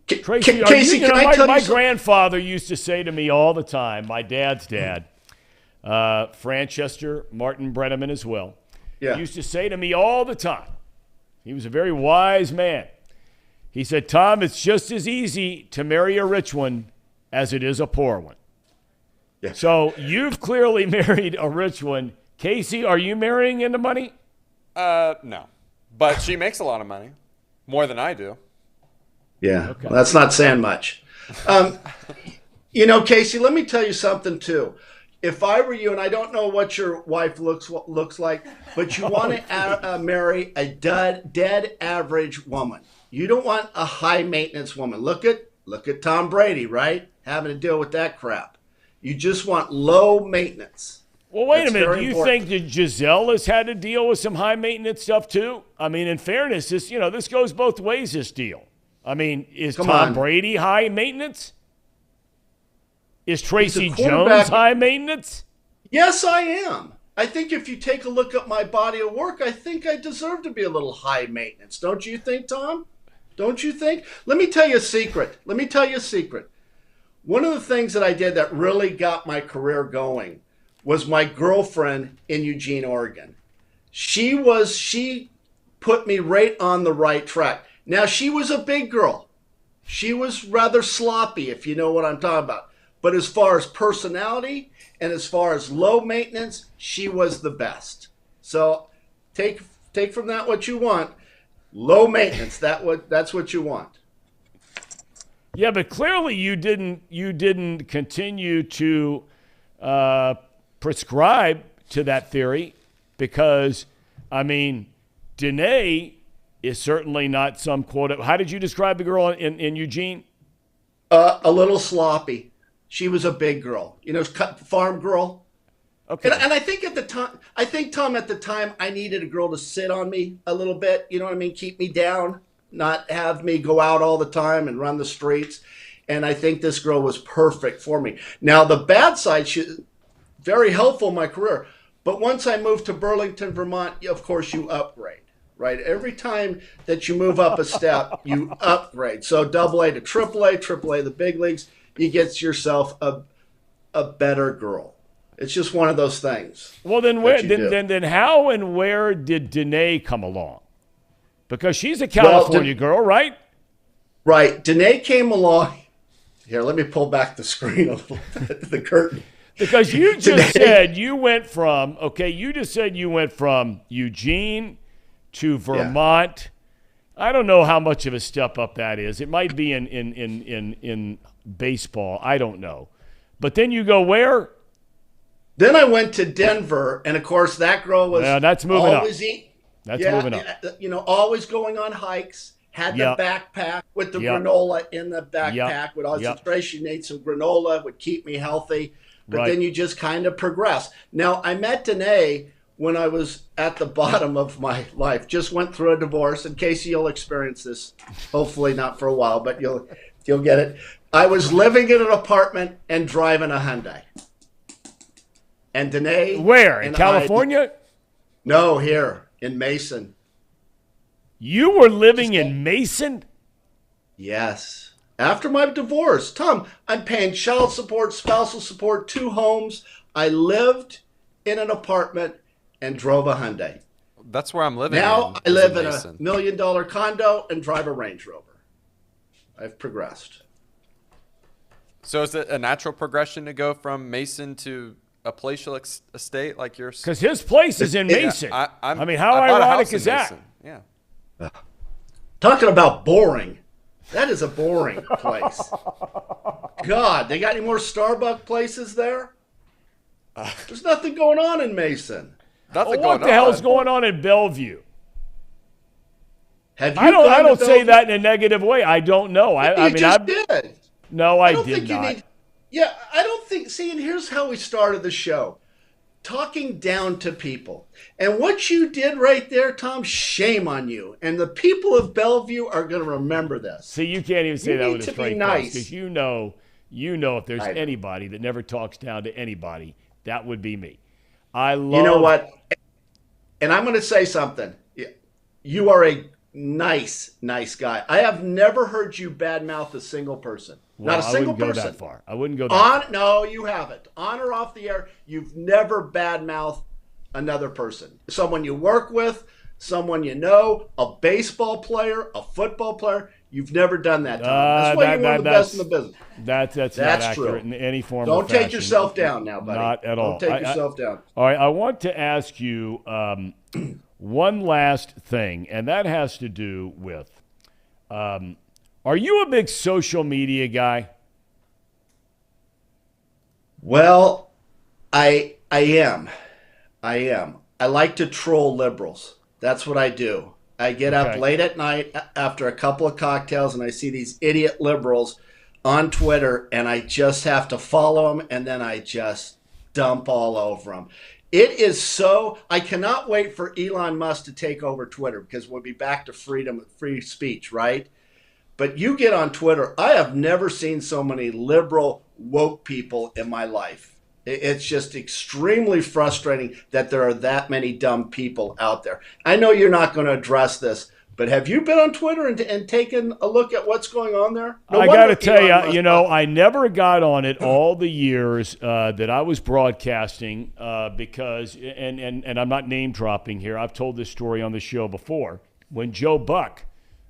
Speaker 4: Tracy,
Speaker 15: Casey, can I tell you
Speaker 4: my grandfather used to say to me all the time, my dad's dad, Franchester Martin Brennaman as well, used to say to me all the time, he was a very wise man. He said, Tom, it's just as easy to marry a rich one as it is a poor one. Yeah. So you've clearly married a rich one. Casey, are you marrying into money?
Speaker 6: No. But she makes a lot of money. More than I do.
Speaker 15: Yeah, okay. Well, that's not saying much. You know, Casey, let me tell you something, too. If I were you, and I don't know what your wife looks like, but you want to marry a dead average woman. You don't want a high-maintenance woman. Look at Tom Brady, right? Having to deal with that crap. You just want low maintenance.
Speaker 4: Well, wait a minute. Do you think that Giselle has had to deal with some high-maintenance stuff, too? I mean, in fairness, this goes both ways, this deal. I mean, is Tom Brady high maintenance? Is Tracy Jones high maintenance?
Speaker 15: Yes, I am. I think if you take a look at my body of work, I think I deserve to be a little high maintenance. Don't you think, Tom? Don't you think? Let me tell you a secret. One of the things that I did that really got my career going was my girlfriend in Eugene, Oregon. She put me right on the right track. Now, she was a big girl. She was rather sloppy, if you know what I'm talking about. But as far as personality and as far as low maintenance, she was the best. So take from that what you want. Low maintenance, that's what you want.
Speaker 4: Yeah, but clearly you didn't continue to prescribe to that theory because, I mean, Danae is certainly not some quote. How did you describe the girl in Eugene?
Speaker 15: A little sloppy. She was a big girl, farm girl.
Speaker 4: Okay.
Speaker 15: And I think Tom, at the time, I needed a girl to sit on me a little bit. You know what I mean? Keep me down, not have me go out all the time and run the streets. And I think this girl was perfect for me. Now, the bad side, she very helpful in my career. But once I moved to Burlington, Vermont, of course, you upgrade. Right, every time that you move up a step, you upgrade. So AA to AAA, the big leagues, you get yourself a better girl. It's just one of those things.
Speaker 4: Well, then how and where did Danae come along? Because she's a California girl, right?
Speaker 15: Right. Danae came along. Here, let me pull back the screen a little bit, the curtain.
Speaker 4: Because you just said you went from Eugene to Vermont. Yeah. I don't know how much of a step up that is. It might be in baseball. I don't know. But then you go where?
Speaker 15: Then I went to Denver, and of course that girl was
Speaker 4: that's moving
Speaker 15: always
Speaker 4: up. Moving up.
Speaker 15: Always going on hikes. Had the backpack with the granola in the backpack. Would always say she needs some granola. Would keep me healthy. But then you just kind of progress. Now I met Danae when I was at the bottom of my life, just went through a divorce. In case you'll experience this, hopefully not for a while, but you'll get it. I was living in an apartment and driving a Hyundai. And Danae.
Speaker 4: Where? In California?
Speaker 15: No, here in Mason.
Speaker 4: You were living in Mason?
Speaker 15: Yes. After my divorce. Tom, I'm paying child support, spousal support, 2 homes. I lived in an apartment and drove a Hyundai.
Speaker 6: That's where I'm living.
Speaker 15: Now I live in a $1 million condo and drive a Range Rover. I've progressed.
Speaker 6: So is it a natural progression to go from Mason to a palatial estate like yours?
Speaker 4: Because his place is in Mason. I mean, how ironic is that?
Speaker 6: Yeah.
Speaker 15: Talking about boring. That is a boring place. God, they got any more Starbucks places there? There's nothing going on in Mason.
Speaker 4: What the hell's going on in Bellevue?
Speaker 15: Have you
Speaker 4: I don't say that in a negative way. I don't know. I
Speaker 15: did.
Speaker 4: No, I did not.
Speaker 15: I don't think. See, and here's how we started the show. Talking down to people. And what you did right there, Tom, shame on you. And the people of Bellevue are going to remember this.
Speaker 4: See, you can't even say that with a straight face. Because you know if there's anybody that never talks down to anybody, that would be me. You
Speaker 15: know what? And I'm going to say something. You are a nice guy. I have never heard you badmouth a single person.
Speaker 4: Well,
Speaker 15: not a single person.
Speaker 4: I wouldn't go that far. I wouldn't go that far.
Speaker 15: No, you haven't. On or off the air, you've never badmouthed another person. Someone you work with, someone you know, a baseball player, a football player. You've never done that, Tom. That's why you're one of the best in the business.
Speaker 4: That's not accurate in any form
Speaker 15: Don't
Speaker 4: or fashion.
Speaker 15: take yourself down now, buddy.
Speaker 4: Not at all.
Speaker 15: Don't take yourself down.
Speaker 4: All right, I want to ask you one last thing, and that has to do with are you a big social media guy?
Speaker 15: Well, I am. I like to troll liberals. That's what I do. I get up late at night after a couple of cocktails and I see these idiot liberals on Twitter and I just have to follow them and then I just dump all over them. It is so – I cannot wait for Elon Musk to take over Twitter because we'll be back to free speech, right? But you get on Twitter, I have never seen so many liberal woke people in my life. It's just extremely frustrating that there are that many dumb people out there. I know you're not going to address this, but have you been on Twitter and taken a look at what's going on there?
Speaker 4: I got to tell you, I never got on it all the years that I was broadcasting because, and I'm not name dropping here. I've told this story on the show before. When Joe Buck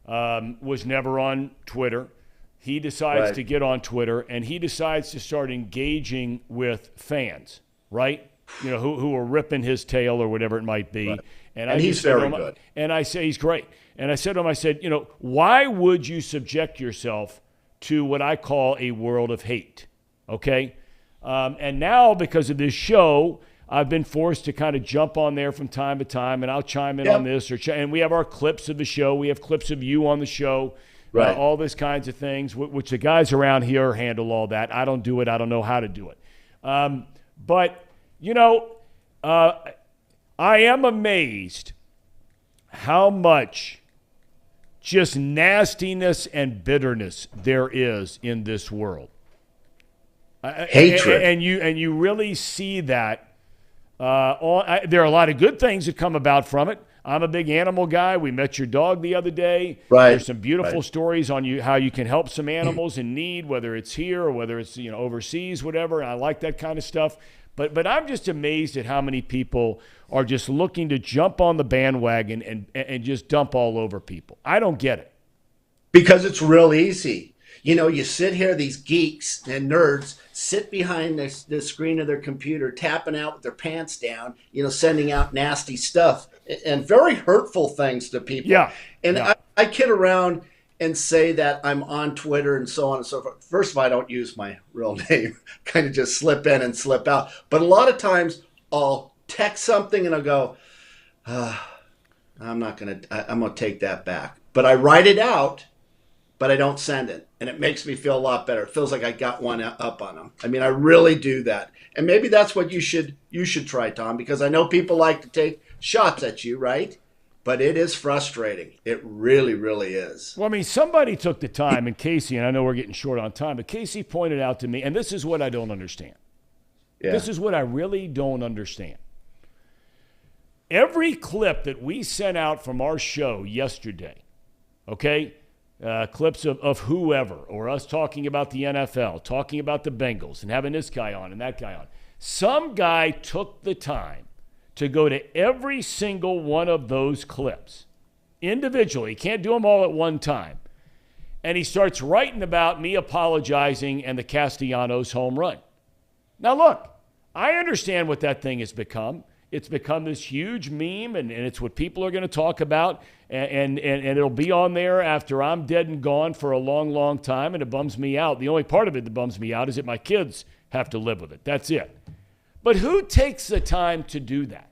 Speaker 4: was never on Twitter, he decides to get on Twitter and he decides to start engaging with fans, right? Who are ripping his tail or whatever it might be.
Speaker 15: Right.
Speaker 4: And
Speaker 15: he's very good.
Speaker 4: And I say he's great. And I said to him, why would you subject yourself to what I call a world of hate? Okay? And now, because of this show, I've been forced to kind of jump on there from time to time, and I'll chime in on this. And we have our clips of the show. We have clips of you on the show, all these kinds of things, which the guys around here handle all that. I don't do it. I don't know how to do it. But, I am amazed how much just nastiness and bitterness there is in this world.
Speaker 15: Hatred.
Speaker 4: And you really see that. There are a lot of good things that come about from it. I'm a big animal guy. We met your dog the other day.
Speaker 15: Right.
Speaker 4: There's some beautiful stories on how you can help some animals in need, whether it's here or whether it's overseas, whatever. And I like that kind of stuff. But I'm just amazed at how many people are just looking to jump on the bandwagon and just dump all over people. I don't get it.
Speaker 15: Because it's real easy. You sit here, these geeks and nerds sit behind the screen of their computer, tapping out with their pants down, sending out nasty stuff and very hurtful things to people.
Speaker 4: Yeah.
Speaker 15: And I kid around and say that I'm on Twitter and so on and so forth. First of all, I don't use my real name, kind of just slip in and slip out. But a lot of times I'll text something and I'll go, I'm going to take that back. But I write it out, but I don't send it. And it makes me feel a lot better. It feels like I got one up on them. I mean, I really do that. And maybe that's what you should try, Thom, because I know people like to take shots at you, right? But it is frustrating. It really, really is.
Speaker 4: Well, I mean, somebody took the time, and Casey, and I know we're getting short on time, but Casey pointed out to me, and this is what I don't understand. Yeah. This is what I really don't understand. Every clip that we sent out from our show yesterday, okay, clips of whoever, or us talking about the NFL, talking about the Bengals, and having this guy on and that guy on, some guy took the time to go to every single one of those clips individually. He can't do them all at one time. And he starts writing about me apologizing and the Castellanos home run. Now, look, I understand what that thing has become. It's become this huge meme, and it's what people are going to talk about, and it'll be on there after I'm dead and gone for a long, long time, and it bums me out. The only part of it that bums me out is that my kids have to live with it. That's it. But who takes the time to do that?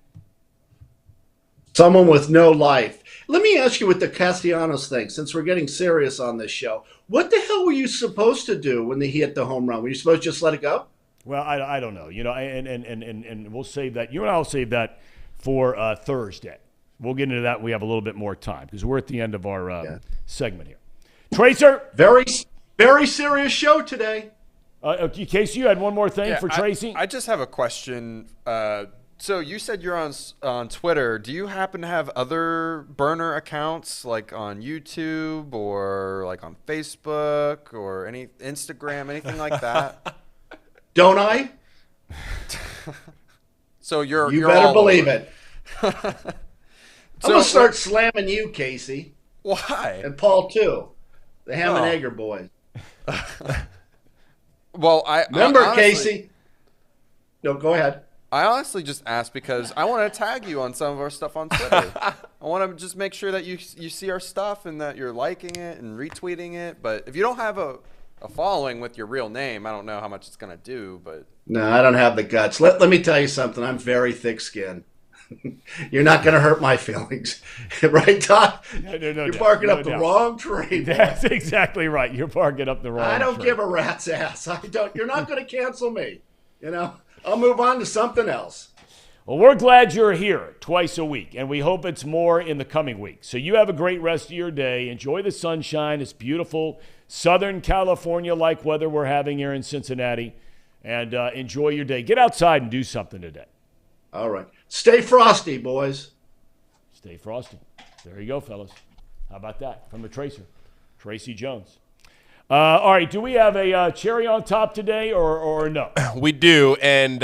Speaker 15: Someone with no life. Let me ask you with the Castellanos thing, since we're getting serious on this show. What the hell were you supposed to do when he hit the home run? Were you supposed to just let it go?
Speaker 4: Well, I don't know. And we'll save that. You and I will save that for Thursday. We'll get into that when we have a little bit more time because we're at the end of our segment here. Tracer.
Speaker 15: Very, very serious show today.
Speaker 4: Casey, you had one more thing for Tracy?
Speaker 6: I just have a question. So you said you're on Twitter. Do you happen to have other burner accounts like on YouTube or like on Facebook or any Instagram, anything like that?
Speaker 15: Don't I?
Speaker 6: So you
Speaker 15: better
Speaker 6: all
Speaker 15: believe
Speaker 6: over.
Speaker 15: it. I'm gonna start slamming you, Casey.
Speaker 6: Why?
Speaker 15: And Paul too. The Ham and Egger boys.
Speaker 6: Well,
Speaker 15: remember,
Speaker 6: honestly,
Speaker 15: Casey. No, go ahead.
Speaker 6: I honestly just asked because I want to tag you on some of our stuff on Twitter. I want to just make sure that you see our stuff and that you're liking it and retweeting it. But if you don't have a following with your real name, I don't know how much it's going to do. But
Speaker 15: no, I don't have the guts. Let me tell you something. I'm very thick-skinned. You're not going to hurt my feelings. Right, Todd?
Speaker 4: No,
Speaker 15: You're barking up the wrong tree.
Speaker 4: That's exactly right. You're barking up the wrong tree.
Speaker 15: I don't give a rat's ass. I don't. You're not going to cancel me. I'll move on to something else.
Speaker 4: Well, we're glad you're here twice a week, and we hope it's more in the coming week. So you have a great rest of your day. Enjoy the sunshine. It's beautiful Southern California-like weather we're having here in Cincinnati, and enjoy your day. Get outside and do something today.
Speaker 15: All right. Stay frosty, boys.
Speaker 4: Stay frosty. There you go, fellas. How about that? From the Tracer, Tracy Jones. All right, do we have a cherry on top today or no?
Speaker 1: We do, and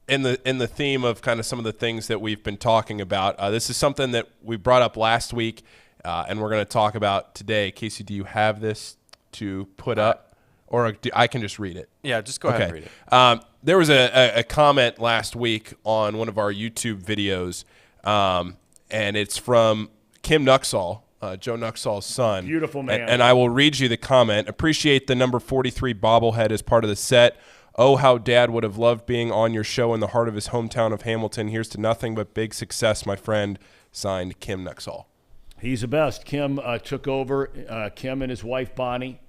Speaker 1: in the theme of kind of some of the things that we've been talking about, this is something that we brought up last week, and we're going to talk about today. Casey, do you have this to put up, or I can just read it?
Speaker 6: Yeah, just go ahead and read it.
Speaker 1: There was a comment last week on one of our YouTube videos, and it's from Kim Nuxall. Joe Nuxall's son.
Speaker 4: Beautiful man.
Speaker 1: And I will read you the comment. Appreciate the number 43 bobblehead as part of the set. Oh, how Dad would have loved being on your show in the heart of his hometown of Hamilton. Here's to nothing but big success, my friend. Signed, Kim Nuxall.
Speaker 4: He's the best. Kim took over. Kim and his wife, Bonnie.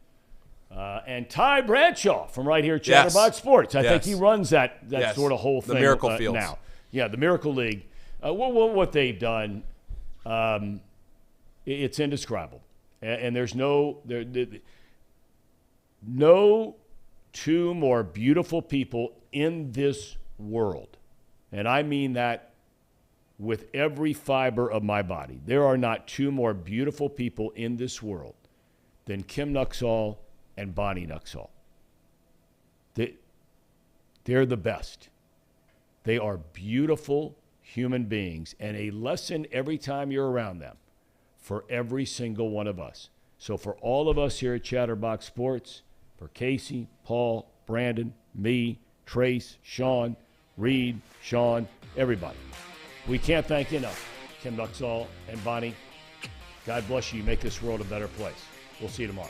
Speaker 4: And Ty Bradshaw from right here at Chatterbox Sports. I think he runs that sort of whole thing.
Speaker 1: The Miracle Fields.
Speaker 4: Now. Yeah, the Miracle League. What they've done, it's indescribable. And there's no two more beautiful people in this world. And I mean that with every fiber of my body. There are not two more beautiful people in this world than Kim Nuxall and Bonnie Nuxall. They're the best. They are beautiful human beings, and a lesson every time you're around them for every single one of us. So for all of us here at Chatterbox Sports, for Casey, Paul, Brandon, me, Trace, Sean, Reed, Sean, everybody, we can't thank you enough. Kim Nuxall and Bonnie, God bless you. You make this world a better place. We'll see you tomorrow.